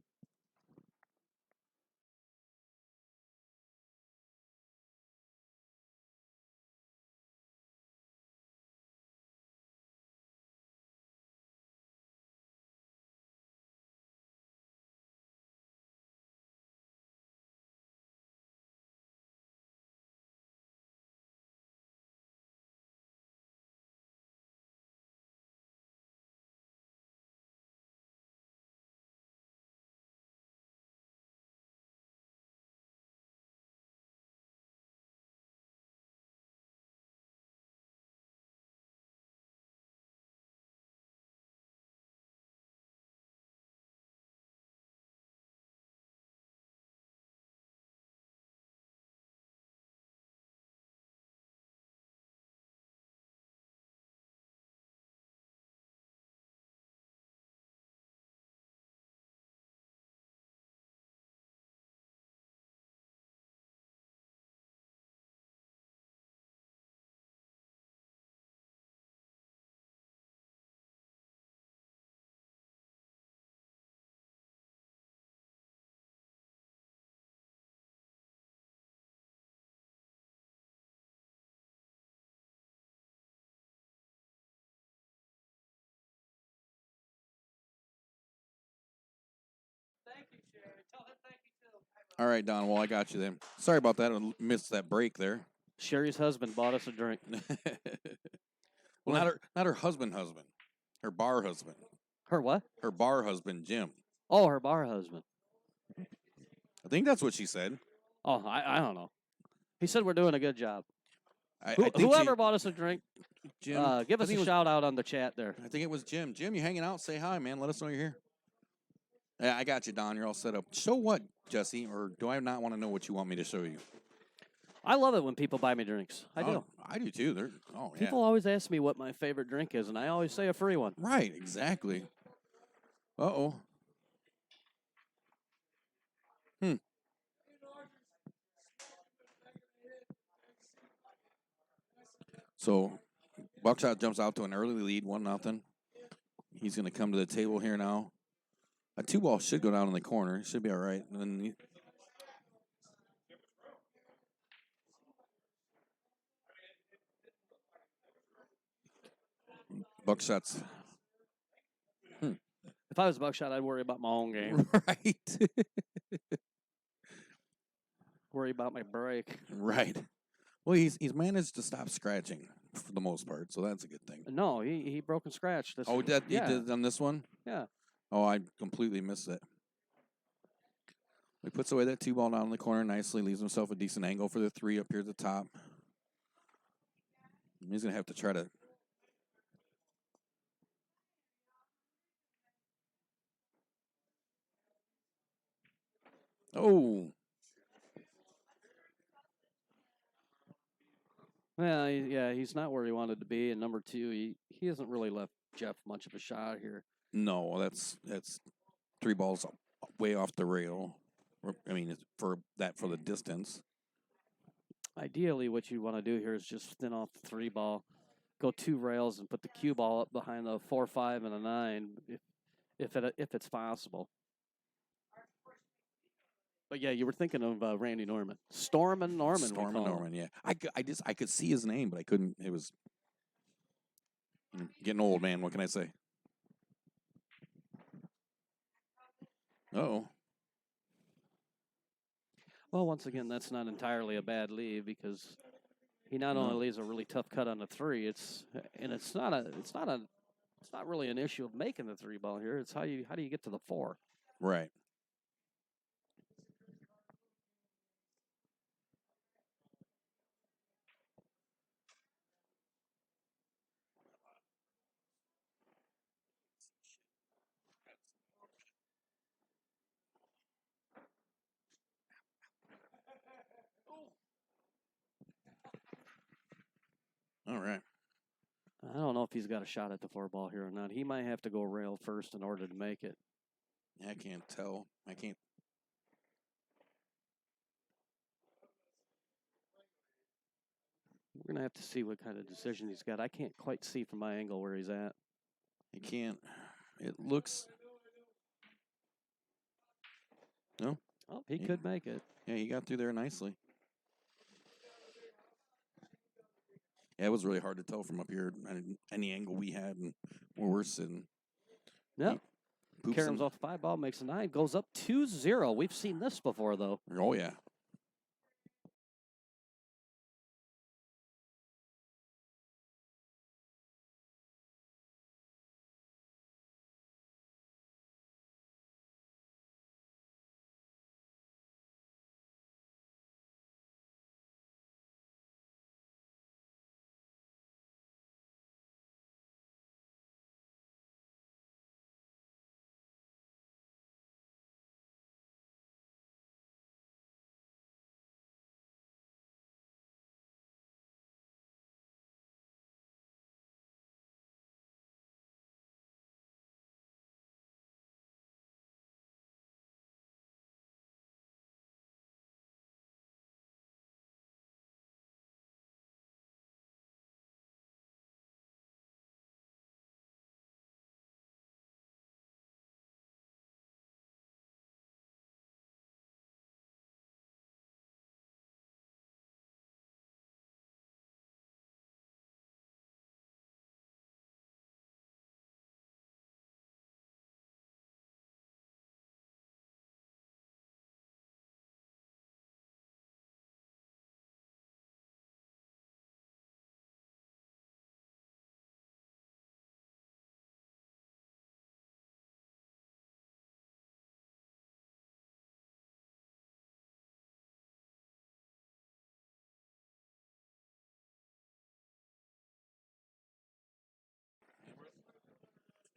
Speaker 2: All right, Don. Well, I got you then. Sorry about that. I missed that break there.
Speaker 1: Sherry's husband bought us a drink.
Speaker 2: Well, not her husband. Her bar husband.
Speaker 1: Her what?
Speaker 2: Her bar husband, Jim.
Speaker 1: Oh, her bar husband.
Speaker 2: I think that's what she said.
Speaker 1: Oh, I don't know. He said we're doing a good job.
Speaker 2: I think
Speaker 1: whoever bought us a drink,
Speaker 2: Jim,
Speaker 1: give us a shout out on the chat there.
Speaker 2: I think it was Jim. Jim, you hanging out? Say hi, man. Let us know you're here. Yeah, I got you, Don. You're all set up. Show what, Jesse? Or do I not want to know what you want me to show you?
Speaker 1: I love it when people buy me drinks. I do.
Speaker 2: I do too.
Speaker 1: People always ask me what my favorite drink is, and I always say a free one.
Speaker 2: Right, exactly. Uh-oh. So, Buckshot jumps out to an early lead, 1-0. He's going to come to the table here now. A 2-ball should go down in the corner. It should be all right. And then
Speaker 1: Worry about my break.
Speaker 2: Right. Well, he's managed to stop scratching for the most part, so that's a good thing.
Speaker 1: No, he broke and scratched. This
Speaker 2: Oh, he did on this one?
Speaker 1: Yeah.
Speaker 2: Oh, I completely missed it. He puts away that 2 ball down in the corner nicely, leaves himself a decent angle for the 3 up here at the top. He's going to have to try to... Oh!
Speaker 1: Well, yeah, he's not where he wanted to be. And number 2, he hasn't really left Jeff much of a shot here.
Speaker 2: No, that's 3 balls way off the rail. I mean, for the distance.
Speaker 1: Ideally, what you want to do here is just thin off the 3 ball, go 2 rails, and put the cue ball up behind the 4, 5, and a 9, if it's possible. But yeah, you were thinking of Randy Norman, Stormin' Norman.
Speaker 2: Stormin' Norman, yeah. I could see his name, but I couldn't. It was getting old, man. What can I say? Uh-oh.
Speaker 1: Well, once again, that's not entirely a bad lead because he not only leaves a really tough cut on the 3, it's not really an issue of making the 3 ball here. It's how do you get to the 4?
Speaker 2: Right. All right.
Speaker 1: I don't know if he's got a shot at the 4 ball here or not. He might have to go rail first in order to make it.
Speaker 2: Yeah, I can't tell. I can't.
Speaker 1: We're going to have to see what kind of decision he's got. I can't quite see from my angle where he's at.
Speaker 2: I can't. It looks. No.
Speaker 1: Oh, he could make it.
Speaker 2: Yeah, he got through there nicely. Yeah, it was really hard to tell from up here. Any angle we had and where we're sitting.
Speaker 1: Yep. Karam's off the 5 ball, makes a 9, goes up 2-0. We've seen this before, though.
Speaker 2: Oh, yeah.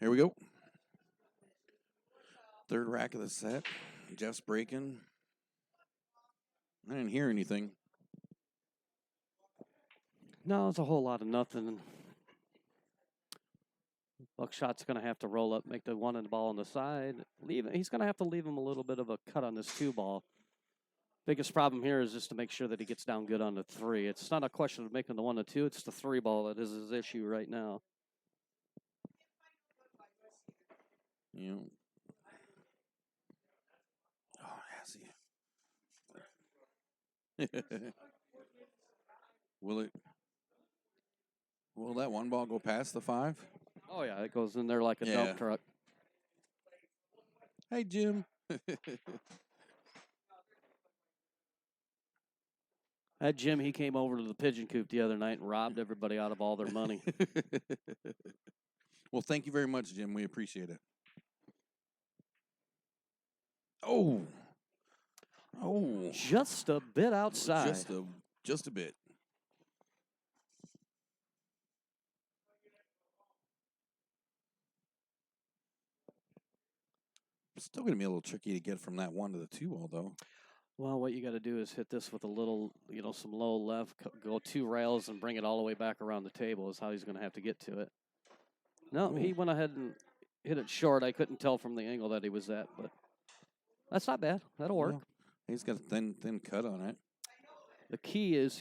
Speaker 2: Here we go. 3rd rack of the set. Jeff's breaking. I didn't hear anything.
Speaker 1: No, it's a whole lot of nothing. Buckshot's going to have to roll up, make the 1 and the ball on the side. He's going to have to leave him a little bit of a cut on this 2 ball. Biggest problem here is just to make sure that he gets down good on the 3. It's not a question of making the 1 and 2. It's the 3 ball that is his issue right now.
Speaker 2: You know. Oh, yeah, see. Will that 1 ball go past the 5?
Speaker 1: Oh, yeah, it goes in there like a dump truck.
Speaker 2: Hey, Jim.
Speaker 1: That Jim, he came over to the pigeon coop the other night and robbed everybody out of all their money.
Speaker 2: Well, thank you very much, Jim. We appreciate it. Oh.
Speaker 1: Just a bit outside.
Speaker 2: Just a bit. Still going to be a little tricky to get from that 1 to the 2 ball, though.
Speaker 1: Well, what you got to do is hit this with a little, some low left, go 2 rails and bring it all the way back around the table is how he's going to have to get to it. No, he went ahead and hit it short. I couldn't tell from the angle that he was at, but that's not bad. That'll work.
Speaker 2: Well, he's got a thin cut on it.
Speaker 1: The key is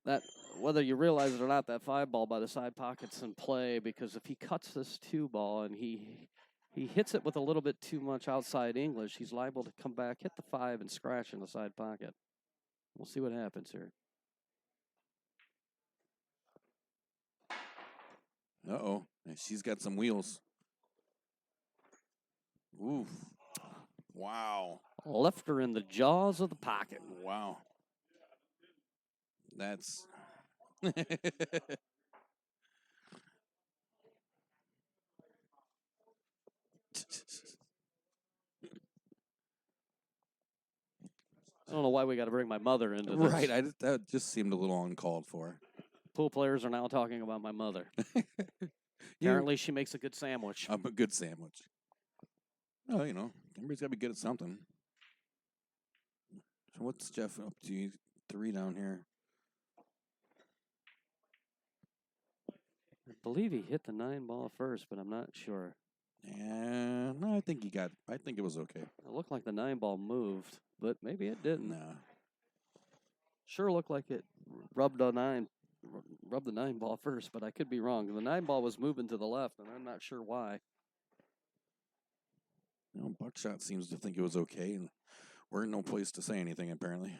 Speaker 1: that whether you realize it or not, that 5 ball by the side pocket's in play, because if he cuts this 2 ball and he hits it with a little bit too much outside English, he's liable to come back, hit the 5, and scratch in the side pocket. We'll see what happens here.
Speaker 2: Uh-oh. She's got some wheels. Oof. Wow.
Speaker 1: Left her in the jaws of the pocket.
Speaker 2: Wow. That's...
Speaker 1: I don't know why we got to bring my mother into this.
Speaker 2: Right, that just seemed a little uncalled for.
Speaker 1: Pool players are now talking about my mother. Apparently, she makes a good sandwich.
Speaker 2: A good sandwich. Oh, everybody's got to be good at something. So what's Jeff up to? 3 down here.
Speaker 1: I believe he hit the 9 ball first, but I'm not sure.
Speaker 2: Yeah, no, I think it was okay.
Speaker 1: It looked like the 9 ball moved, but maybe it didn't.
Speaker 2: Nah.
Speaker 1: Sure looked like it rubbed the 9 ball first, but I could be wrong. The 9 ball was moving to the left, and I'm not sure why.
Speaker 2: Buckshot seems to think it was okay, and we're in no place to say anything, apparently.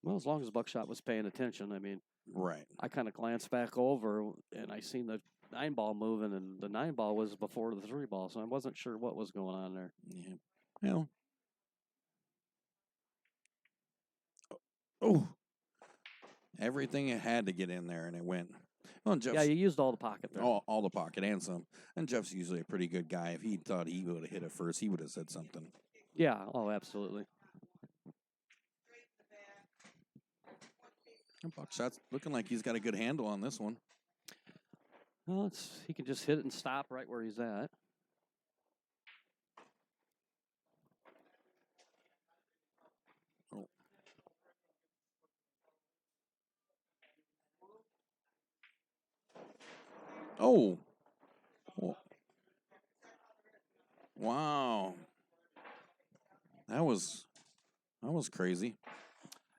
Speaker 1: Well, as long as Buckshot was paying attention, I mean.
Speaker 2: Right.
Speaker 1: I kind of glanced back over, and I seen the 9 ball moving, and the 9 ball was before the 3 ball, so I wasn't sure what was going on there.
Speaker 2: Yeah. Well. Oh. Everything it had to get in there, and it went. Well,
Speaker 1: yeah, you used all the pocket there.
Speaker 2: All the pocket and some. And Jeff's usually a pretty good guy. If he thought he would have hit it first, he would have said something.
Speaker 1: Yeah, absolutely.
Speaker 2: Buckshot's looking like he's got a good handle on this one.
Speaker 1: Well, he can just hit it and stop right where he's at.
Speaker 2: Oh. Wow. That was crazy.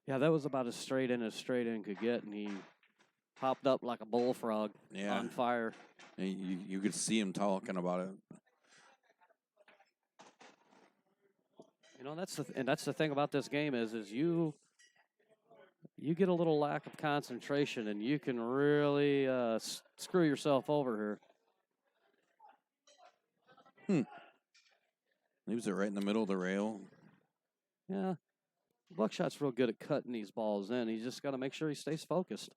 Speaker 1: Yeah, that was about as straight in could get, and he popped up like a bullfrog on fire.
Speaker 2: And you could see him talking about it.
Speaker 1: That's the thing about this game is you get a little lack of concentration, and you can really screw yourself over
Speaker 2: here. Leaves it right in the middle of the rail.
Speaker 1: Yeah. Buckshot's real good at cutting these balls in. He's just got to make sure he stays focused.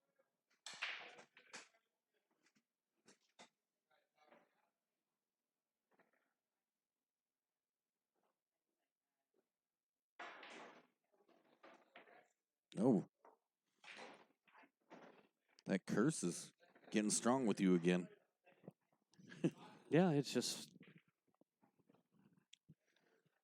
Speaker 2: Oh. That curse is getting strong with you again.
Speaker 1: Yeah, it's just...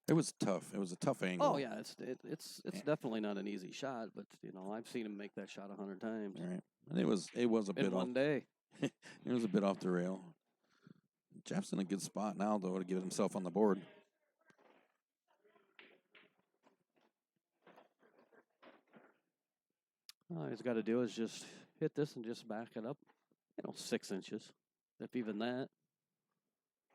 Speaker 2: It was tough. It was a tough angle.
Speaker 1: Oh, yeah, it's definitely not an easy shot, but, I've seen him make that shot 100 times.
Speaker 2: All right. And it was a bit
Speaker 1: in one day.
Speaker 2: It was a bit off the rail. Jeff's in a good spot now, though, to get himself on the board.
Speaker 1: All he's got to do is just hit this and just back it up, 6 inches, if even that.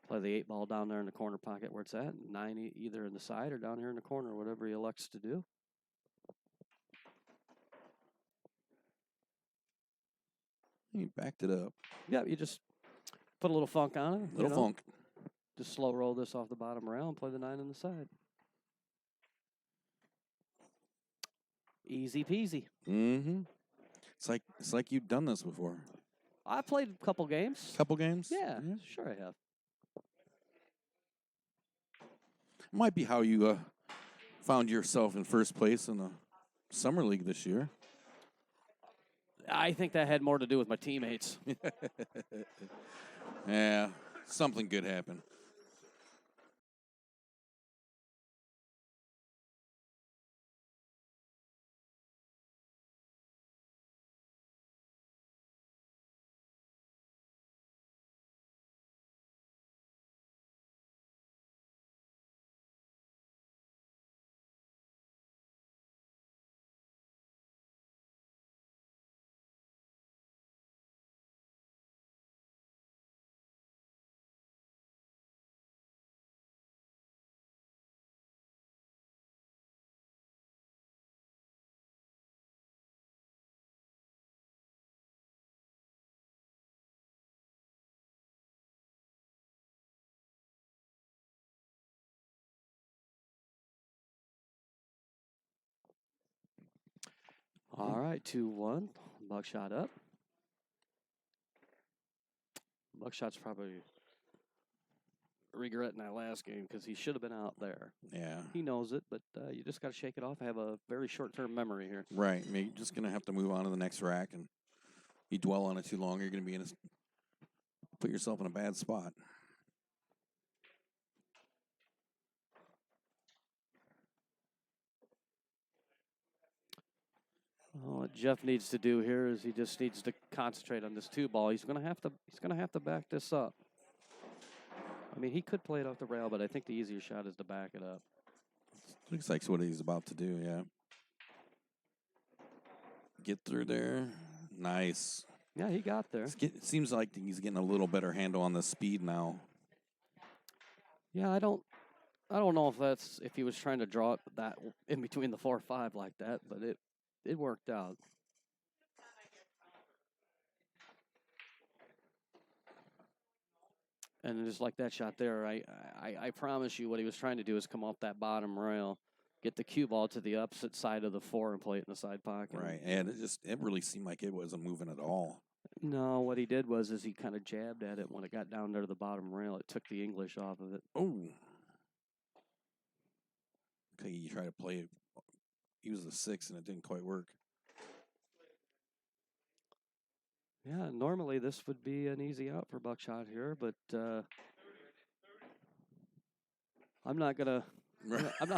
Speaker 1: Play the 8 ball down there in the corner pocket where it's at. 9 either in the side or down here in the corner, whatever he elects to do.
Speaker 2: He backed it up.
Speaker 1: Yeah, you just put a little funk on it.
Speaker 2: Little funk.
Speaker 1: Just slow roll this off the bottom rail and play the 9 on the side. Easy peasy.
Speaker 2: Mm-hmm. It's like you've done this before.
Speaker 1: I played a couple games.
Speaker 2: Couple games?
Speaker 1: Yeah, sure I have.
Speaker 2: Might be how you found yourself in first place in the summer league this year.
Speaker 1: I think that had more to do with my teammates.
Speaker 2: Yeah, something good happened.
Speaker 1: All right, 2-1. Buckshot up. Buckshot's probably regretting that last game because he should have been out there.
Speaker 2: Yeah.
Speaker 1: He knows it, but you just got to shake it off. I have a very short-term memory here.
Speaker 2: Right. I mean, you're just going to have to move on to the next rack, and you dwell on it too long, you're going to be put yourself in a bad spot.
Speaker 1: Well, what Jeff needs to do here is he just needs to concentrate on this 2-ball. He's going to have to back this up. I mean, he could play it off the rail, but I think the easier shot is to back it up.
Speaker 2: Looks like what he's about to do, yeah. Get through there. Nice.
Speaker 1: Yeah, he got there.
Speaker 2: It seems like he's getting a little better handle on the speed now.
Speaker 1: Yeah, I don't know if he was trying to draw it that in between the 4-5 like that, but it worked out. And just like that shot there, I promise you what he was trying to do is come off that bottom rail, get the cue ball to the opposite side of the 4 and play it in the side pocket.
Speaker 2: Right, and it really seemed like it wasn't moving at all.
Speaker 1: No, what he did was he kind of jabbed at it when it got down there to the bottom rail. It took the English off of it.
Speaker 2: Oh. Okay, you try to play it. He was a 6, and it didn't quite work.
Speaker 1: Yeah, normally this would be an easy out for Buckshot here, but I'm not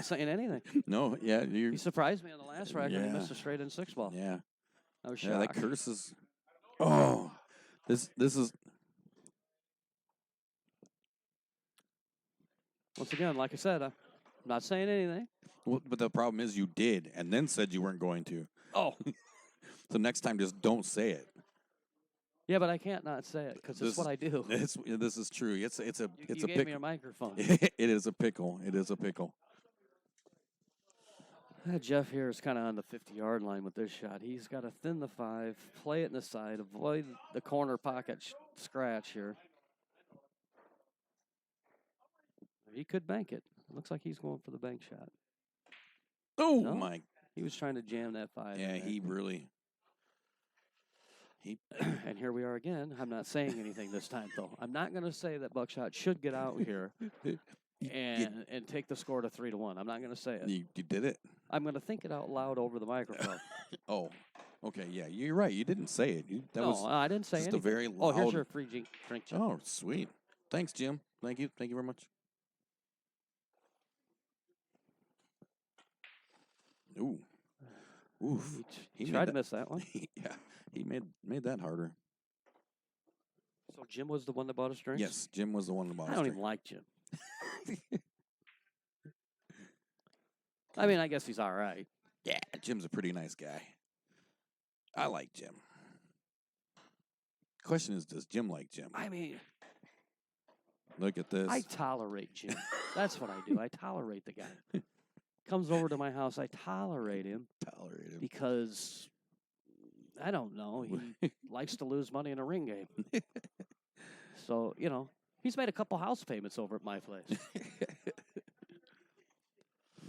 Speaker 1: saying anything.
Speaker 2: No, yeah,
Speaker 1: He surprised me on the last rack and he missed a straight in 6-ball.
Speaker 2: Yeah.
Speaker 1: I was shocked.
Speaker 2: Yeah, that curse is. Oh, this is.
Speaker 1: Once again, like I said, I'm not saying anything.
Speaker 2: Well, but the problem is you did, and then said you weren't going to.
Speaker 1: Oh.
Speaker 2: So next time, just don't say it.
Speaker 1: Yeah, but I can't not say it because it's what I do.
Speaker 2: This is true. It's a
Speaker 1: you gave me a microphone.
Speaker 2: It is a pickle. It is a pickle.
Speaker 1: Jeff here is kind of on the 50-yard line with this shot. He's got to thin the 5, play it in the side, avoid the corner pocket scratch here. He could bank it. Looks like he's going for the bank shot.
Speaker 2: Oh, no? My.
Speaker 1: He was trying to jam that 5.
Speaker 2: Yeah, he really.
Speaker 1: And here we are again. I'm not saying anything this time, though. I'm not going to say that Buckshot should get out here and take the score to 3-1. I'm not going to say it.
Speaker 2: You did it?
Speaker 1: I'm going to think it out loud over the microphone.
Speaker 2: Oh, okay. Yeah, you're right. You didn't say it.
Speaker 1: I didn't say anything.
Speaker 2: Just a very loud.
Speaker 1: Oh, here's your free drink, Jim.
Speaker 2: Oh, sweet. Thanks, Jim. Thank you. Thank you very much. Ooh. Oof.
Speaker 1: He tried to miss that one.
Speaker 2: Yeah, he made that harder.
Speaker 1: So Jim was the one that bought us drinks?
Speaker 2: Yes, Jim was the one that bought us
Speaker 1: drinks. I don't even like Jim. I mean, I guess he's all right.
Speaker 2: Yeah, Jim's a pretty nice guy. I like Jim. Question is, does Jim like Jim?
Speaker 1: I mean,
Speaker 2: look at this.
Speaker 1: I tolerate Jim. That's what I do. I tolerate the guy. Comes over to my house, I tolerate him. Because, I don't know, he likes to lose money in a ring game. So, he's made a couple house payments over at my place.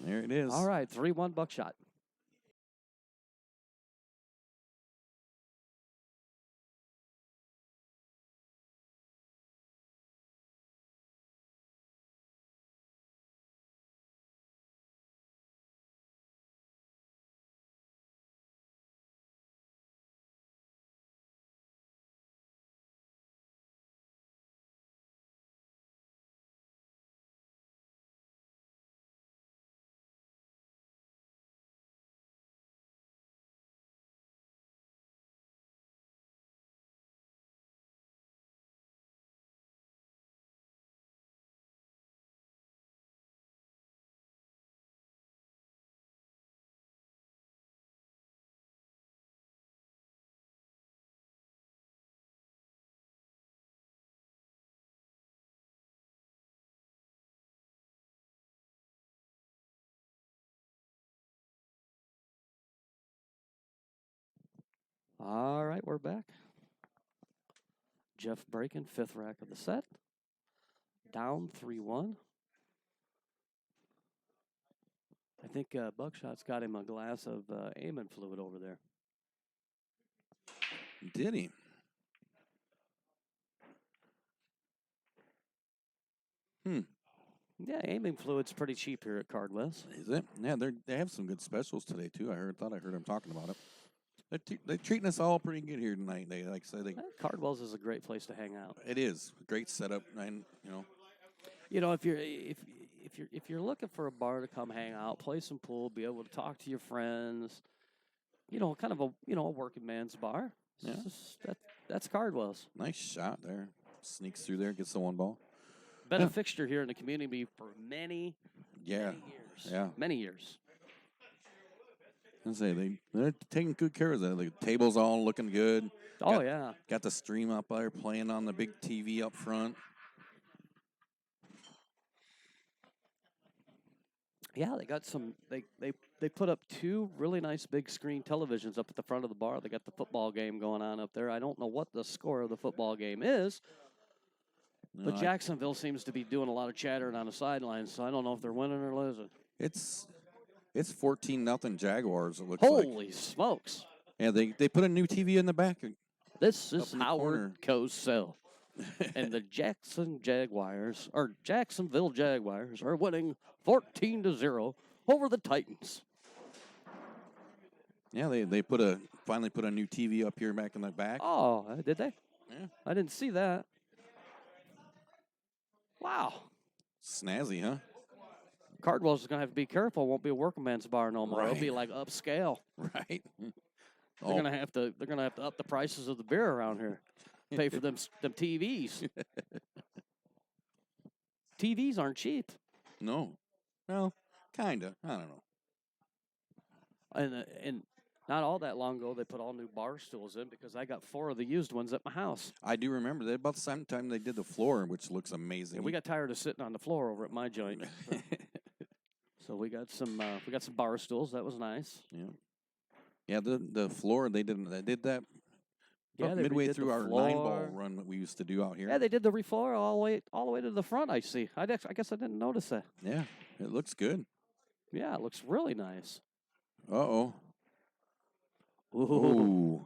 Speaker 2: There it is.
Speaker 1: All right, 3-1 Buckshot. All right, we're back. Jeff breaking, 5th rack of the set. Down 3-1. I think Buckshot's got him a glass of aiming fluid over there.
Speaker 2: Did he?
Speaker 1: Yeah, aiming fluid's pretty cheap here at Cardwell's.
Speaker 2: Is it? Yeah, they have some good specials today too. Thought I heard them talking about it. They're treating us all pretty good here tonight. They like I said,
Speaker 1: Cardwell's is a great place to hang out.
Speaker 2: It is great setup, and
Speaker 1: if you're looking for a bar to come hang out, play some pool, be able to talk to your friends, kind of a working man's bar.
Speaker 2: Yeah.
Speaker 1: That's Cardwell's.
Speaker 2: Nice shot there. Sneaks through there, gets the one ball.
Speaker 1: Been a fixture here in the community for many years.
Speaker 2: Yeah.
Speaker 1: Many years.
Speaker 2: I say they're taking good care of that. The table's all looking good.
Speaker 1: Yeah.
Speaker 2: Got the stream up there playing on the big TV up front.
Speaker 1: Yeah, they got some. They put up 2 really nice big screen televisions up at the front of the bar. They got the football game going on up there. I don't know what the score of the football game is, but Jacksonville seems to be doing a lot of chattering on the sidelines. So I don't know if they're winning or losing.
Speaker 2: It's 14-0 Jaguars. It looks
Speaker 1: Holy smokes!
Speaker 2: Yeah, they put a new TV in the back.
Speaker 1: This is Howard Cosell. And the Jacksonville Jaguars are winning 14-0 over the Titans.
Speaker 2: Yeah, they finally put a new TV up here back in the back.
Speaker 1: Oh, did they?
Speaker 2: Yeah.
Speaker 1: I didn't see that. Wow.
Speaker 2: Snazzy, huh?
Speaker 1: Cardwell's is gonna have to be careful. It won't be a working man's bar no more.
Speaker 2: Right.
Speaker 1: It'll be like upscale.
Speaker 2: Right.
Speaker 1: They're gonna have to up the prices of the beer around here. Pay for them TVs. TVs aren't cheap.
Speaker 2: No. Well, kinda. I don't know.
Speaker 1: And not all that long ago, they put all new bar stools in because I got 4 of the used ones at my house.
Speaker 2: I do remember that about the same time they did the floor, which looks amazing.
Speaker 1: Yeah, we got tired of sitting on the floor over at my joint. So we got some bar stools. That was nice.
Speaker 2: Yeah. Yeah, the floor they did that.
Speaker 1: Yeah, they
Speaker 2: midway
Speaker 1: redid
Speaker 2: through
Speaker 1: the
Speaker 2: our
Speaker 1: floor.
Speaker 2: 9-ball run that we used to do out here.
Speaker 1: Yeah, they did the refloor all the way to the front. I see. I guess I didn't notice that.
Speaker 2: Yeah, it looks good.
Speaker 1: Yeah, it looks really nice.
Speaker 2: Uh-oh.
Speaker 1: Ooh.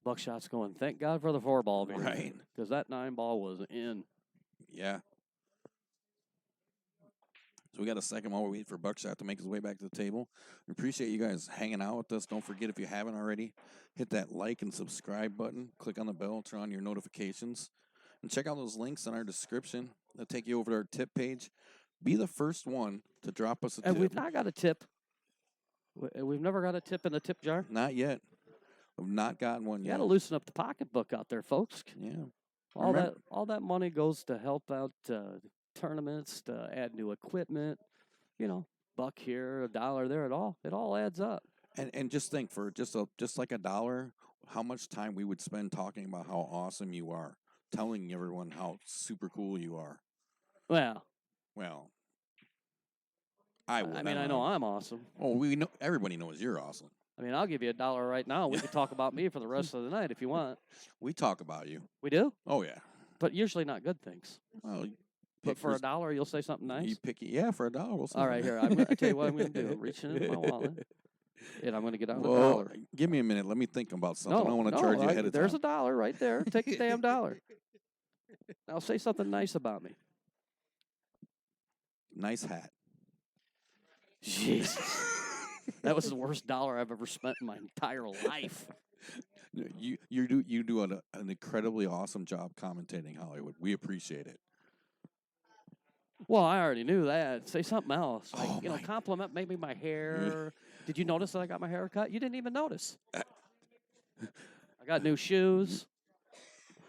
Speaker 1: Buckshot's going, thank God for the 4-ball beer.
Speaker 2: Right.
Speaker 1: Because that 9-ball was in.
Speaker 2: Yeah. So we got a second while we wait for Buckshot to make his way back to the table. We appreciate you guys hanging out with us. Don't forget, if you haven't already, hit that like and subscribe button. Click on the bell, turn on your notifications. And check out those links in our description. They'll take you over to our tip page. Be the first one to drop us a tip.
Speaker 1: And we've not got a tip. We've never got a tip in the tip jar.
Speaker 2: Not yet. We've not gotten one
Speaker 1: You
Speaker 2: yet.
Speaker 1: got to loosen up the pocketbook out there, folks.
Speaker 2: Yeah.
Speaker 1: All that money goes to help out tournaments, to add new equipment. $1 here, $1 there. It all adds up.
Speaker 2: And just think, for just like $1, how much time we would spend talking about how awesome you are, telling everyone how super cool you are.
Speaker 1: Well,
Speaker 2: I would.
Speaker 1: I mean, I know I'm awesome.
Speaker 2: Oh, we know. Everybody knows you're awesome.
Speaker 1: I mean, I'll give you $1 right now. We could talk about me for the rest of the night if you want.
Speaker 2: We talk about you.
Speaker 1: We do?
Speaker 2: Oh yeah.
Speaker 1: But usually not good things.
Speaker 2: Well,
Speaker 1: but for $1, you'll say something nice.
Speaker 2: You pick it. Yeah, for $1, we'll say.
Speaker 1: All right, here. I tell you what I'm going to do. I'm reaching into my wallet, and I'm going to get out $1.
Speaker 2: Give me a minute. Let me think about something. I want to charge you ahead of time.
Speaker 1: There's $1 right there. Take the damn $1. Now say something nice about me.
Speaker 2: Nice hat.
Speaker 1: Jesus. That was the worst $1 I've ever spent in my entire life.
Speaker 2: You do an incredibly awesome job commentating Hollywood. We appreciate it.
Speaker 1: Well, I already knew that. Say something else. Like, compliment maybe my hair. Did you notice that I got my hair cut? You didn't even notice. I got new shoes.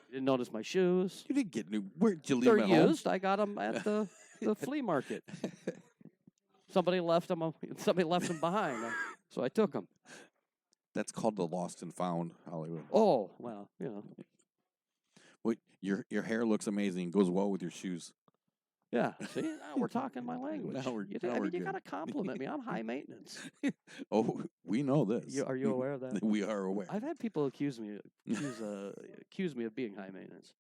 Speaker 1: You didn't notice my shoes.
Speaker 2: You didn't get new. Where'd you leave
Speaker 1: They're
Speaker 2: them at
Speaker 1: used. I got them at the flea market. Somebody left them behind, so I took them.
Speaker 2: That's called the lost and found, Hollywood.
Speaker 1: Oh, well,
Speaker 2: Wait, your hair looks amazing. Goes well with your shoes.
Speaker 1: Yeah, see, now we're talking my language.
Speaker 2: Now we're-
Speaker 1: You,
Speaker 2: now
Speaker 1: I
Speaker 2: we're
Speaker 1: mean, you got to
Speaker 2: good.
Speaker 1: compliment me. I'm high maintenance.
Speaker 2: Oh, we know this.
Speaker 1: Are you aware of that?
Speaker 2: We are aware.
Speaker 1: I've had people accuse me of being high maintenance.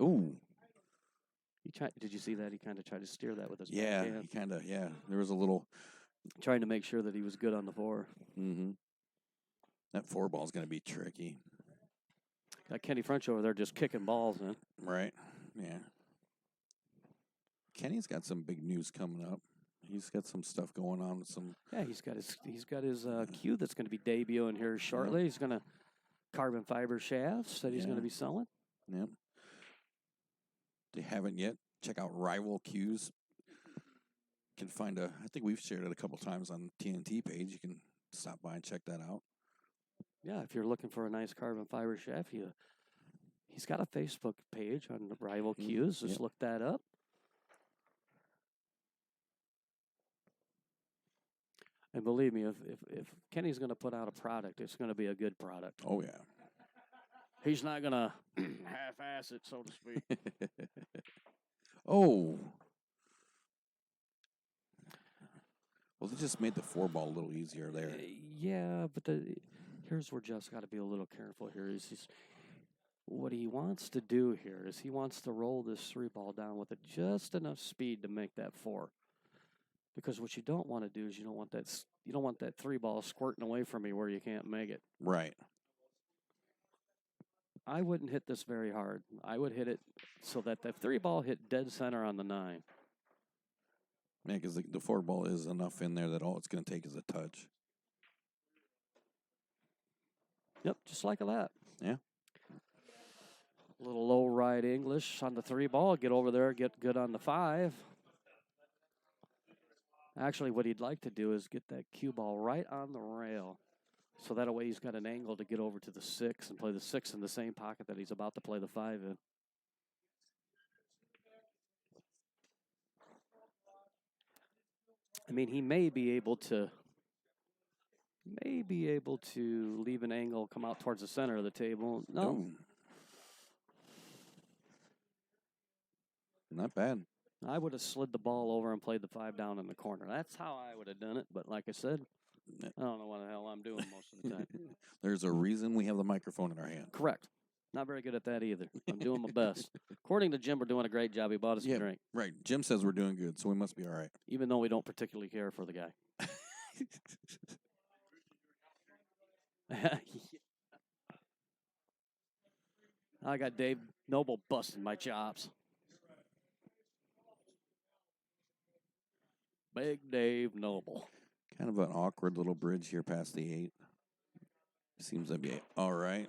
Speaker 2: Ooh,
Speaker 1: Did you see that? He kind of tried to steer that with his
Speaker 2: yeah,
Speaker 1: backhand,
Speaker 2: he kind of, there was a little,
Speaker 1: trying to make sure that he was good on the four.
Speaker 2: That 4-ball is going to be tricky.
Speaker 1: Got Kenny French over there just kicking balls in.
Speaker 2: Right, yeah. Kenny's got some big news coming up. He's got some stuff going on with some.
Speaker 1: Yeah, he's got his cue that's going to be debuting here shortly.
Speaker 2: Yep.
Speaker 1: He's going to carbon fiber shafts that he's going to be selling.
Speaker 2: Yep. They haven't yet. Check out Rival Cues. Can find I think we've shared it a couple times on TNT page. You can stop by and check that out.
Speaker 1: Yeah, if you're looking for a nice carbon fiber shaft, he's got a Facebook page on the Rival Cues. Just look that up. And believe me, if Kenny's going to put out a product, it's going to be a good product.
Speaker 2: Oh, yeah.
Speaker 1: He's not going to half-ass it, so to speak.
Speaker 2: Oh. Well, they just made the 4-ball a little easier there.
Speaker 1: Yeah, but here's where Jeff's got to be a little careful here. What he wants to do here is he wants to roll this 3-ball down with just enough speed to make that 4. Because what you don't want to do is you don't want that 3-ball squirting away from you where you can't make it.
Speaker 2: Right.
Speaker 1: I wouldn't hit this very hard. I would hit it so that the 3-ball hit dead center on the 9.
Speaker 2: Yeah, because the 4-ball is enough in there that all it's going to take is a touch.
Speaker 1: Yep, just like that.
Speaker 2: Yeah.
Speaker 1: A little low right English on the 3-ball. Get over there, get good on the 5. Actually, what he'd like to do is get that cue ball right on the rail. So that way he's got an angle to get over to the 6 and play the 6 in the same pocket that he's about to play the 5 in. I mean, he may be able to leave an angle, come out towards the center of the table. No.
Speaker 2: Ooh. Not bad.
Speaker 1: I would have slid the ball over and played the 5 down in the corner. That's how I would have done it. But like I said, I don't know what the hell I'm doing most of the time.
Speaker 2: There's a reason we have the microphone in our hand.
Speaker 1: Correct. Not very good at that either. I'm doing my best. According to Jim, we're doing a great job. He bought us a drink.
Speaker 2: Right. Jim says we're doing good, so we must be all right.
Speaker 1: Even though we don't particularly care for the guy. I got Dave Noble busting my chops. Big Dave Noble.
Speaker 2: Kind of an awkward little bridge here past the 8. Seems to be all right.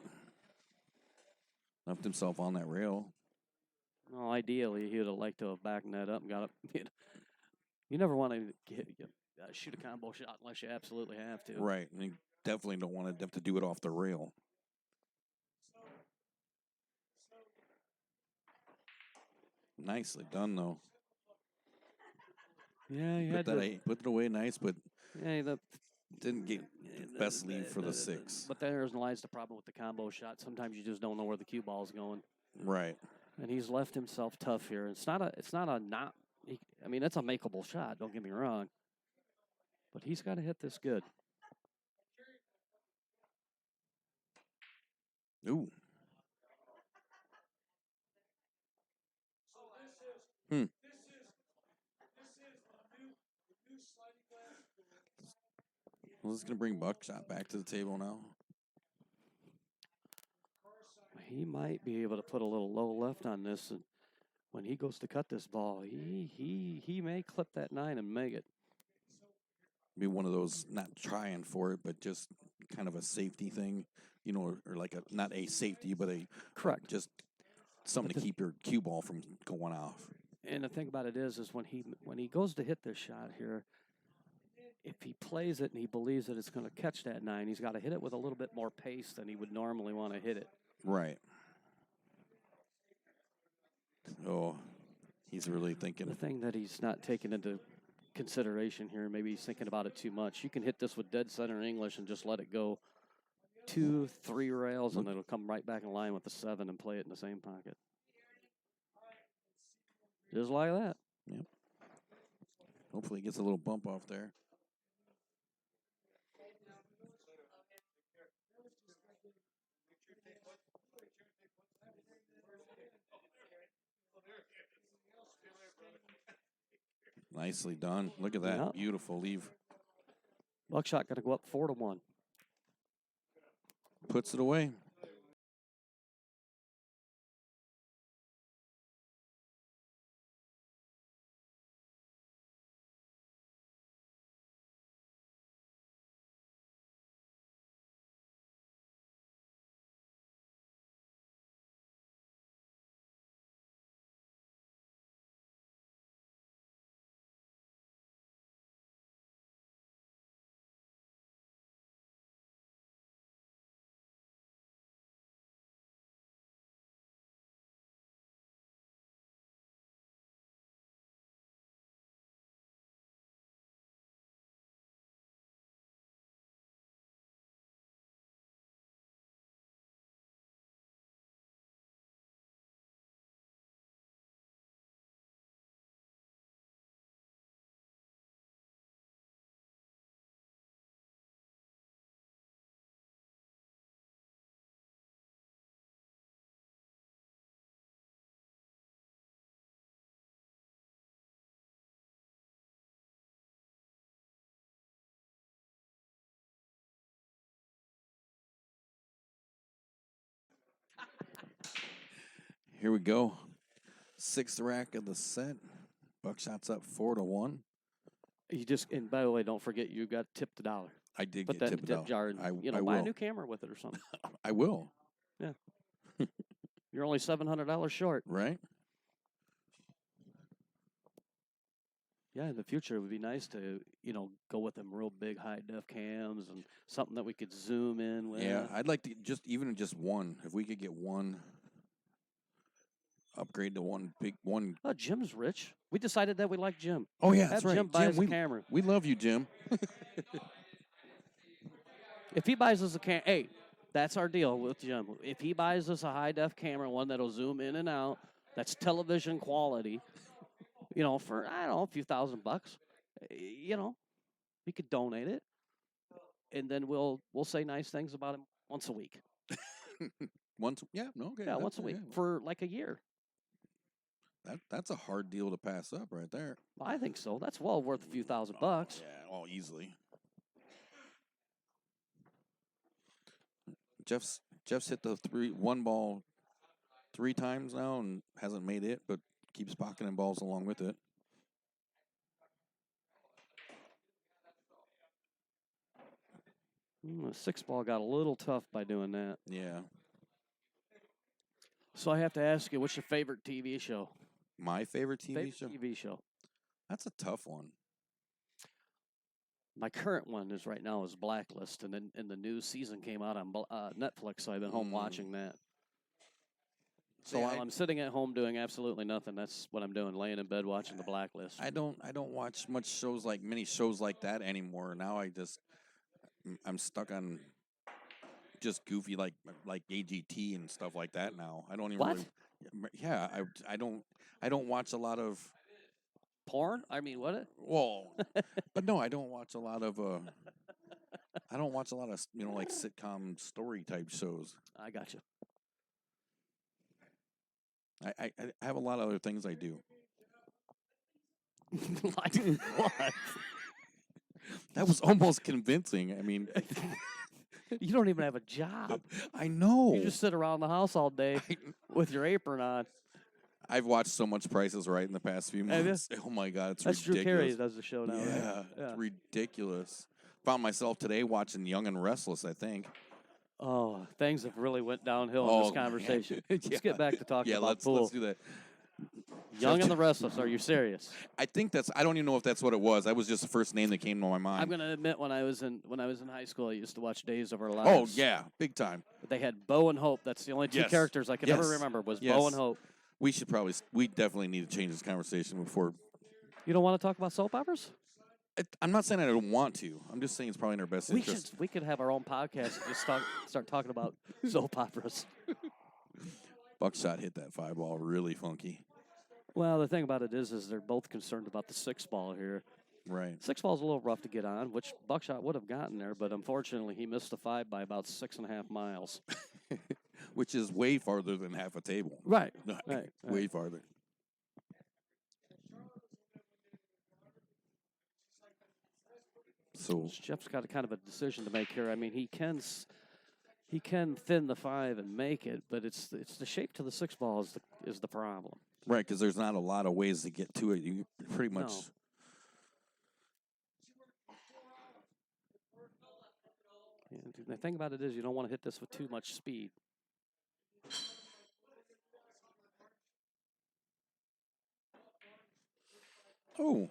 Speaker 2: Left himself on that rail.
Speaker 1: Well, ideally, he would have liked to have backed that up and got up. You never want to shoot a combo shot unless you absolutely have to.
Speaker 2: Right. And you definitely don't want to have to do it off the rail. Nicely done, though.
Speaker 1: Yeah, he had to
Speaker 2: put it away nice, but
Speaker 1: yeah,
Speaker 2: didn't get the best lead for the 6.
Speaker 1: But there's lies the problem with the combo shot. Sometimes you just don't know where the cue ball's going.
Speaker 2: Right.
Speaker 1: And he's left himself tough here. It's not a not. I mean, it's a makeable shot. Don't get me wrong. But he's got to hit this good.
Speaker 2: Ooh. Well, this is going to bring Buckshot back to the table now.
Speaker 1: He might be able to put a little low left on this, and when he goes to cut this ball, he may clip that 9 and make it.
Speaker 2: Be one of those, not trying for it, but just kind of a safety thing, or like not a safety, but
Speaker 1: correct,
Speaker 2: just something to keep your cue ball from going off.
Speaker 1: And the thing about it is when he goes to hit this shot here, if he plays it and he believes that it's going to catch that 9, he's got to hit it with a little bit more pace than he would normally want to hit it.
Speaker 2: Right. Oh, he's really thinking.
Speaker 1: The thing that he's not taking into consideration here, maybe he's thinking about it too much. You can hit this with dead center English and just let it go 2, 3 rails, and it'll come right back in line with the 7 and play it in the same pocket. Just like that.
Speaker 2: Yep. Hopefully he gets a little bump off there. Nicely done. Look at that.
Speaker 1: Yep.
Speaker 2: Beautiful leave.
Speaker 1: Buckshot going to go up 4-1.
Speaker 2: Puts it away. Here we go. 6th rack of the set. Buckshot's up 4-1.
Speaker 1: You just, and by the way, don't forget you got tipped $1.
Speaker 2: I did
Speaker 1: Put
Speaker 2: get
Speaker 1: that in
Speaker 2: tipped
Speaker 1: the tip
Speaker 2: out.
Speaker 1: jar and
Speaker 2: I
Speaker 1: buy
Speaker 2: will.
Speaker 1: a new camera with it or something.
Speaker 2: I will.
Speaker 1: You're only $700 short.
Speaker 2: Right? Yeah,
Speaker 1: in the future, it would be nice to, go with them real big high def cams and something that we could zoom in with.
Speaker 2: Yeah, I'd like to just one. If we could get one, upgrade to one big one.
Speaker 1: Oh, Jim's rich. We decided that we like Jim.
Speaker 2: Oh yeah,
Speaker 1: Have
Speaker 2: that's right.
Speaker 1: Jim buy us a
Speaker 2: we
Speaker 1: camera.
Speaker 2: we love you, Jim.
Speaker 1: If he buys us a camera, hey, that's our deal with Jim. If he buys us a high def camera, one that'll zoom in and out, that's television quality, for I don't know, a few $1,000, we could donate it, and then we'll say nice things about him once a week.
Speaker 2: Once, yeah, no, okay,
Speaker 1: Yeah, once a week for like a year.
Speaker 2: That's a hard deal to pass up, right there.
Speaker 1: I think so. That's well worth a few $1,000.
Speaker 2: Yeah, easily. Jeff's hit the one ball 3 times now and hasn't made it, but keeps pocketing balls along with it.
Speaker 1: The 6-ball got a little tough by doing that.
Speaker 2: Yeah.
Speaker 1: So I have to ask you, what's your favorite TV show?
Speaker 2: My favorite TV show?
Speaker 1: TV show.
Speaker 2: That's a tough one.
Speaker 1: My current one is right now is Blacklist, and then the new season came out on Netflix, so I've been home watching that. So while I'm sitting at home doing absolutely nothing, that's what I'm doing, laying in bed watching the Blacklist.
Speaker 2: I don't watch many shows like that anymore. Now I'm stuck on just goofy like AGT and stuff like that now. I don't even
Speaker 1: What?
Speaker 2: Yeah, I don't watch a lot of
Speaker 1: porn? I mean, what?
Speaker 2: Well, but no, I don't watch a lot of like sitcom story type shows.
Speaker 1: I got you.
Speaker 2: I have a lot of other things I do.
Speaker 1: Like what?
Speaker 2: That was almost convincing. I mean,
Speaker 1: you don't even have a job.
Speaker 2: I know.
Speaker 1: You just sit around the house all day with your apron on.
Speaker 2: I've watched so much Price is Right in the past few months. Oh my God, it's
Speaker 1: That's
Speaker 2: ridiculous.
Speaker 1: Drew Carey does the show now.
Speaker 2: Yeah,
Speaker 1: right?
Speaker 2: It's ridiculous. Found myself today watching Young and Restless, I think.
Speaker 1: Oh, things have really went downhill in this conversation. Let's get back to talking about pool.
Speaker 2: Let's do that.
Speaker 1: Young and the Restless. Are you serious?
Speaker 2: I think I don't even know if that's what it was. That was just the first name that came to my mind.
Speaker 1: I'm gonna admit, when I was in high school, I used to watch Days of Our Lives.
Speaker 2: Oh yeah, big time.
Speaker 1: They had Bo and Hope. That's the only two characters I could ever remember was Bo and Hope.
Speaker 2: We definitely need to change this conversation before.
Speaker 1: You don't want to talk about soap operas?
Speaker 2: I'm not saying I don't want to. I'm just saying it's probably in our best interest.
Speaker 1: We could have our own podcast and just start talking about soap operas.
Speaker 2: Buckshot hit that 5 ball really funky.
Speaker 1: Well, the thing about it is they're both concerned about the 6 ball here.
Speaker 2: Right.
Speaker 1: 6 ball's a little rough to get on, which Buckshot would have gotten there, but unfortunately he missed the 5 by about 6.5 miles.
Speaker 2: Which is way farther than half a table.
Speaker 1: Right. Right.
Speaker 2: Way farther. So
Speaker 1: Jeff's got a kind of a decision to make here. I mean, he can thin the 5 and make it, but it's the shape to the 6 ball is the problem.
Speaker 2: right, because there's not a lot of ways to get to it. You pretty much.
Speaker 1: No. And the thing about it is you don't want to hit this with too much speed.
Speaker 2: Oh.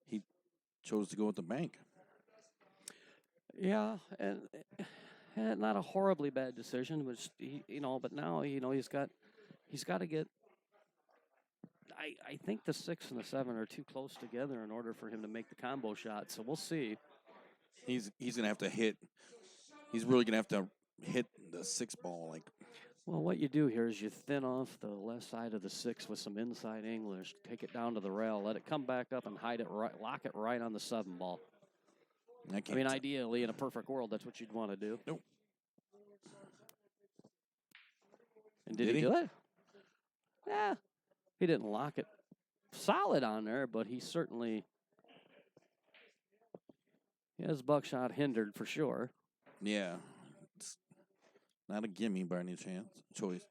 Speaker 2: He chose to go with the bank.
Speaker 1: Yeah, and not a horribly bad decision, but but now he's got to get. I think the 6 and the 7 are too close together in order for him to make the combo shot. So we'll see.
Speaker 2: He's gonna have to hit. He's really gonna have to hit the 6 ball like.
Speaker 1: Well, what you do here is you thin off the left side of the 6 with some inside English, take it down to the rail, let it come back up, and hide it right, lock it right on the 7 ball. I mean, ideally, in a perfect world, that's what you'd want to do.
Speaker 2: Nope.
Speaker 1: And did he do it? Yeah. He didn't lock it solid on there, but he certainly has Buckshot hindered for sure.
Speaker 2: Yeah. It's not a gimme by any choice.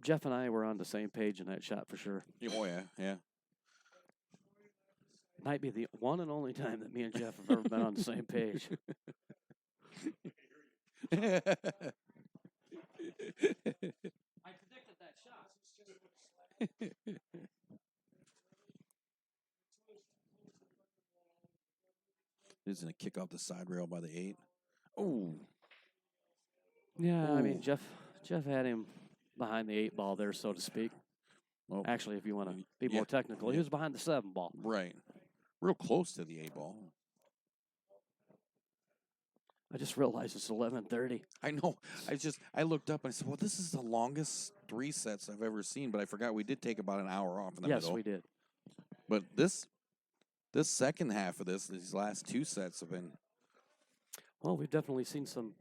Speaker 1: Jeff and I were on the same page in that shot for sure.
Speaker 2: Oh, yeah.
Speaker 1: Might be the one and only time that me and Jeff have ever been on the same page. I predicted that shot.
Speaker 2: He's going to kick off the side rail by the 8. Oh.
Speaker 1: Yeah, I mean, Jeff had him behind the 8 ball there, so to speak. Well, actually, if you want to be more technical, he was behind the 7 ball.
Speaker 2: Right. Real close to the 8 ball.
Speaker 1: I just realized it's 11:30.
Speaker 2: I know. I looked up and I said, well, this is the longest 3 sets I've ever seen, but I forgot we did take about an hour off in the middle.
Speaker 1: Yes, we did.
Speaker 2: But this second half of these last 2 sets have been.
Speaker 1: Well, we've definitely seen some,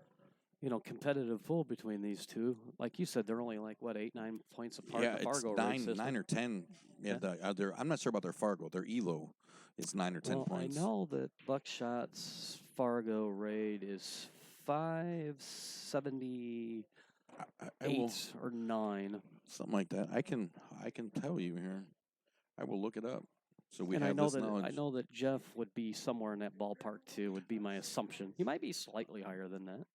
Speaker 1: competitive pull between these two. Like you said, they're only 8, 9 points apart.
Speaker 2: Yeah,
Speaker 1: in the Fargo
Speaker 2: it's 9 or 10. Yeah, I'm not sure about their Fargo. Their ELO is 9 or 10 points.
Speaker 1: I know that Buckshot's Fargo raid is 578 or 9.
Speaker 2: Something like that. I can tell you here. I will look it up. So we have
Speaker 1: I know
Speaker 2: this knowledge.
Speaker 1: I know that Jeff would be somewhere in that ballpark too. Would be my assumption. He might be slightly higher than that.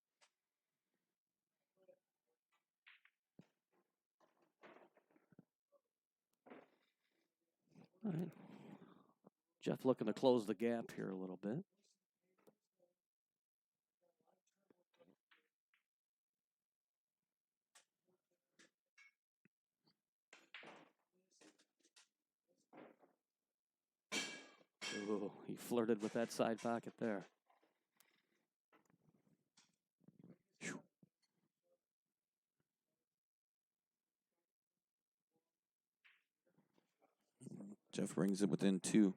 Speaker 1: All right. Jeff looking to close the gap here a little bit. Ooh, he flirted with that side pocket there.
Speaker 2: Jeff brings it within 2.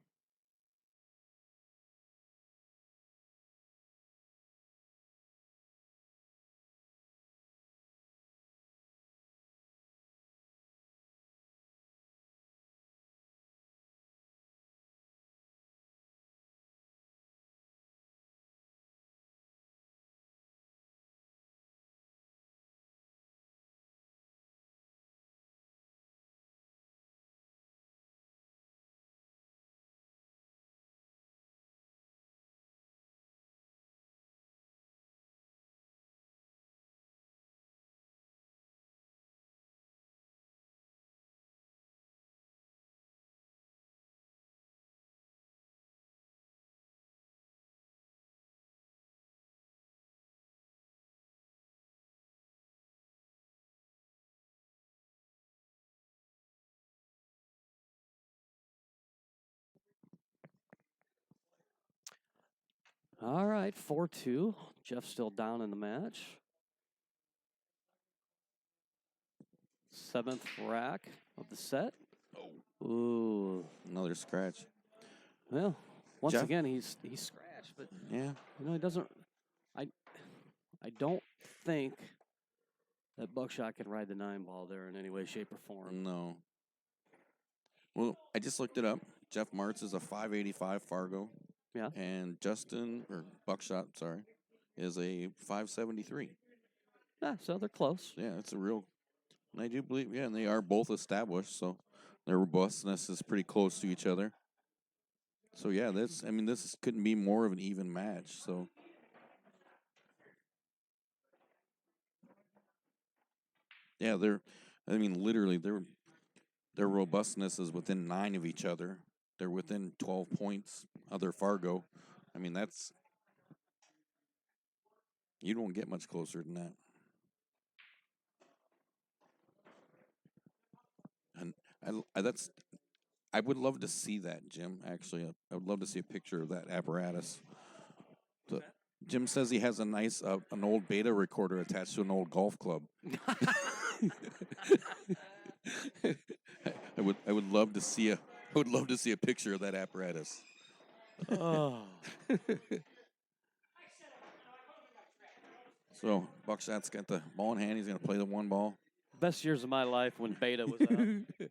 Speaker 1: All right, 4-2. Jeff still down in the match. 7th rack of the set.
Speaker 2: Oh.
Speaker 1: Ooh.
Speaker 2: Another scratch.
Speaker 1: Well, once
Speaker 2: Jeff?
Speaker 1: again, he's scratched, but
Speaker 2: Yeah.
Speaker 1: he doesn't. I don't think that Buckshot can ride the 9-ball there in any way, shape, or form.
Speaker 2: No. Well, I just looked it up. Jeff Martz is a 585 Fargo.
Speaker 1: Yeah.
Speaker 2: And Buckshot, is a 573.
Speaker 1: Yeah, so they're close.
Speaker 2: Yeah, it's a real. And I do believe, and they are both established, so their robustness is pretty close to each other. So yeah, this couldn't be more of an even match. So yeah, literally their robustness is within 9 of each other. They're within 12 points of their Fargo. I mean, you don't get much closer than that. And I would love to see that, Jim. Actually, I would love to see a picture of that apparatus. Jim says he has a nice an old beta recorder attached to an old golf club. I would love to see a picture of that apparatus.
Speaker 1: Oh.
Speaker 2: So Buckshot's got the ball in hand. He's going to play the 1 ball.
Speaker 1: Best years of my life when beta was out.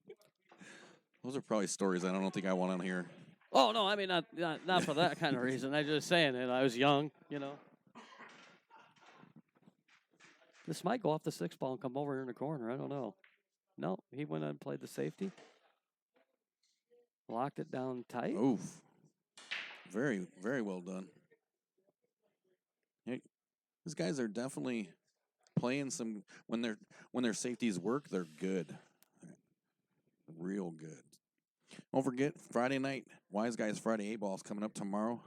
Speaker 2: Those are probably stories I don't think I want on here.
Speaker 1: Oh no, I mean not for that kind of reason. I'm just saying it. I was young, This might go off the 6 ball and come over here in the corner. I don't know. No, he went and played the safety. Locked it down tight.
Speaker 2: Oof. Very, very well done. Hey, these guys are definitely playing some when their safeties work, they're good. Real good. Don't forget, Friday night, Wise Guys Friday 8 balls coming up tomorrow.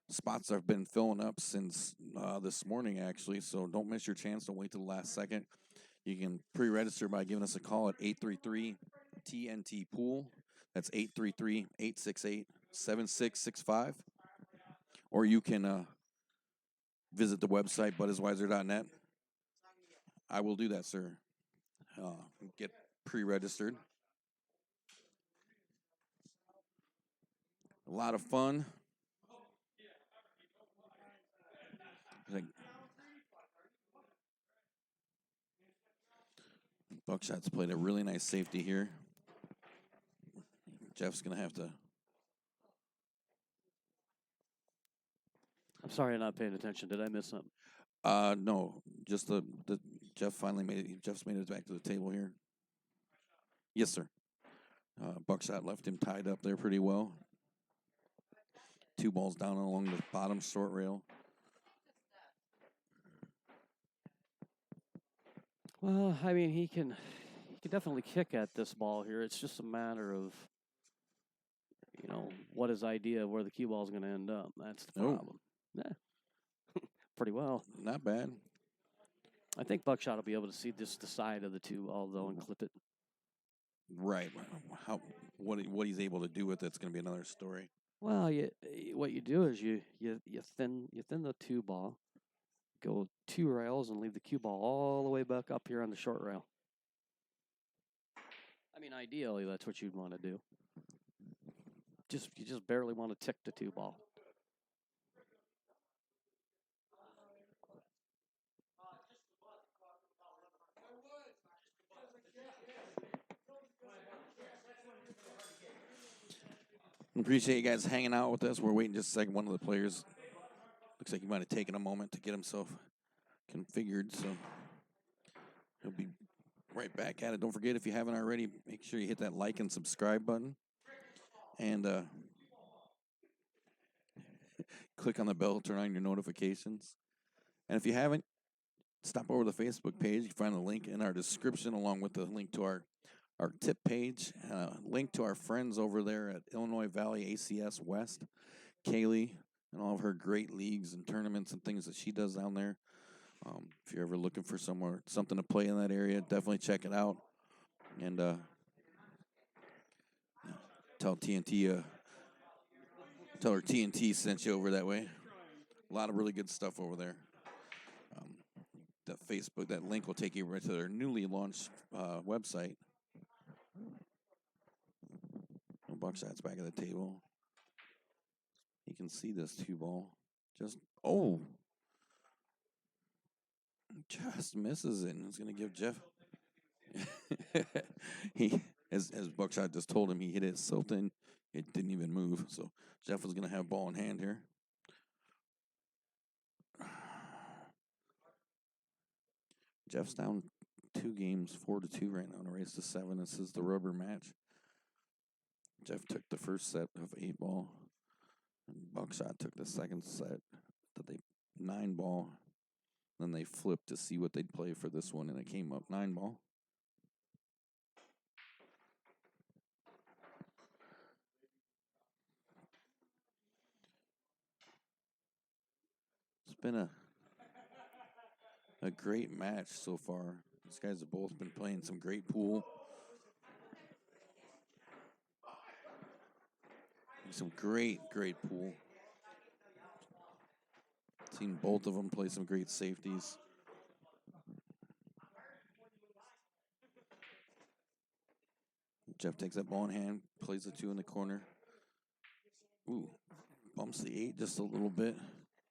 Speaker 2: Spots have been filling up since this morning, actually, so don't miss your chance. Don't wait till the last second. You can pre-register by giving us a call at 833-TNT Pool. That's 833-868-7665. Or you can visit the website, buddiswiser.net. I will do that, sir. Get pre-registered. A lot of fun. Buckshot's played a really nice safety here. Jeff's going to have to.
Speaker 1: I'm sorry I'm not paying attention. Did I miss something?
Speaker 2: No, just the Jeff finally made it. Jeff's made it back to the table here. Yes, sir. Buckshot left him tied up there pretty well. 2 balls down along the bottom short rail.
Speaker 1: Well, I mean, he can definitely kick at this ball here. It's just a matter of, what his idea of where the cue ball is going to end up. That's the problem. Yeah. Pretty well.
Speaker 2: Not bad.
Speaker 1: I think Buckshot will be able to see just the side of the 2 ball, though, and clip it.
Speaker 2: Right. What he's able to do with it's going to be another story.
Speaker 1: Well, what you do is you thin the 2 ball, go 2 rails, and leave the cue ball all the way back up here on the short rail. I mean, ideally, that's what you'd want to do. You just barely want to tick the 2 ball.
Speaker 2: Appreciate you guys hanging out with us. We're waiting just a second. One of the players looks like he might have taken a moment to get himself configured, so he'll be right back at it. Don't forget, if you haven't already, make sure you hit that like and subscribe button. And click on the bell, turn on your notifications. And if you haven't, stop over the Facebook page. You can find the link in our description along with the link to our tip page, link to our friends over there at Illinois Valley ACS West, Kaylee, and all of her great leagues and tournaments and things that she does down there. If you're ever looking for something to play in that area, definitely check it out. And tell her TNT sent you over that way. A lot of really good stuff over there. The Facebook, that link will take you right to their newly launched website. Buckshot's back at the table. He can see this 2-ball. Just misses it, and it's going to give Jeff. As Buckshot just told him, he hit it so thin it didn't even move. So Jeff was going to have ball in hand here. Jeff's down 2 games, 4-2 right now in a race to 7. This is the rubber match. Jeff took the first set of 8-ball, and Buckshot took the second set. 9-ball. Then they flipped to see what they'd play for this one, and it came up 9-ball. It's been a great match so far. These guys have both been playing some great pool. Some great pool. Seen both of them play some great safeties. Jeff takes that ball in hand, plays the 2 in the corner. Ooh, bumps the 8 just a little bit,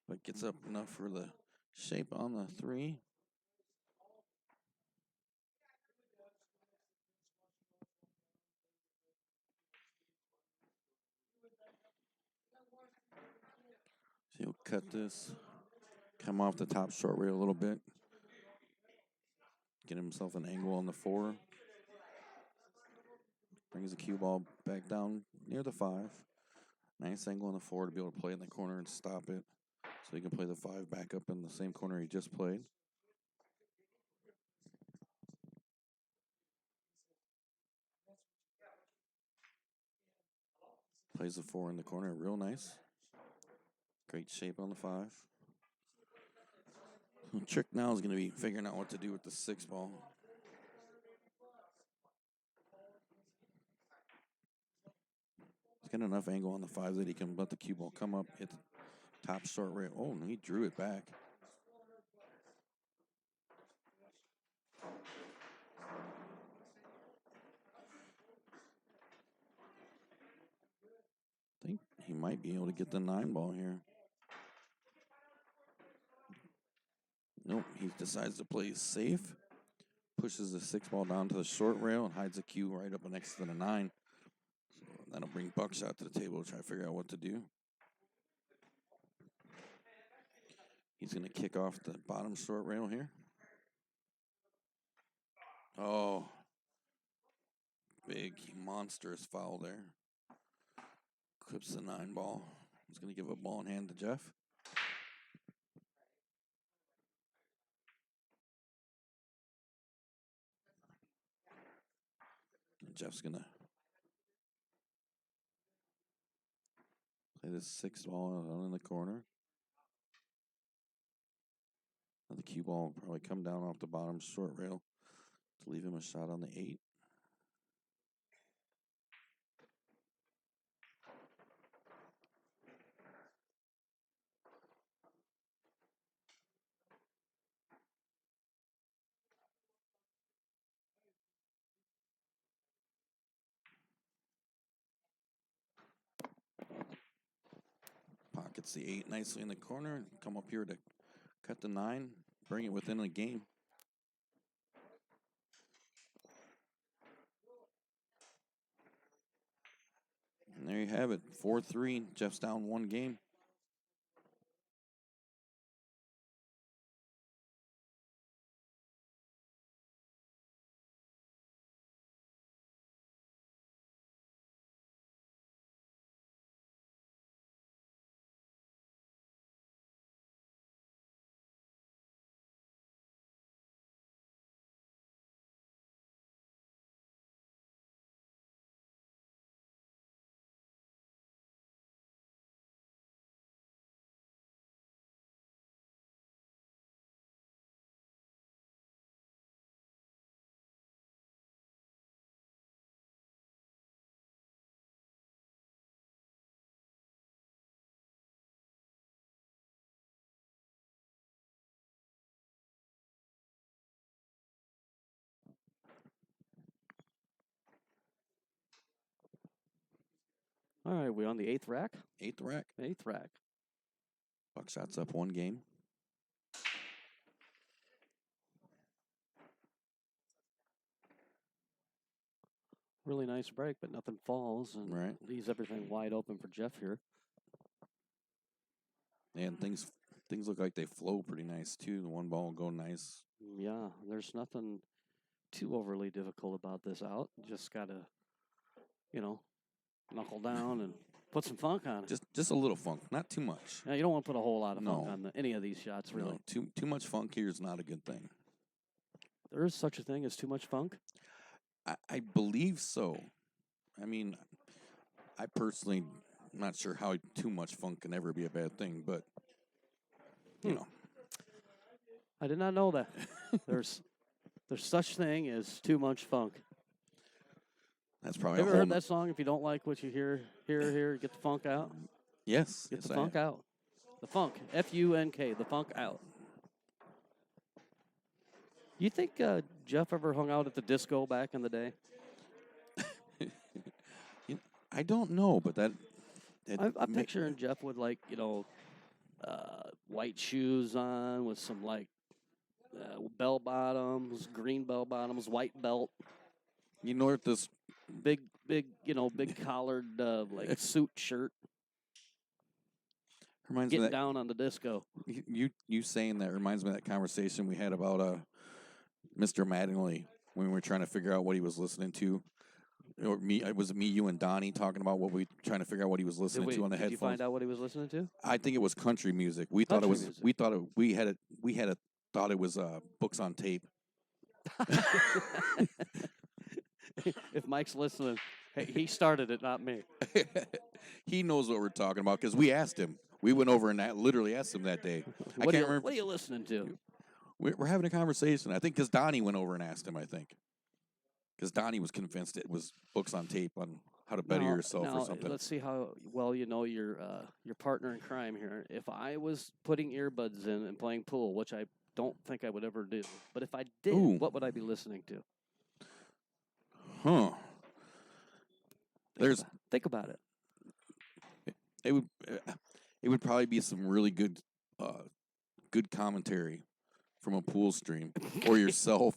Speaker 2: but gets up enough for the shape on the 3. So he'll cut this, come off the top short rail a little bit, get himself an angle on the 4. Brings the cue ball back down near the 5. Nice angle on the 4 to be able to play in the corner and stop it. So he can play the 5 back up in the same corner he just played. Plays the 4 in the corner, real nice. Great shape on the 5. The trick now is going to be figuring out what to do with the 6-ball. He's got enough angle on the 5 that he can let the cue ball come up, hit the top short rail. Oh, and he drew it back. I think he might be able to get the 9-ball here. Nope, he decides to play safe. Pushes the 6-ball down to the short rail and hides the cue right up next to the 9. So that'll bring Buckshot to the table to try to figure out what to do. He's going to kick off the bottom short rail here. Oh, big, monstrous foul there. Clips the 9-ball. He's going to give a ball in hand to Jeff. And Jeff's going to play this 6-ball in the corner. And the cue ball will probably come down off the bottom short rail to leave him a shot on the 8. Pockets the 8 nicely in the corner. Come up here to cut the 9, bring it within the game. And there you have it, 4-3. Jeff's down 1 game.
Speaker 1: All right, we on the 8th rack?
Speaker 2: 8th rack.
Speaker 1: 8th rack.
Speaker 2: Buckshot's up 1 game.
Speaker 1: Really nice break, but nothing falls and
Speaker 2: Right.
Speaker 1: leaves everything wide open for Jeff here.
Speaker 2: And things look like they flow pretty nice too. The one ball will go nice.
Speaker 1: Yeah, there's nothing too overly difficult about this out. Just gotta, knuckle down and put some funk on it.
Speaker 2: Just a little funk, not too much.
Speaker 1: Yeah, you don't want to put a whole lot of funk
Speaker 2: No.
Speaker 1: on any of these shots, really.
Speaker 2: No, too much funk here is not a good thing.
Speaker 1: There is such a thing as too much funk?
Speaker 2: I believe so. I mean, I personally am not sure how too much funk can ever be a bad thing, but you know.
Speaker 1: I did not know that. There's such thing as too much funk.
Speaker 2: That's probably
Speaker 1: Ever heard that song? If you don't like what you hear, get the funk out.
Speaker 2: Yes.
Speaker 1: Get the funk out. The funk, F-U-N-K, the funk out. You think Jeff ever hung out at the disco back in the day?
Speaker 2: I don't know, but
Speaker 1: I'm picturing Jeff with white shoes on with some bell bottoms, green bell bottoms, white belt.
Speaker 2: You know what this
Speaker 1: big collared suit shirt.
Speaker 2: Reminds
Speaker 1: Getting
Speaker 2: me that,
Speaker 1: down on the disco.
Speaker 2: You saying that reminds me of that conversation we had about Mr. Mattingly when we were trying to figure out what he was listening to. Or it was me, you, and Donnie talking about what we trying to figure out what he was listening to on the headphones.
Speaker 1: Did you find out what he was listening to?
Speaker 2: I think it was country music. We thought it was books on tape.
Speaker 1: If Mike's listening, hey, he started it, not me.
Speaker 2: He knows what we're talking about because we asked him. We went over and literally asked him that day. I can't remember.
Speaker 1: What are you listening to?
Speaker 2: We're having a conversation. I think because Donnie went over and asked him, I think. Because Donnie was convinced it was books on tape on how to better yourself or something.
Speaker 1: Let's see how well you know your partner in crime here. If I was putting earbuds in and playing pool, which I don't think I would ever do, but if I did, what would I be listening to?
Speaker 2: Huh.
Speaker 1: Think about it.
Speaker 2: It would probably be some really good commentary from a pool stream or yourself.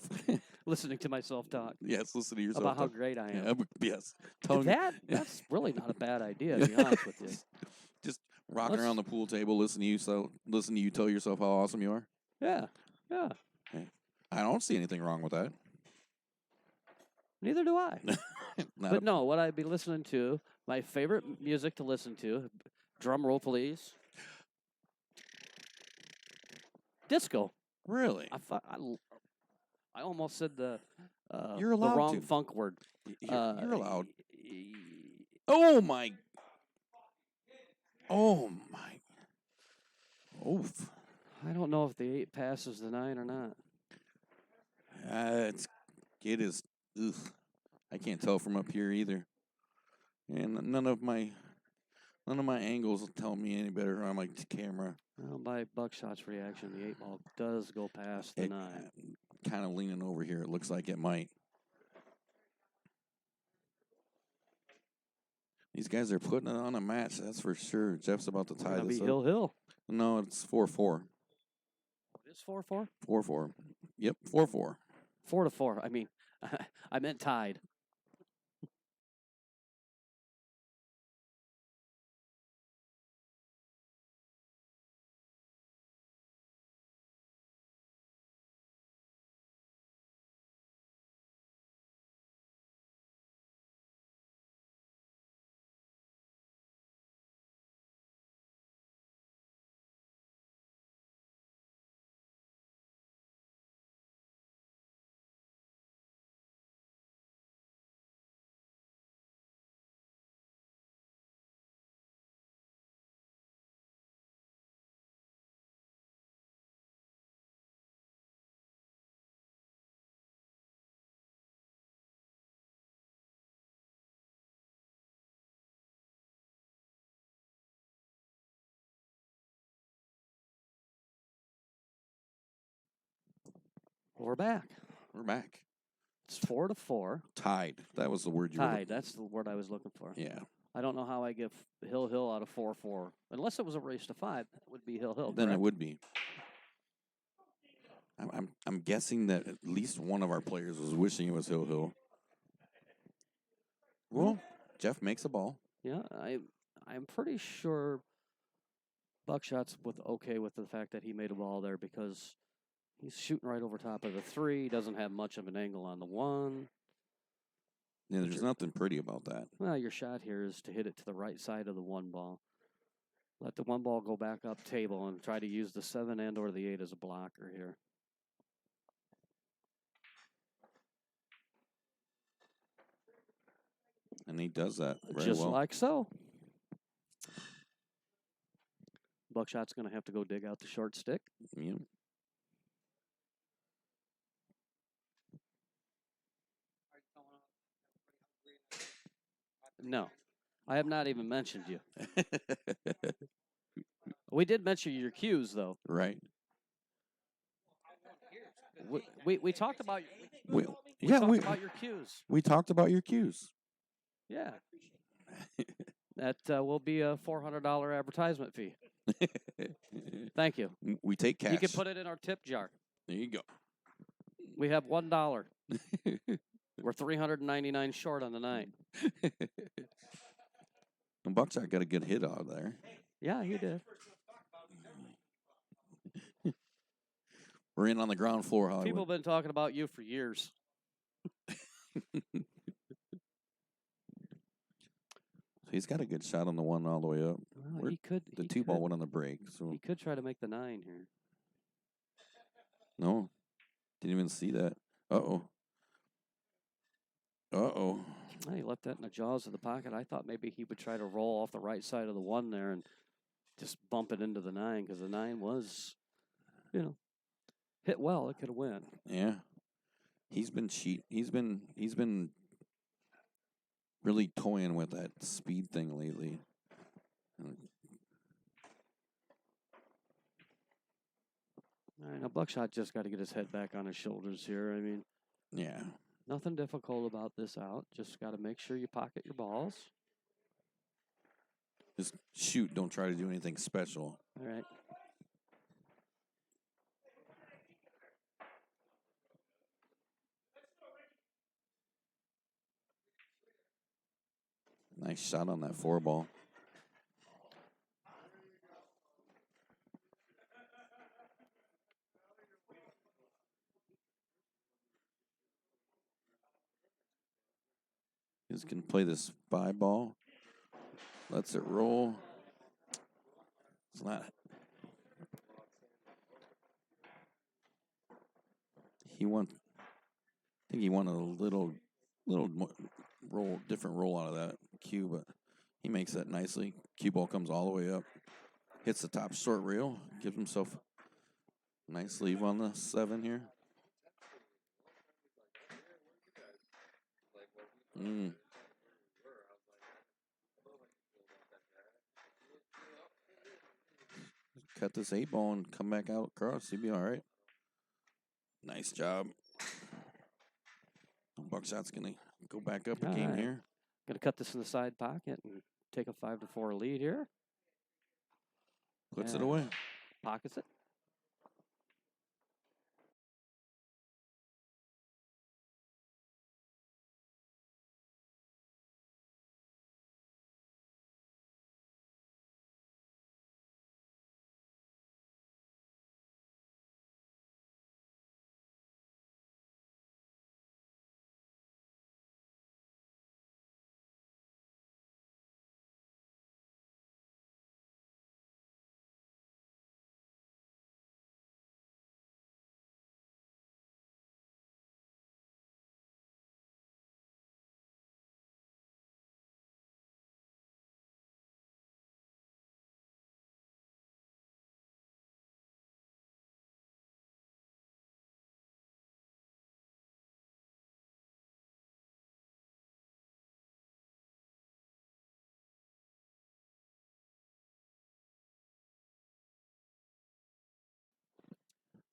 Speaker 1: Listening to myself talk.
Speaker 2: Yes, listen to yourself
Speaker 1: about
Speaker 2: talk.
Speaker 1: how great I am.
Speaker 2: Yeah, yes.
Speaker 1: That's really not a bad idea, to be honest with you.
Speaker 2: Just rocking around the pool table, listen to you tell yourself how awesome you are.
Speaker 1: Yeah.
Speaker 2: Hey, I don't see anything wrong with that.
Speaker 1: Neither do I. But no, what I'd be listening to, my favorite music to listen to, drum roll please. Disco.
Speaker 2: Really?
Speaker 1: I almost said the
Speaker 2: wrong
Speaker 1: funk word.
Speaker 2: You're allowed. Oh my. Oof.
Speaker 1: I don't know if the 8 passes the 9 or not.
Speaker 2: It is. Ugh. I can't tell from up here either, and none of my angles will tell me any better on my camera.
Speaker 1: Well, by Buckshot's reaction, the 8 ball does go past the 9.
Speaker 2: Kind of leaning over here. It looks like it might. These guys are putting it on a match. That's for sure. Jeff's about to tie this up.
Speaker 1: Hill.
Speaker 2: No, it's 4-4.
Speaker 1: It is 4-4?
Speaker 2: 4-4. Yep, 4-4.
Speaker 1: 4-4. I mean, I meant tied. We're back. It's 4-4.
Speaker 2: Tied. That was the word you were
Speaker 1: Tied. That's the word I was looking for.
Speaker 2: Yeah.
Speaker 1: I don't know how I give Hill out of 4-4. Unless it was a race to 5, that would be Hill.
Speaker 2: Then
Speaker 1: correct?
Speaker 2: it would be. I'm guessing that at least one of our players was wishing it was Hill. Well, Jeff makes a ball.
Speaker 1: Yeah, I'm pretty sure Buckshot's okay with the fact that he made a ball there because he's shooting right over top of the 3. He doesn't have much of an angle on the 1.
Speaker 2: Yeah, there's nothing pretty about that.
Speaker 1: Well, your shot here is to hit it to the right side of the 1 ball. Let the 1 ball go back up table and try to use the 7 and or the 8 as a blocker here.
Speaker 2: And he does that very
Speaker 1: Just
Speaker 2: well.
Speaker 1: like so. Buckshot's going to have to go dig out the short stick.
Speaker 2: Yeah.
Speaker 1: No, I have not even mentioned you. We did mention your cues, though.
Speaker 2: Right.
Speaker 1: We talked about
Speaker 2: We
Speaker 1: talked about your cues.
Speaker 2: We talked about your cues.
Speaker 1: Yeah. That will be a $400 advertisement fee. Thank you.
Speaker 2: We take cash.
Speaker 1: You can put it in our tip jar.
Speaker 2: There you go.
Speaker 1: We have $1. We're 399 short on the night.
Speaker 2: And Buckshot got a good hit out of there.
Speaker 1: Yeah, he did.
Speaker 2: We're in on the ground floor, Hollywood.
Speaker 1: People have been talking about you for years.
Speaker 2: He's got a good shot on the 1 all the way up.
Speaker 1: Well, he could.
Speaker 2: The 2 ball went on the break. So
Speaker 1: he could try to make the 9 here.
Speaker 2: No, didn't even see that. Uh-oh.
Speaker 1: He left that in the jaws of the pocket. I thought maybe he would try to roll off the right side of the 1 there and just bump it into the 9 because the 9 was, hit well. It could have went.
Speaker 2: Yeah. He's been He's been really toying with that speed thing lately.
Speaker 1: All right, now Buckshot just got to get his head back on his shoulders here. I mean,
Speaker 2: yeah.
Speaker 1: Nothing difficult about this out. Just got to make sure you pocket your balls.
Speaker 2: Just shoot. Don't try to do anything special.
Speaker 1: All right.
Speaker 2: Nice shot on that 4 ball. Just can play this 5 ball. Lets it roll. It's not. I think he wanted a little roll, different roll out of that cue, but he makes that nicely. Cue ball comes all the way up, hits the top short rail, gives himself a nice leave on the 7 here. Cut this 8 ball and come back out across. He'd be all right. Nice job. Buckshot's going to go back up a game here.
Speaker 1: Going to cut this in the side pocket and take a 5-4 lead here.
Speaker 2: Puts it away.
Speaker 1: Pockets it.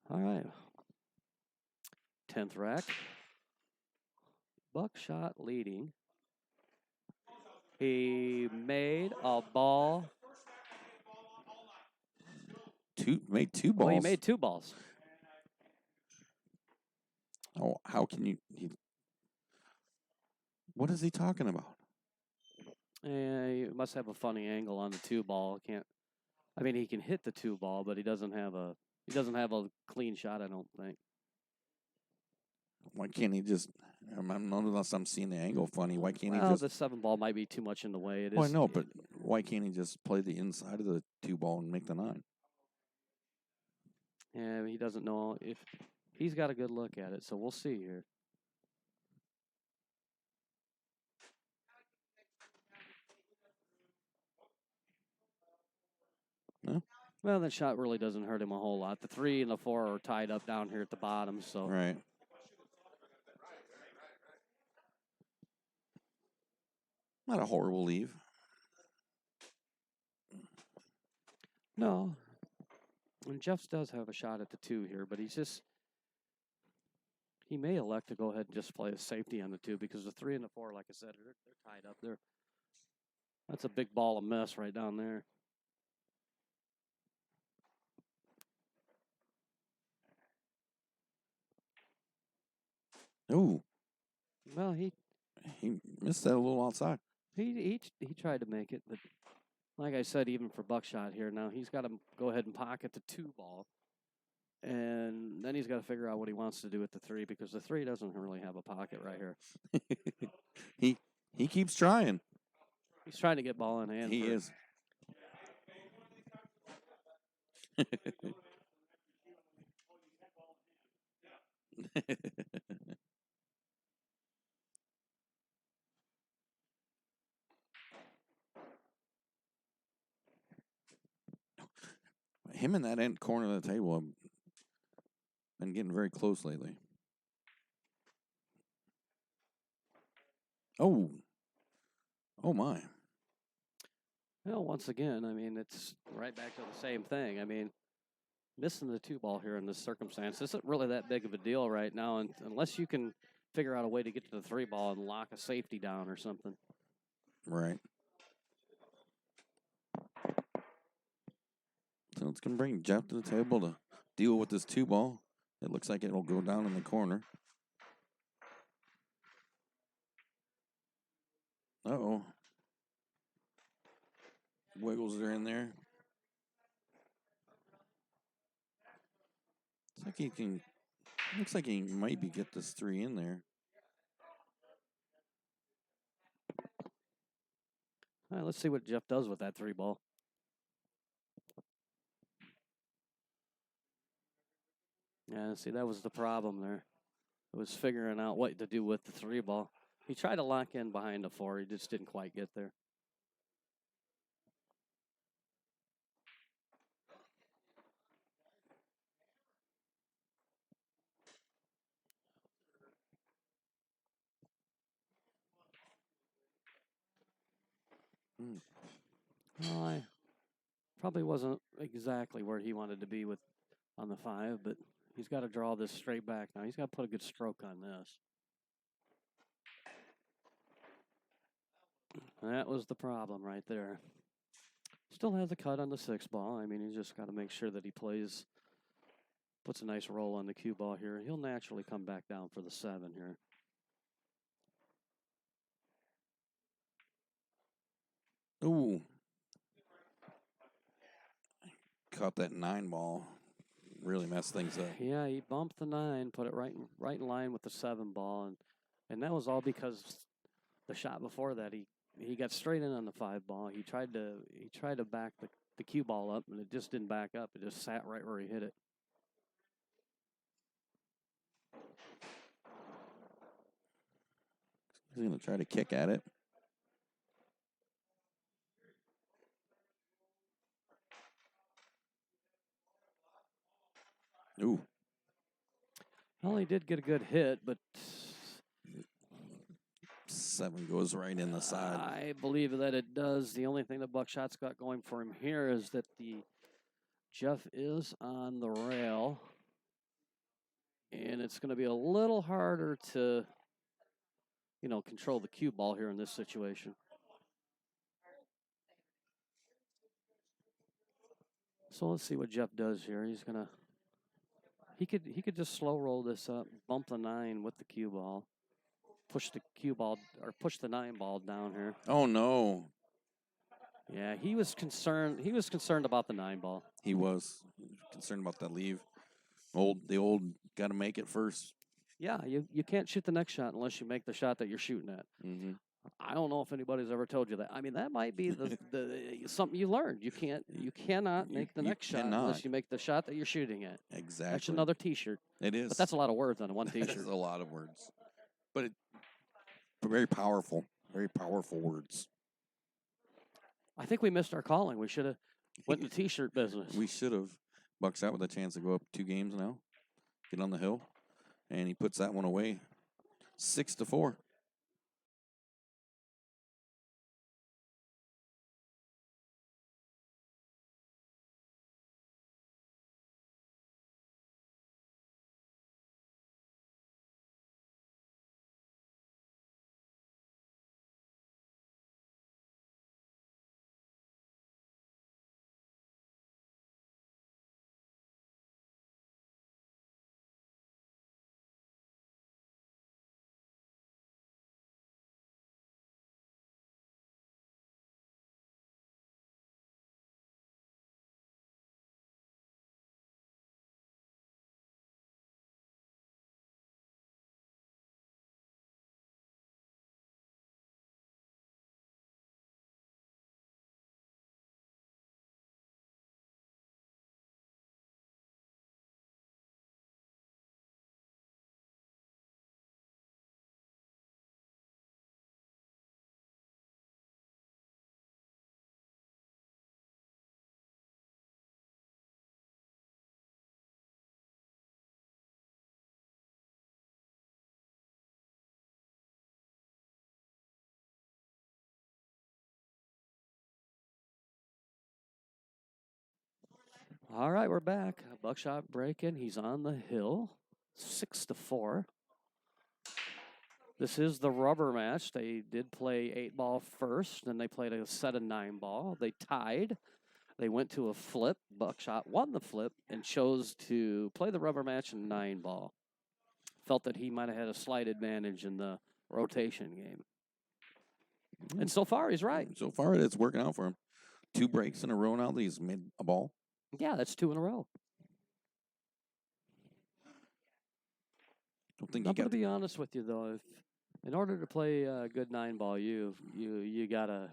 Speaker 1: All right. 10th rack. Buckshot leading. He made a ball.
Speaker 2: Made two balls.
Speaker 1: Well, he made 2 balls.
Speaker 2: Oh, how can you? What is he talking about?
Speaker 1: He must have a funny angle on the 2 ball. I mean, he can hit the 2 ball, but he doesn't have a clean shot, I don't think.
Speaker 2: Why can't he just? Unless I'm seeing the angle funny. Why can't he
Speaker 1: Well,
Speaker 2: just?
Speaker 1: the 7 ball might be too much in the way. It is.
Speaker 2: Well, I know, but why can't he just play the inside of the 2 ball and make the 9?
Speaker 1: Yeah, he doesn't know if he's got a good look at it, so we'll see here.
Speaker 2: No?
Speaker 1: Well, that shot really doesn't hurt him a whole lot. The 3 and the 4 are tied up down here at the bottom, so.
Speaker 2: Right. Not a horrible leave.
Speaker 1: No. And Jeff does have a shot at the 2 here, but he may elect to go ahead and just play a safety on the 2 because the 3 and the 4, like I said, they're tied up there. That's a big ball of mess right down there.
Speaker 2: Ooh.
Speaker 1: Well, he
Speaker 2: missed that a little outside.
Speaker 1: He tried to make it, but like I said, even for Buckshot here, now he's got to go ahead and pocket the 2 ball. And then he's got to figure out what he wants to do with the 3 because the 3 doesn't really have a pocket right here.
Speaker 2: He keeps trying.
Speaker 1: He's trying to get ball in hand.
Speaker 2: He is. Him in that end corner of the table have been getting very close lately. Oh. Oh, my.
Speaker 1: Well, once again, I mean, it's right back to the same thing. I mean, missing the 2 ball here in this circumstance isn't really that big of a deal right now, unless you can figure out a way to get to the 3 ball and lock a safety down or something.
Speaker 2: Right. So it's going to bring Jeff to the table to deal with this 2 ball. It looks like it'll go down in the corner. Uh-oh. Wiggles are in there. Looks like he might get this 3 in there.
Speaker 1: All right, let's see what Jeff does with that 3 ball. Yeah, see, that was the problem there. It was figuring out what to do with the 3 ball. He tried to lock in behind the 4. He just didn't quite get there. Well, I probably wasn't exactly where he wanted to be on the 5, but he's got to draw this straight back now. He's got to put a good stroke on this. That was the problem right there. Still has a cut on the 6 ball. I mean, he's just got to make sure that he puts a nice roll on the cue ball here. He'll naturally come back down for the 7 here.
Speaker 2: Ooh. Caught that 9 ball. Really messed things up.
Speaker 1: Yeah, he bumped the 9, put it right in line with the 7 ball, and that was all because the shot before that he got straight in on the 5 ball. He tried to back the cue ball up, and it just didn't back up. It just sat right where he hit it.
Speaker 2: He's going to try to kick at it. Ooh.
Speaker 1: Well, he did get a good hit, but
Speaker 2: 7 goes right in the side.
Speaker 1: I believe that it does. The only thing that Buckshot's got going for him here is that the Jeff is on the rail, and it's going to be a little harder to, control the cue ball here in this situation. So let's see what Jeff does here. He's gonna. He could just slow roll this up, bump the 9 with the cue ball, push the cue ball or push the 9 ball down here.
Speaker 2: Oh no.
Speaker 1: Yeah, he was concerned. He was concerned about the 9 ball.
Speaker 2: He was concerned about that leave. The old got to make it first.
Speaker 1: Yeah, you can't shoot the next shot unless you make the shot that you're shooting at.
Speaker 2: Mm-hmm.
Speaker 1: I don't know if anybody's ever told you that. I mean, that might be the something you learned. You cannot make the next shot unless you make the shot that you're shooting at.
Speaker 2: Exactly.
Speaker 1: That's another T-shirt.
Speaker 2: It is.
Speaker 1: But that's a lot of words on one T-shirt.
Speaker 2: That's a lot of words. But very powerful. Very powerful words.
Speaker 1: I think we missed our calling. We should have went in the T-shirt business.
Speaker 2: We should have. Buckshot with a chance to go up 2 games now. Get on the hill. And he puts that one away. 6-4.
Speaker 1: All right, we're back. Buckshot breaking. He's on the hill. 6-4. This is the rubber match. They did play 8 ball first, then they played a set of 9 ball. They tied. They went to a flip. Buckshot won the flip and chose to play the rubber match in 9 ball. Felt that he might have had a slight advantage in the rotation game. And so far, he's right.
Speaker 2: So far, it's working out for him. 2 breaks in a row now that he's made a ball.
Speaker 1: Yeah, that's 2 in a row.
Speaker 2: Don't think
Speaker 1: I'm going to be honest with you though. If in order to play a good 9 ball, you gotta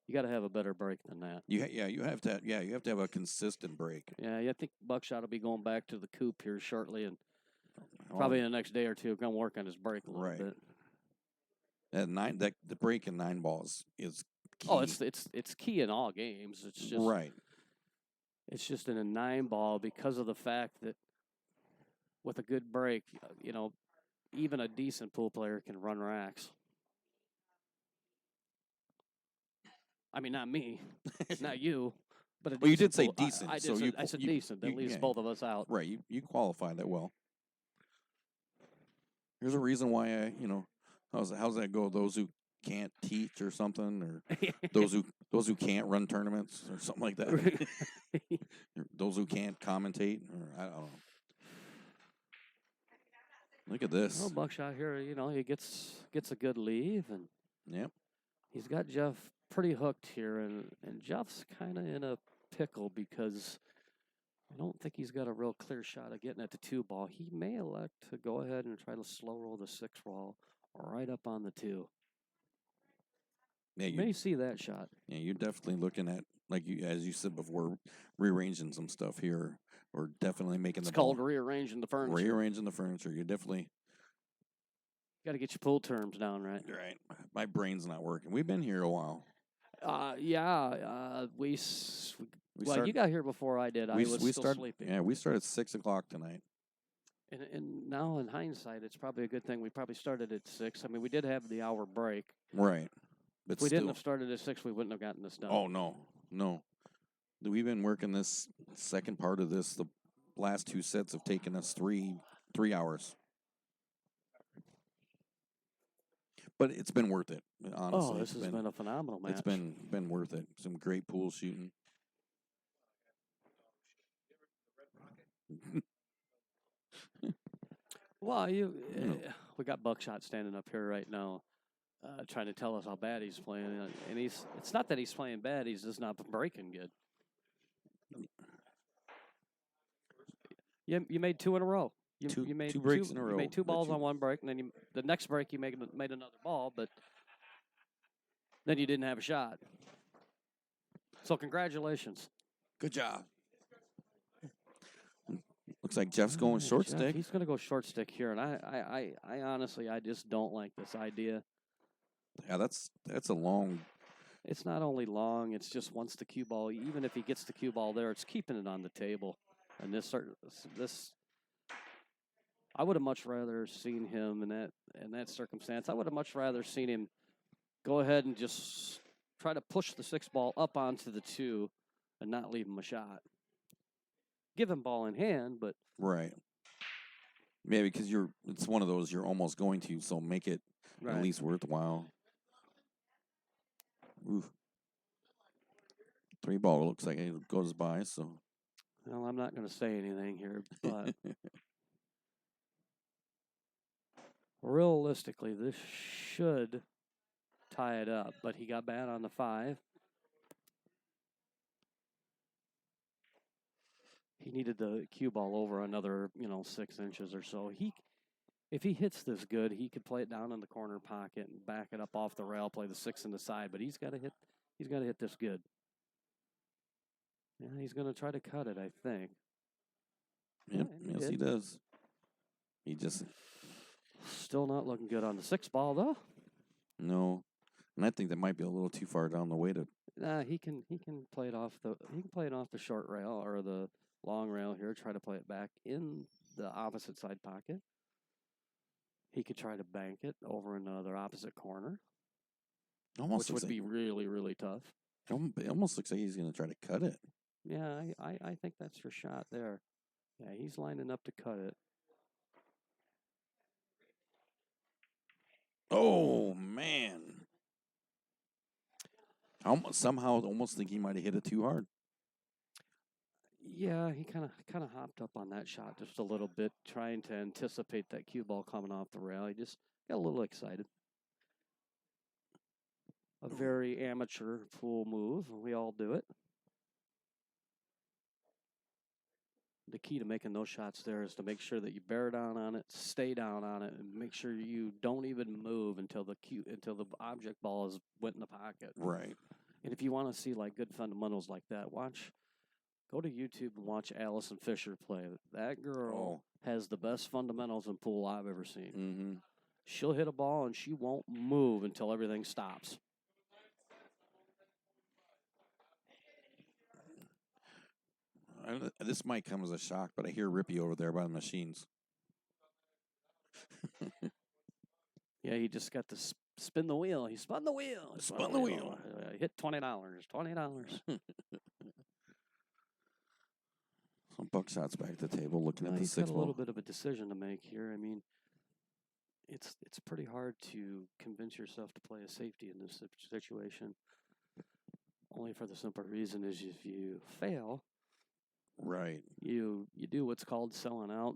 Speaker 1: have a better break than that.
Speaker 2: You have to have a consistent break.
Speaker 1: Yeah, I think Buckshot will be going back to the coop here shortly, and probably in the next day or two, gonna work on his break a little bit.
Speaker 2: The break in 9 balls is key.
Speaker 1: Oh, it's key in all games. It's just
Speaker 2: right.
Speaker 1: It's just in a 9 ball because of the fact that with a good break, even a decent pool player can run racks. I mean, not me, not you, but
Speaker 2: well, you did say decent.
Speaker 1: I said decent. That leaves both of us out.
Speaker 2: Right. You qualify that well. There's a reason why how's that go? Those who can't teach or something, or those who can't run tournaments or something like that. Those who can't commentate, or I don't know. Look at this.
Speaker 1: Well, Buckshot here, he gets a good leave, and
Speaker 2: yep,
Speaker 1: he's got Jeff pretty hooked here, and Jeff's kind of in a pickle because I don't think he's got a real clear shot of getting at the 2 ball. He may elect to go ahead and try to slow roll the 6 ball right up on the 2. Yeah, you may see that shot.
Speaker 2: Yeah, you're definitely looking at, as you said before, rearranging some stuff here, or definitely making
Speaker 1: it's called rearranging the furniture.
Speaker 2: Rearranging the furniture. You definitely
Speaker 1: got to get your pool terms down right.
Speaker 2: Right. My brain's not working. We've been here a while.
Speaker 1: You got here before I did. I was still sleeping.
Speaker 2: Yeah, we started at 6 o'clock tonight.
Speaker 1: And now in hindsight, it's probably a good thing we probably started at 6. I mean, we did have the hour break.
Speaker 2: Right. But
Speaker 1: if we didn't have started at 6, we wouldn't have gotten this done.
Speaker 2: Oh, no. We've been working this second part of this. The last 2 sets have taken us 3 hours. But it's been worth it, honestly.
Speaker 1: Oh, this has been a phenomenal match.
Speaker 2: It's been worth it. Some great pool shooting.
Speaker 1: Well,
Speaker 2: know.
Speaker 1: we got Buckshot standing up here right now, trying to tell us how bad he's playing, and it's not that he's playing bad; he's just not breaking good. You made two in a row. You made
Speaker 2: two breaks in a row.
Speaker 1: You made two balls on one break, and then the next break you made another ball, but then you didn't have a shot. So congratulations.
Speaker 2: Good job. Looks like Jeff's going short
Speaker 1: Jeff,
Speaker 2: stick.
Speaker 1: He's going to go short stick here, and I honestly, I just don't like this idea.
Speaker 2: Yeah, that's a long.
Speaker 1: It's not only long; it's just once the cue ball. Even if he gets the cue ball there, it's keeping it on the table. And this, I would have much rather seen him in that circumstance. I would have much rather seen him go ahead and just try to push the 6 ball up onto the 2, and not leave him a shot. Give him ball in hand, but
Speaker 2: right. Yeah, because it's one of those you're almost going to, so make it at least worthwhile. Ooh. 3 ball looks like it goes by, so.
Speaker 1: Well, I'm not going to say anything here, but realistically, this should tie it up. But he got bad on the 5. He needed the cue ball over another, 6 inches or so. If he hits this good, he could play it down in the corner pocket and back it up off the rail, play the 6 in the side. But he's got to hit this good. Yeah, he's going to try to cut it, I think.
Speaker 2: Yep, yes, he does. He just
Speaker 1: still not looking good on the 6 ball though.
Speaker 2: No, and I think that might be a little too far down the way to.
Speaker 1: Nah, he can play it off the short rail or the long rail here. Try to play it back in the opposite side pocket. He could try to bank it over another opposite corner, which would be really, really tough.
Speaker 2: It almost looks like he's going to try to cut it.
Speaker 1: Yeah, I think that's your shot there. Yeah, he's lining up to cut it.
Speaker 2: Oh, man. I somehow almost think he might have hit it too hard.
Speaker 1: Yeah, he kind of hopped up on that shot just a little bit, trying to anticipate that cue ball coming off the rail. He just got a little excited. A very amateur pool move. We all do it. The key to making those shots there is to make sure that you bear down on it, stay down on it, and make sure you don't even move until the object ball is went in the pocket.
Speaker 2: Right.
Speaker 1: And if you want to see like good fundamentals like that, go to YouTube and watch Allison Fisher play. That girl has the best fundamentals in pool I've ever seen.
Speaker 2: Mm-hmm.
Speaker 1: She'll hit a ball and she won't move until everything stops.
Speaker 2: This might come as a shock, but I hear Rippy over there by the machines.
Speaker 1: Yeah, he just got to spin the wheel. He spun the wheel.
Speaker 2: Spun the wheel.
Speaker 1: He hit $20.
Speaker 2: Some Buckshot's back at the table looking at the 6 ball.
Speaker 1: He's got a little bit of a decision to make here. I mean, it's pretty hard to convince yourself to play a safety in this situation. Only for the simple reason is if you fail,
Speaker 2: right,
Speaker 1: you do what's called selling out,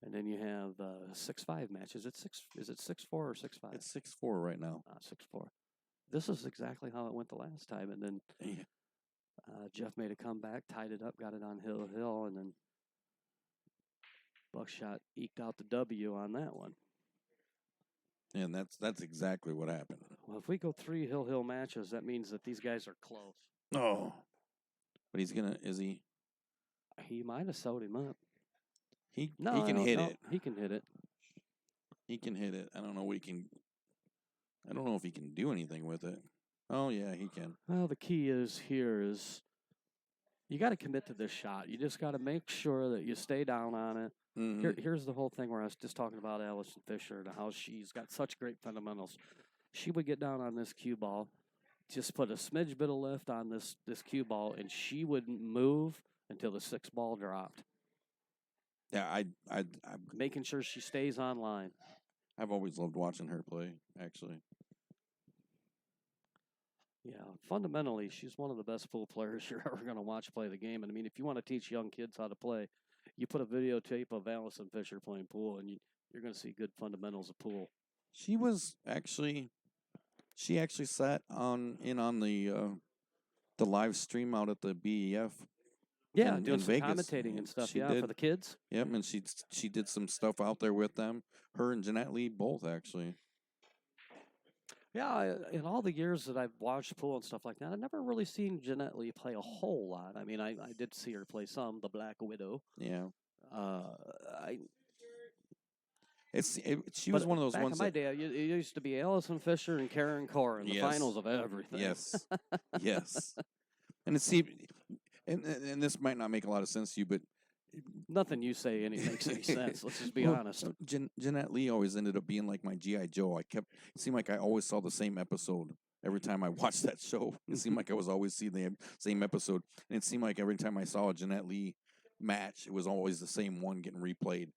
Speaker 1: and then you have 6-5 matches. Is it 6-4 or 6-5?
Speaker 2: It's 6-4 right now.
Speaker 1: 6-4. This is exactly how it went the last time, and then Jeff made a comeback, tied it up, got it on Hill, and then Buckshot eked out the W on that one.
Speaker 2: And that's exactly what happened.
Speaker 1: Well, if we go 3 Hill matches, that means that these guys are close.
Speaker 2: Oh. But is he?
Speaker 1: He might have sewed him up.
Speaker 2: He can hit it.
Speaker 1: He can hit it.
Speaker 2: He can hit it. I don't know if he can do anything with it. Oh, yeah, he can.
Speaker 1: Well, the key is you got to commit to this shot. You just got to make sure that you stay down on it.
Speaker 2: Mm-hmm.
Speaker 1: Here's the whole thing where I was just talking about Allison Fisher and how she's got such great fundamentals. She would get down on this cue ball, just put a smidge bit of lift on this cue ball, and she wouldn't move until the 6 ball dropped.
Speaker 2: Yeah, I'm
Speaker 1: making sure she stays on line.
Speaker 2: I've always loved watching her play, actually.
Speaker 1: Yeah, fundamentally, she's one of the best pool players you're ever going to watch play the game. And I mean, if you want to teach young kids how to play, you put a videotape of Allison Fisher playing pool, and you're going to see good fundamentals of pool.
Speaker 2: She actually sat on the live stream out at the BEF.
Speaker 1: Yeah,
Speaker 2: in
Speaker 1: doing some
Speaker 2: Vegas.
Speaker 1: commentating and stuff.
Speaker 2: She
Speaker 1: Yeah,
Speaker 2: did.
Speaker 1: for the kids.
Speaker 2: Yep, and she did some stuff out there with them. Her and Jeanette Lee both actually.
Speaker 1: Yeah, in all the years that I've watched pool and stuff like that, I've never really seen Jeanette Lee play a whole lot. I mean, I did see her play some, the Black Widow.
Speaker 2: Yeah.
Speaker 1: I
Speaker 2: She was one of those
Speaker 1: back
Speaker 2: ones
Speaker 1: in my day, it used to be Allison Fisher and Karen Corr in the
Speaker 2: Yes.
Speaker 1: finals of everything.
Speaker 2: Yes. Yes. And and this might not make a lot of sense to you, but
Speaker 1: Nothing you say makes any sense. Let's just be honest.
Speaker 2: Jeanette Lee always ended up being like my G.I. Joe. It seemed like I always saw the same episode every time I watched that show. It seemed like I was always seeing the same episode. And it seemed like every time I saw a Jeanette Lee match, it was always the same one getting replayed.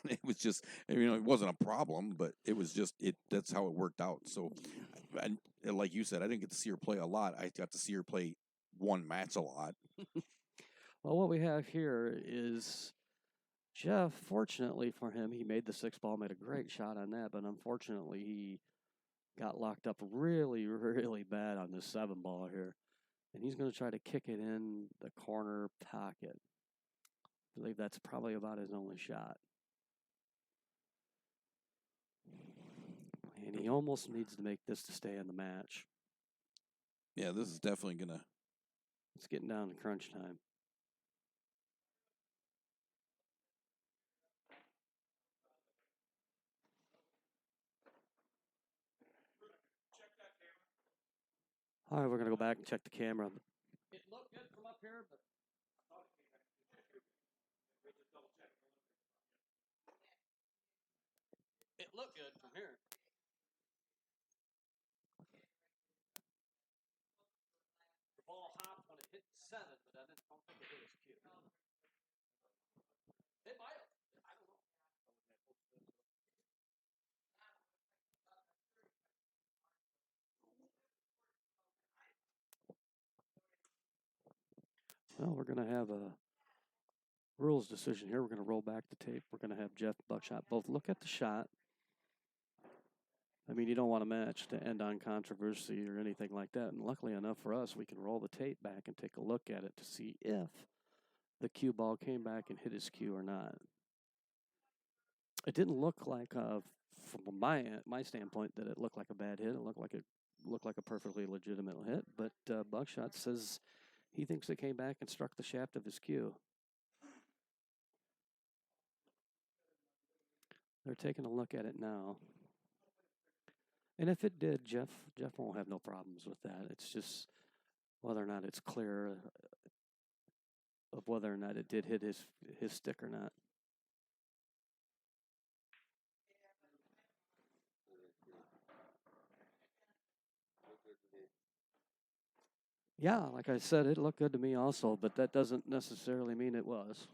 Speaker 2: It was just, it wasn't a problem, but it was just, that's how it worked out. So, like you said, I didn't get to see her play a lot. I got to see her play one match a lot.
Speaker 1: Well, what we have here is Jeff. Fortunately for him, he made the 6-ball, made a great shot on that, but unfortunately, he got locked up really, really bad on this 7-ball here. And he's going to try to kick it in the corner pocket. I believe that's probably about his only shot. And he almost needs to make this to stay in the match.
Speaker 2: Yeah, this is definitely going to.
Speaker 1: It's getting down to crunch time. All right, we're going to go back and check the camera. It looked good from up here, but it looked good from here. The ball hopped when it hit 7, but I don't think it hit his cue. It might have. I don't know. Well, we're going to have a rules decision here. We're going to roll back the tape. We're going to have Jeff Buckshot both look at the shot. I mean, you don't want a match to end on controversy or anything like that. And luckily enough for us, we can roll the tape back and take a look at it to see if the cue ball came back and hit his cue or not. It didn't look like, from my standpoint, that it looked like a bad hit. It looked like a perfectly legitimate hit. But Buckshot says he thinks it came back and struck the shaft of his cue. They're taking a look at it now. And if it did, Jeff won't have no problems with that. It's just whether or not it's clear of whether or not it did hit his stick or not. Yeah, like I said, it looked good to me also, but that doesn't necessarily mean it was.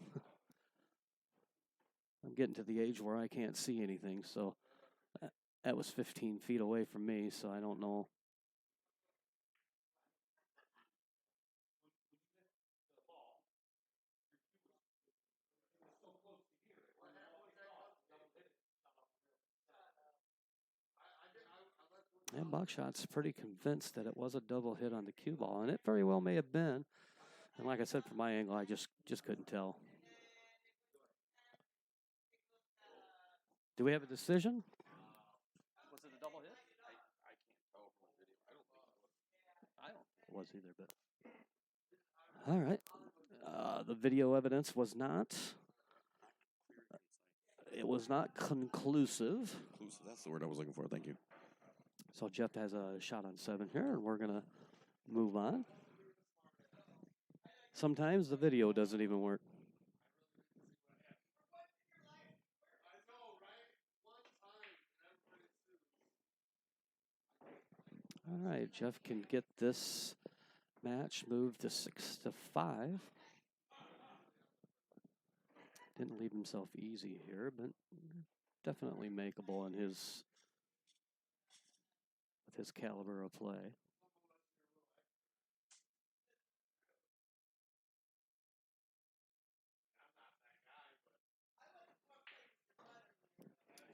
Speaker 1: I'm getting to the age where I can't see anything, so that was 15 feet away from me, so I don't know. And Buckshot's pretty convinced that it was a double hit on the cue ball, and it very well may have been. And like I said, from my angle, I just couldn't tell. Do we have a decision? Was it a double hit?
Speaker 2: I can't tell from the video. I don't think it was.
Speaker 1: I don't think it was either, but all right. The video evidence was not. It was not conclusive.
Speaker 2: That's the word I was looking for. Thank you.
Speaker 1: So Jeff has a shot on 7 here, and we're going to move on. Sometimes the video doesn't even work. All right, Jeff can get this match moved to 6-5. Didn't leave himself easy here, but definitely makeable in with his caliber of play.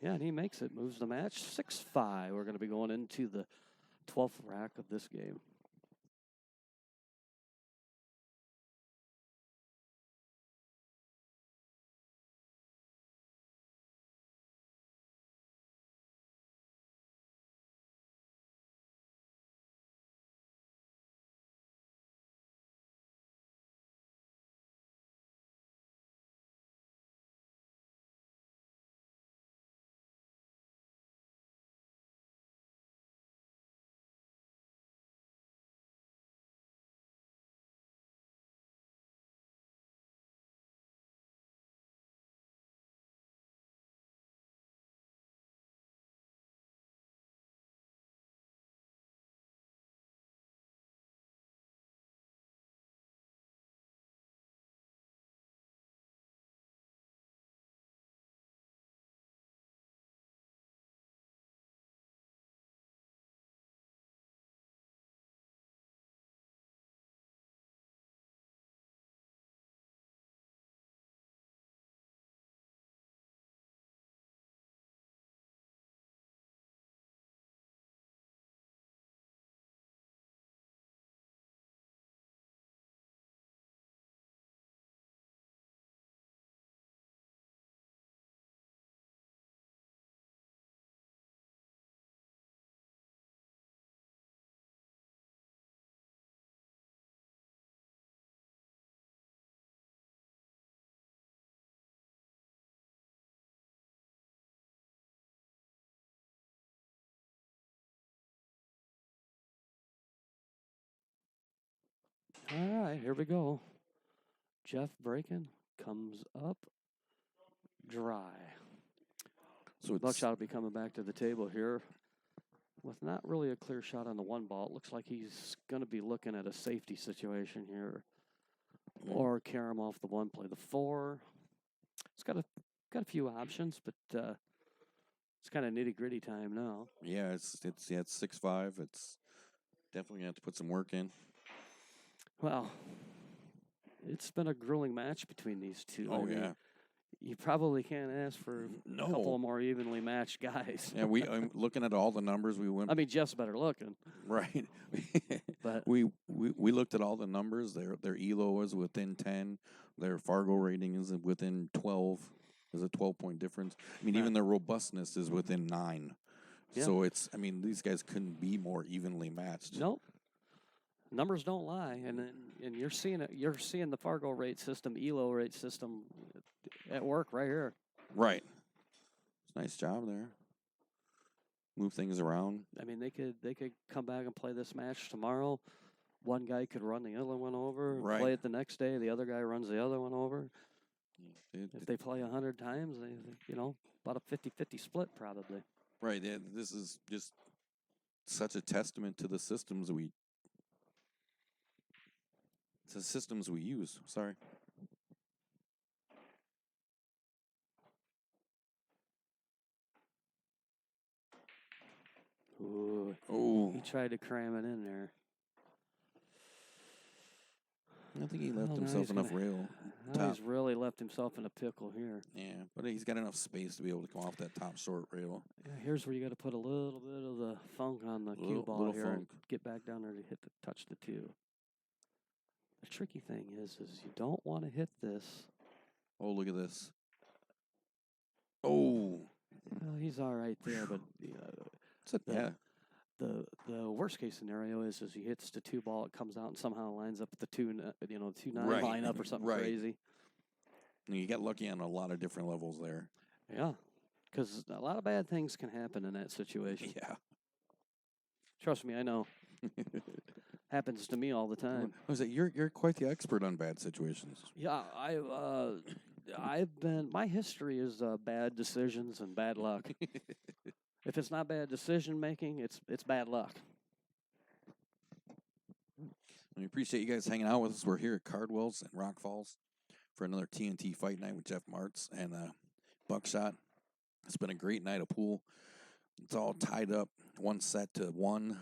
Speaker 1: Yeah, and he makes it, moves the match 6-5. We're going to be going into the 12th rack of this game. All right, here we go. Jeff breaking comes up dry. So Buckshot will be coming back to the table here with not really a clear shot on the one ball. It looks like he's going to be looking at a safety situation here, or carry him off the one play. The 4, it's got a few options, but it's kind of nitty gritty time now.
Speaker 2: Yeah, it's 6-5. It's definitely gonna have to put some work in.
Speaker 1: Well, it's been a grueling match between these two.
Speaker 2: Oh, yeah.
Speaker 1: You probably can't ask for a couple of more evenly matched guys.
Speaker 2: Yeah, I'm looking at all the numbers we went.
Speaker 1: I mean, Jeff's better looking.
Speaker 2: Right.
Speaker 1: But
Speaker 2: we looked at all the numbers. Their ELO was within 10. Their Fargo rating is within 12. There's a 12-point difference. I mean, even their robustness is within 9. Yeah. So these guys couldn't be more evenly matched.
Speaker 1: Nope. Numbers don't lie, and you're seeing it. You're seeing the Fargo rate system, ELO rate system, at work right here.
Speaker 2: Right. Nice job there. Move things around.
Speaker 1: I mean, they could come back and play this match tomorrow. One guy could run the other one over.
Speaker 2: Right.
Speaker 1: Play it the next day. The other guy runs the other one over. If they play 100 times, they about a 50-50 split probably.
Speaker 2: Right. This is just such a testament to the systems we use. Sorry.
Speaker 1: Ooh.
Speaker 2: Oh.
Speaker 1: He tried to cram it in there.
Speaker 2: I think he left himself enough rail.
Speaker 1: He's really left himself in a pickle here.
Speaker 2: Yeah, but he's got enough space to be able to come off that top short rail.
Speaker 1: Yeah, here's where you got to put a little bit of the funk on the cue ball here and get back down there to touch the 2. The tricky thing is you don't want to hit this.
Speaker 2: Oh, look at this. Oh.
Speaker 1: Well, he's all right there, but the worst case scenario is he hits the 2 ball, it comes out and somehow lines up with the 2-9 lineup or something crazy.
Speaker 2: And you get lucky on a lot of different levels there.
Speaker 1: Yeah, because a lot of bad things can happen in that situation.
Speaker 2: Yeah.
Speaker 1: Trust me, I know. Happens to me all the time.
Speaker 2: You're quite the expert on bad situations.
Speaker 1: Yeah, my history is bad decisions and bad luck. If it's not bad decision making, it's bad luck.
Speaker 2: We appreciate you guys hanging out with us. We're here at Cardwell's in Rock Falls for another TNT fight night with Jeff Martz and Buckshot. It's been a great night of pool. It's all tied up 1-1.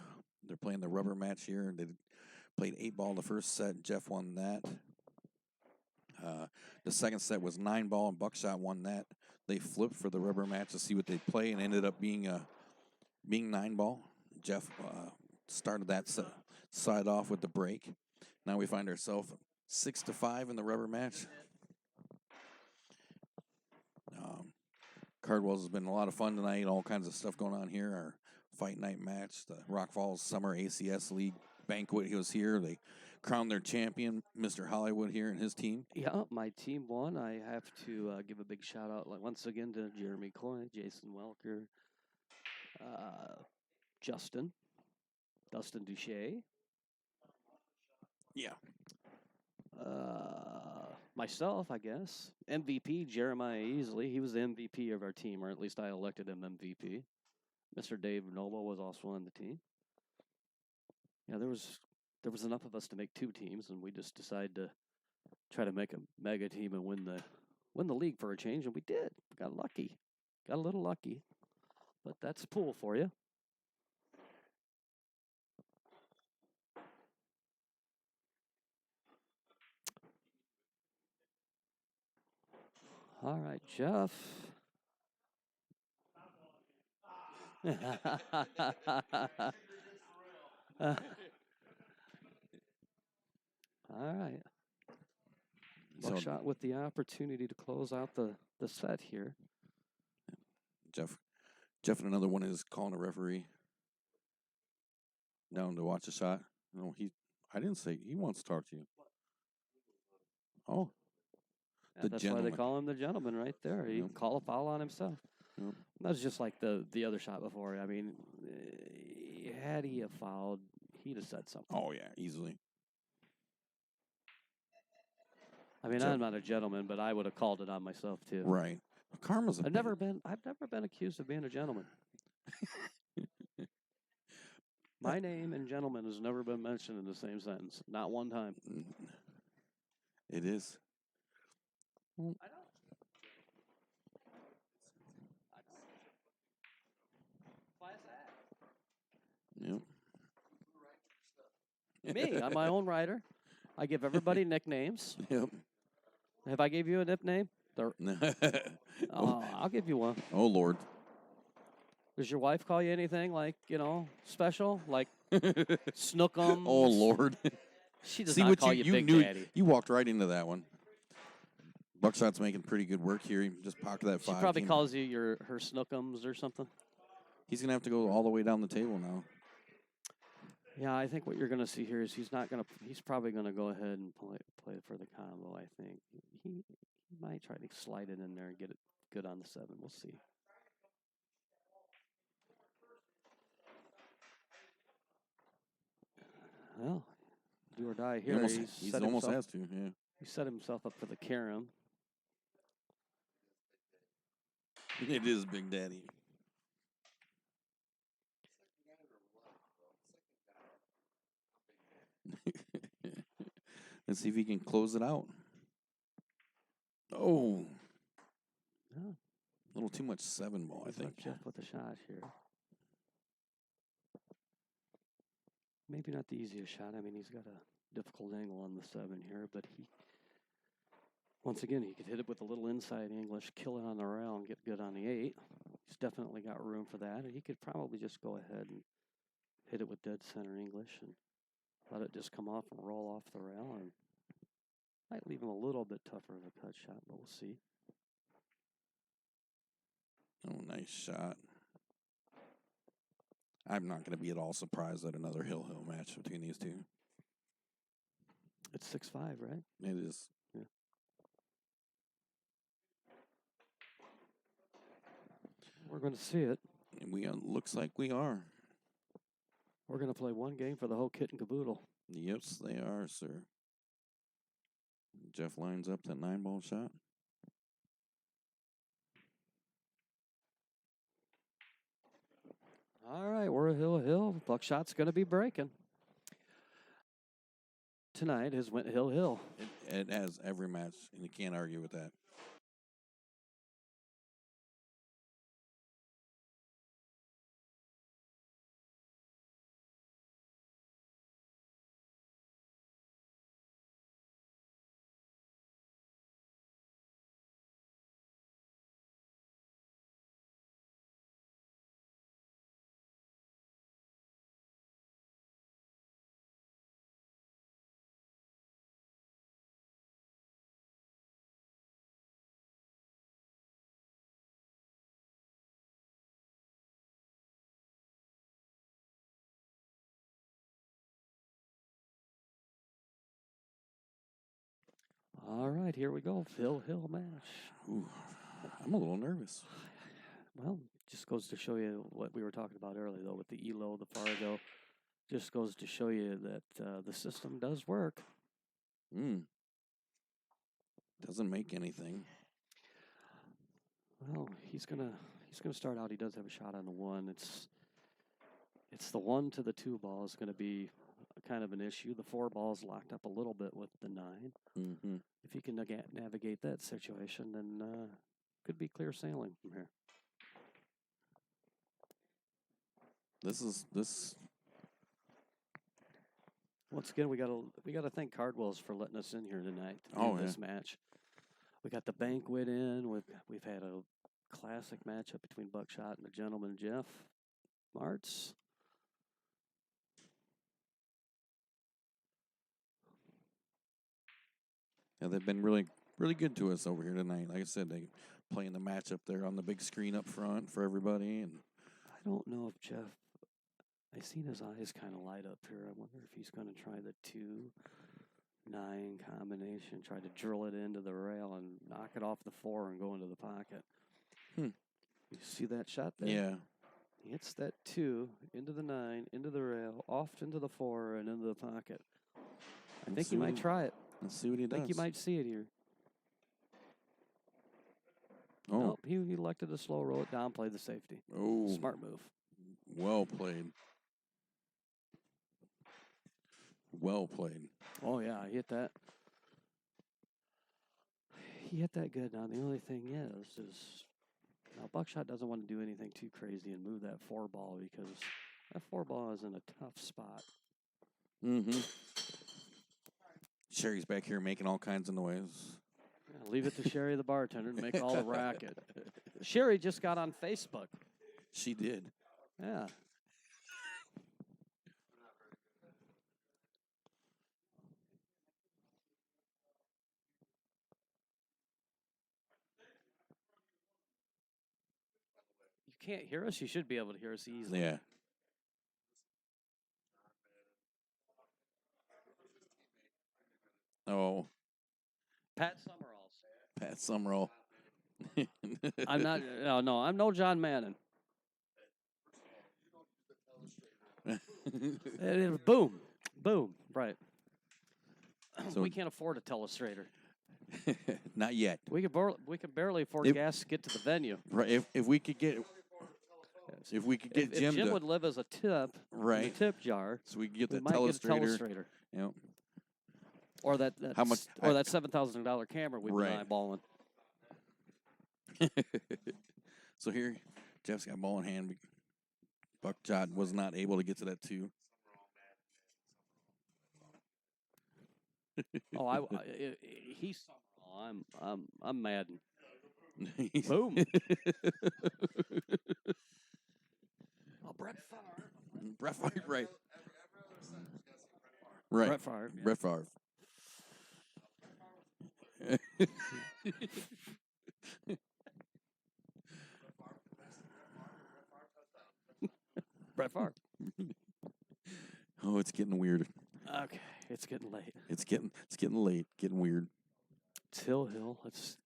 Speaker 2: They're playing the rubber match here. They played 8-ball the first set. Jeff won that. The second set was 9-ball, and Buckshot won that. They flipped for the rubber match to see what they'd play, and ended up being 9-ball. Jeff started that side off with the break. Now we find ourselves 6-5 in the rubber match. Cardwell's has been a lot of fun tonight. All kinds of stuff going on here. Our fight night match, the Rock Falls Summer ACS League banquet. He was here. They crowned their champion, Mr. Hollywood, here and his team.
Speaker 1: Yeah, my team won. I have to give a big shout out once again to Jeremy Coy, Jason Welker, Dustin Duche.
Speaker 2: Yeah.
Speaker 1: Myself, I guess. MVP, Jeremiah Easley. He was the MVP of our team, or at least I elected him MVP. Mr. Dave Noble was also on the team. Yeah, there was enough of us to make 2 teams, and we just decided to try to make a mega team and win the league for a change, and we did. We got lucky. Got a little lucky. But that's pool for you. All right, Jeff. All right. Buckshot with the opportunity to close out the set here.
Speaker 2: Jeff and another one is calling a referee down to watch a shot. No, I didn't say he wants to talk to you. Oh.
Speaker 1: Yeah, that's why they call him the gentleman right there. He call a foul on himself.
Speaker 2: Yep.
Speaker 1: That was just like the other shot before. I mean, had he have fouled, he'd have said something.
Speaker 2: Oh, yeah, easily.
Speaker 1: I mean, I'm not a gentleman, but I would have called it on myself too.
Speaker 2: Right. Karma's
Speaker 1: I've never been accused of being a gentleman. My name and gentleman has never been mentioned in the same sentence. Not one time.
Speaker 2: It is.
Speaker 1: I know. Why is that?
Speaker 2: Yep.
Speaker 1: Me, I'm my own writer. I give everybody nicknames.
Speaker 2: Yep.
Speaker 1: If I gave you a nickname, I'll give you one.
Speaker 2: Oh, Lord.
Speaker 1: Does your wife call you anything like, special? Like Snookums?
Speaker 2: Oh, Lord.
Speaker 1: She does not call you Big Daddy.
Speaker 2: You walked right into that one. Buckshot's making pretty good work here. He just pocket that 5.
Speaker 1: She probably calls you her Snookums or something.
Speaker 2: He's going to have to go all the way down the table now.
Speaker 1: Yeah, I think what you're going to see here is he's probably going to go ahead and play for the combo, I think. He might try to slide it in there and get it good on the 7. We'll see. Well, do or die here.
Speaker 2: He almost has to, yeah.
Speaker 1: He set himself up for the carom.
Speaker 2: It is Big Daddy. Let's see if he can close it out. Oh.
Speaker 1: Yeah.
Speaker 2: A little too much 7-ball, I think.
Speaker 1: Jeff with a shot here. Maybe not the easiest shot. I mean, he's got a difficult angle on the 7 here, but once again, he could hit it with a little inside English, kill it on the rail, and get good on the 8. He's definitely got room for that. He could probably just go ahead and hit it with dead center English and let it just come off and roll off the rail. And might leave him a little bit tougher of a cut shot, but we'll see.
Speaker 2: Oh, nice shot. I'm not going to be at all surprised at another Hill match between these two.
Speaker 1: It's 6-5, right?
Speaker 2: It is.
Speaker 1: Yeah. We're going to see it.
Speaker 2: And we looks like we are.
Speaker 1: We're going to play one game for the whole kit and caboodle.
Speaker 2: Yes, they are, sir. Jeff lines up that 9-ball shot.
Speaker 1: All right, we're a hill. Buckshot's going to be breaking. Tonight has went hill.
Speaker 2: It has every match, and you can't argue with that.
Speaker 1: All right, here we go. Phil Hill match.
Speaker 2: Ooh, I'm a little nervous.
Speaker 1: Well, just goes to show you what we were talking about earlier, though, with the Elo, the Fargo. Just goes to show you that the system does work.
Speaker 2: Doesn't make anything.
Speaker 1: Well, he's gonna start out. He does have a shot on the one. It's the 1 to the 2 ball is going to be kind of an issue. The 4 ball's locked up a little bit with the 9.
Speaker 2: Mm-hmm.
Speaker 1: If he can navigate that situation, then could be clear sailing from here.
Speaker 2: This.
Speaker 1: Once again, we gotta thank Cardwell's for letting us in here tonight to do this match. We got the banquet in. We've had a classic matchup between Buckshot and the gentleman Jeff Martz.
Speaker 2: Yeah, they've been really good to us over here tonight. Like I said, they playing the match up there on the big screen up front for everybody. And
Speaker 1: I don't know if Jeff. I seen his eyes kind of light up here. I wonder if he's going to try the 2-9 combination, try to drill it into the rail and knock it off the 4 and go into the pocket. You see that shot there?
Speaker 2: Yeah.
Speaker 1: He hits that 2 into the 9, into the rail, off into the 4, and into the pocket. I think he might try it.
Speaker 2: Let's see what he does.
Speaker 1: I think you might see it here.
Speaker 2: Oh.
Speaker 1: Nope, he elected to slow roll it down, play the safety.
Speaker 2: Oh.
Speaker 1: Smart move.
Speaker 2: Well played. Well played.
Speaker 1: Oh, yeah, he hit that. He hit that good. Now, the only thing is now Buckshot doesn't want to do anything too crazy and move that 4 ball because that 4 ball is in a tough spot.
Speaker 2: Mm-hmm. Sherry's back here making all kinds of noise.
Speaker 1: Yeah, leave it to Sherry, the bartender, to make all the racket. Sherry just got on Facebook.
Speaker 2: She did.
Speaker 1: Yeah. You can't hear us? You should be able to hear us easily.
Speaker 2: Yeah. Oh.
Speaker 1: Pat Summerall.
Speaker 2: Pat Summerall.
Speaker 1: I'm not. No, I'm no John Madden. Boom, right.
Speaker 2: So
Speaker 1: we can't afford a telestrator.
Speaker 2: Not yet.
Speaker 1: We could barely afford gas to get to the venue.
Speaker 2: Right. If we could get. If we could get Jim,
Speaker 1: if Jim would live as a tip,
Speaker 2: right,
Speaker 1: in a tip jar,
Speaker 2: so we could get the
Speaker 1: might
Speaker 2: telestrator.
Speaker 1: Get a telestrator.
Speaker 2: Yep.
Speaker 1: Or that
Speaker 2: how much?
Speaker 1: Or that $7,000 camera we've been eyeballing.
Speaker 2: So here, Jeff's got ball in hand. Buckshot was not able to get to that 2.
Speaker 1: Oh, he's Summerall. I'm Madden. Boom. Brett Favre.
Speaker 2: Brett Favre, right. Right.
Speaker 1: Brett Favre. Yeah.
Speaker 2: Brett Favre.
Speaker 1: Brett Favre.
Speaker 2: Oh, it's getting weird.
Speaker 1: Okay, it's getting late.
Speaker 2: It's getting late. Getting weird.
Speaker 1: Till Hill. It's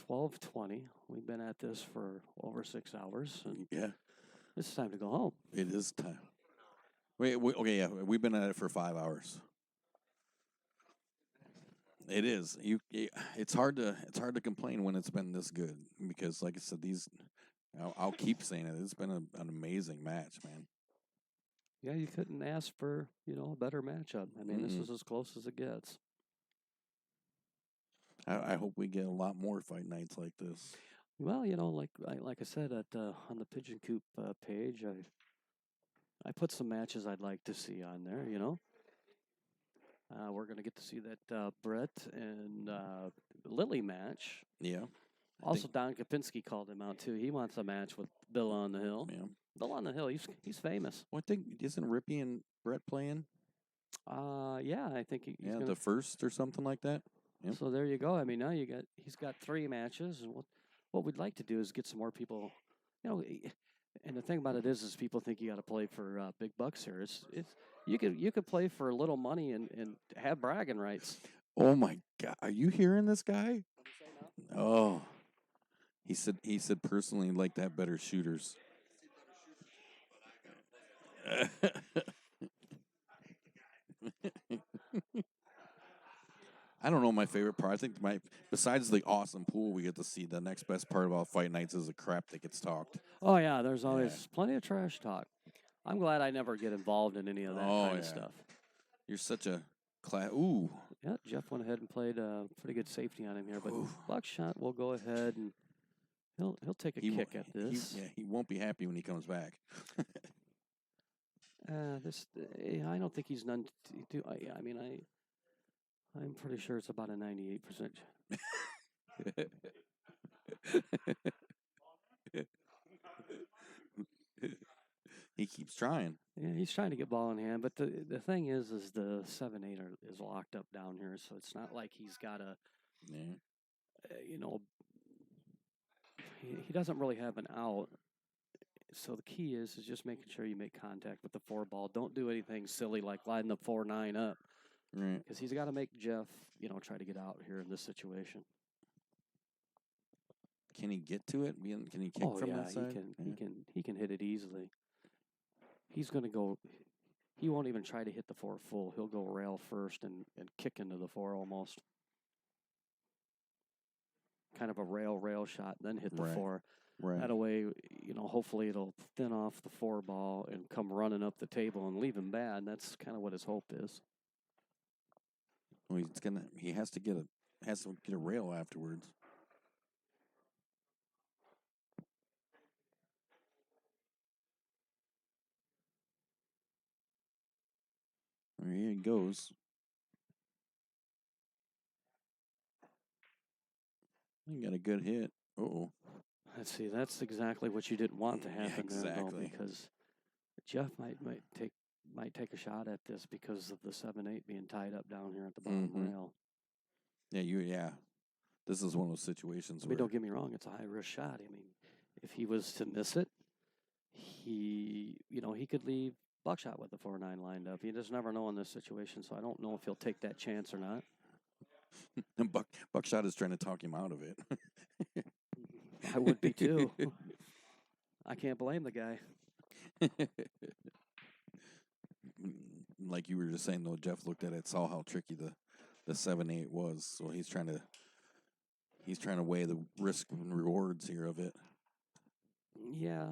Speaker 1: 12:20. We've been at this for over 6 hours, and
Speaker 2: yeah,
Speaker 1: it's time to go home.
Speaker 2: It is time. Wait, okay, yeah, we've been at it for 5 hours. It is. It's hard to complain when it's been this good because, like I said, I'll keep saying it. It's been an amazing match, man.
Speaker 1: Yeah, you couldn't ask for a better matchup. I mean, this is as close as it gets.
Speaker 2: I hope we get a lot more fight nights like this.
Speaker 1: Well, like I said on the Pigeon Coop page, I put some matches I'd like to see on there. We're going to get to see that Brett and Lily match.
Speaker 2: Yeah.
Speaker 1: Also, Don Kopinski called him out, too. He wants a match with Bill on the Hill.
Speaker 2: Yeah.
Speaker 1: Bill on the Hill, he's famous.
Speaker 2: Well, I think, isn't Rippy and Brett playing?
Speaker 1: Yeah, I think he's gonna,
Speaker 2: the first or something like that. Yep.
Speaker 1: So there you go. I mean, now he's got 3 matches, and what we'd like to do is get some more people. And the thing about it is people think you got to play for big bucks here. You could play for little money and have bragging rights.
Speaker 2: Oh my God! Are you hearing this guy?
Speaker 1: What do you say now?
Speaker 2: Oh, he said personally like to have better shooters. I don't know my favorite part. I think besides the awesome pool we get to see, the next best part about fight nights is the crap that gets talked.
Speaker 1: Oh yeah, there's
Speaker 2: Yeah.
Speaker 1: always plenty of trash talk. I'm glad I never get involved in any of that
Speaker 2: Oh,
Speaker 1: kind of
Speaker 2: yeah.
Speaker 1: stuff.
Speaker 2: You're such a Ooh.
Speaker 1: Yeah, Jeff went ahead and played pretty good safety on him here, but
Speaker 2: Ooh.
Speaker 1: Buckshot will go ahead and he'll take a kick at this.
Speaker 2: He won't be happy when he comes back.
Speaker 1: I don't think he's none. I mean, I'm pretty sure it's about a 98%.
Speaker 2: He keeps trying.
Speaker 1: Yeah, he's trying to get ball in hand, but the thing is the 7-8 is locked up down here, so it's not like he's got a,
Speaker 2: Yeah.
Speaker 1: He doesn't really have an out. So the key is just making sure you make contact with the 4 ball. Don't do anything silly like lining the 4-9 up,
Speaker 2: Right.
Speaker 1: because he's got to make Jeff, try to get out here in this situation.
Speaker 2: Can he get to it? Can he kick from that side?
Speaker 1: He can hit it easily. He's going to go. He won't even try to hit the 4 full. He'll go rail first and kick into the 4 almost. Kind of a rail shot, then hit the 4.
Speaker 2: Right.
Speaker 1: That way, hopefully it'll thin off the 4 ball and come running up the table and leave him bad. And that's kind of what his hope is.
Speaker 2: Well, he has to get a rail afterwards. There he goes. He got a good hit. Uh-oh.
Speaker 1: Let's see. That's exactly what you didn't want to happen there, though,
Speaker 2: Exactly.
Speaker 1: because Jeff might take a shot at this because of the 7-8 being tied up down here at the bottom rail.
Speaker 2: Yeah. This is one of those situations
Speaker 1: I mean,
Speaker 2: where,
Speaker 1: don't get me wrong, it's a high risk shot. I mean, if he was to miss it, he could leave Buckshot with the 4-9 lined up. You just never know in this situation, so I don't know if he'll take that chance or not.
Speaker 2: Buckshot is trying to talk him out of it.
Speaker 1: I would be too. I can't blame the guy.
Speaker 2: Like you were just saying, though, Jeff looked at it, saw how tricky the 7-8 was, so he's trying to weigh the risk and rewards here of it.
Speaker 1: Yeah.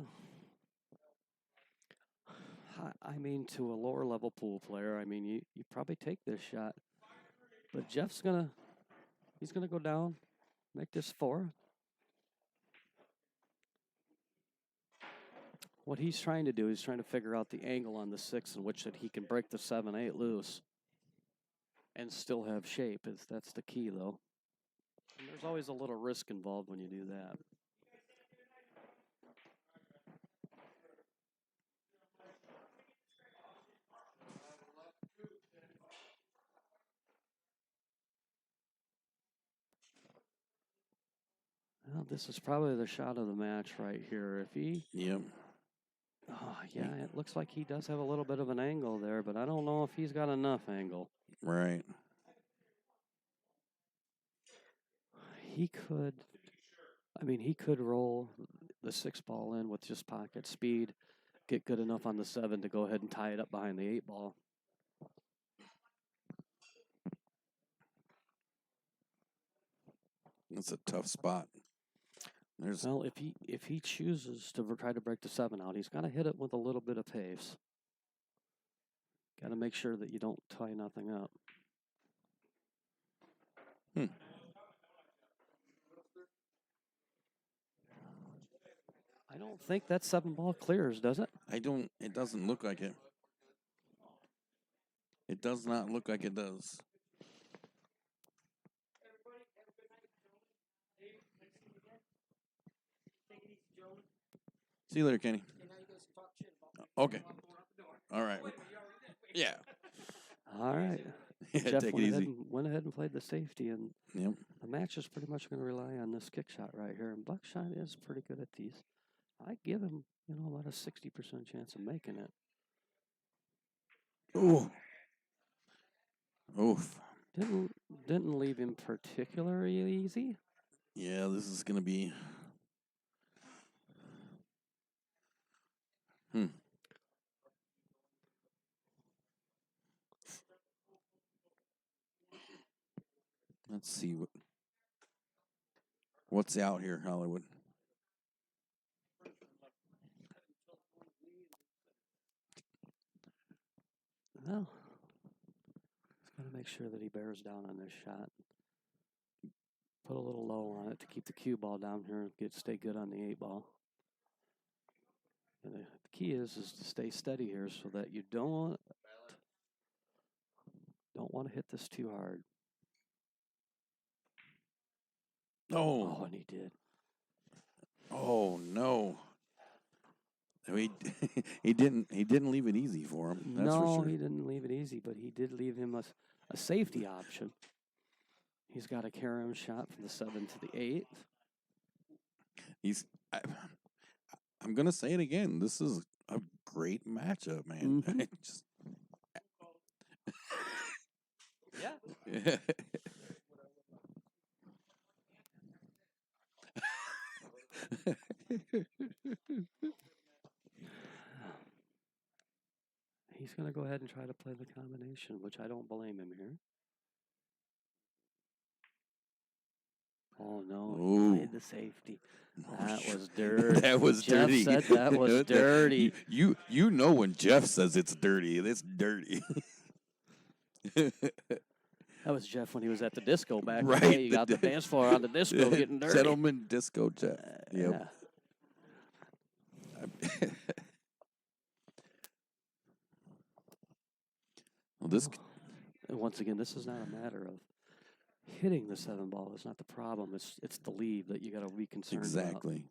Speaker 1: I mean, to a lower level pool player, I mean, you probably take this shot, but Jeff's gonna go down, make this 4. What he's trying to do is trying to figure out the angle on the 6 in which that he can break the 7-8 loose and still have shape. That's the key, though. And there's always a little risk involved when you do that. Well, this is probably the shot of the match right here. If he...
Speaker 2: Yep.
Speaker 1: Oh, yeah, it looks like he does have a little bit of an angle there, but I don't know if he's got enough angle.
Speaker 2: Right.
Speaker 1: He could roll the 6 ball in with just pocket speed, get good enough on the 7 to go ahead and tie it up behind the 8 ball.
Speaker 2: That's a tough spot.
Speaker 1: Well, if he chooses to try to break the 7 out, he's got to hit it with a little bit of pace. Got to make sure that you don't tie nothing up. I don't think that 7 ball clears, does it?
Speaker 2: It doesn't look like it. It does not look like it does. See you later, Kenny. Okay. All right. Yeah.
Speaker 1: All right.
Speaker 2: Yeah,
Speaker 1: Jeff
Speaker 2: take it easy.
Speaker 1: went ahead and played the safety, and
Speaker 2: Yep.
Speaker 1: the match is pretty much going to rely on this kick shot right here. And Buckshot is pretty good at these. I give him, about a 60% chance of making it.
Speaker 2: Ooh. Oof.
Speaker 1: Didn't leave him particularly easy.
Speaker 2: Yeah, this is going to be. Let's see what's out here, Hollywood.
Speaker 1: Well, he's got to make sure that he bears down on this shot. Put a little low on it to keep the cue ball down here and stay good on the 8 ball. And the key is to stay steady here so that you don't want to hit this too hard.
Speaker 2: Oh,
Speaker 1: Oh, and he did.
Speaker 2: Oh no. He he didn't leave it easy for him. That's for sure.
Speaker 1: He didn't leave it easy, but he did leave him a safety option. He's got a carry shot from the 7 to the 8.
Speaker 2: I'm gonna say it again. This is a great matchup, man.
Speaker 1: Mm-hmm.
Speaker 2: Yeah.
Speaker 1: He's going to go ahead and try to play the combination, which I don't blame him here. Oh, no. He played the safety. That was dirty.
Speaker 2: That was
Speaker 1: Jeff
Speaker 2: dirty.
Speaker 1: said that was dirty.
Speaker 2: You know when Jeff says it's dirty, it's dirty.
Speaker 1: That was Jeff when he was at the disco back
Speaker 2: right.
Speaker 1: in the day. You got the dance floor on the disco getting dirty.
Speaker 2: Gentleman disco Jeff. Yep.
Speaker 1: Yeah.
Speaker 2: Well, this.
Speaker 1: And once again, this is not a matter of hitting the 7 ball. It's not the problem. It's the lead that you got to be concerned about.
Speaker 2: Exactly.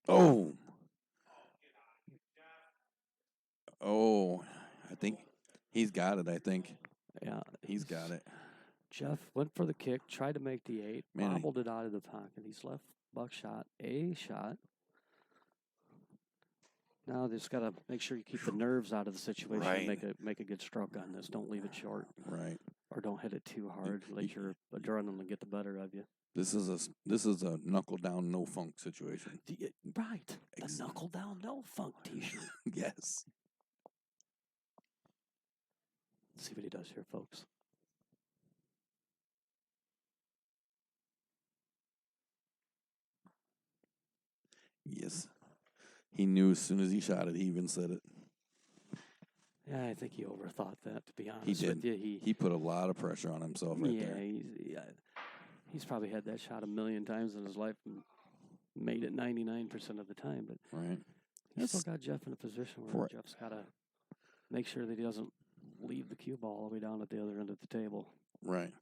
Speaker 2: Oh. Oh, I think he's got it. I think.
Speaker 1: Yeah,
Speaker 2: he's got it.
Speaker 1: Jeff went for the kick, tried to make the 8, bobbled it out of the pocket. He's left Buckshot a shot. Now they just got to make sure you keep the nerves out of the situation.
Speaker 2: Right.
Speaker 1: And make a good stroke on this. Don't leave it short.
Speaker 2: Right.
Speaker 1: Or don't hit it too hard. Let your adrenaline get the better of you.
Speaker 2: This is a knuckle down, no funk situation.
Speaker 1: Right. The knuckle down, no funk T-shirt.
Speaker 2: Yes.
Speaker 1: Let's see what he does here, folks.
Speaker 2: Yes. He knew as soon as he shot it. He even said it.
Speaker 1: Yeah, I think he overthought that, to be honest
Speaker 2: He did.
Speaker 1: with you.
Speaker 2: He put a lot of pressure on himself right there.
Speaker 1: He's probably had that shot a million times in his life and made it 99% of the time. But
Speaker 2: right.
Speaker 1: He's still got Jeff in a position where Jeff's got to make sure that he doesn't leave the cue ball all the way down at the other end of the table.
Speaker 2: Right.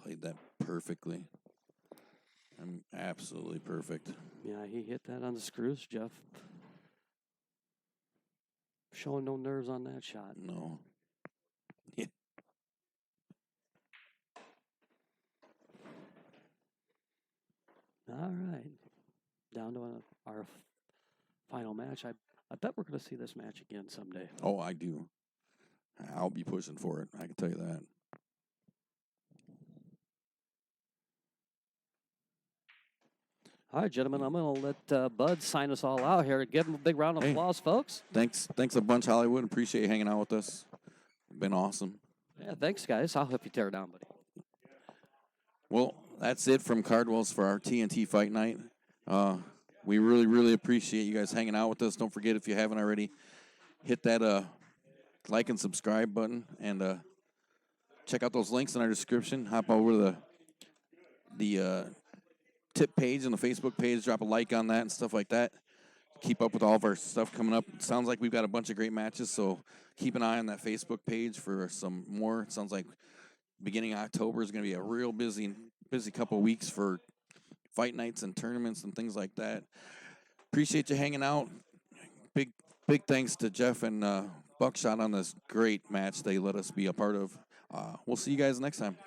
Speaker 2: Played that perfectly. I'm absolutely perfect.
Speaker 1: Yeah, he hit that on the screws, Jeff. Showing no nerves on that shot.
Speaker 2: No. Yeah.
Speaker 1: All right. Down to our final match. I bet we're going to see this match again someday.
Speaker 2: Oh, I do. I'll be pushing for it. I can tell you that.
Speaker 1: All right, gentlemen, I'm going to let Bud sign us all out here. Give him a big round of applause, folks.
Speaker 2: Thanks a bunch, Hollywood. Appreciate you hanging out with us. Been awesome.
Speaker 1: Yeah, thanks, guys. I'll help you tear it down, buddy.
Speaker 2: Well, that's it from Cardwell's for our TNT Fight Night. We really, really appreciate you guys hanging out with us. Don't forget, if you haven't already, hit that like and subscribe button, and check out those links in our description. Hop over to the tip page on the Facebook page, drop a like on that and stuff like that. Keep up with all of our stuff coming up. It sounds like we've got a bunch of great matches, so keep an eye on that Facebook page for some more. It sounds like beginning of October is going to be a real busy couple of weeks for fight nights and tournaments and things like that. Appreciate you hanging out. Big thanks to Jeff and Buckshot on this great match they let us be a part of. We'll see you guys next time.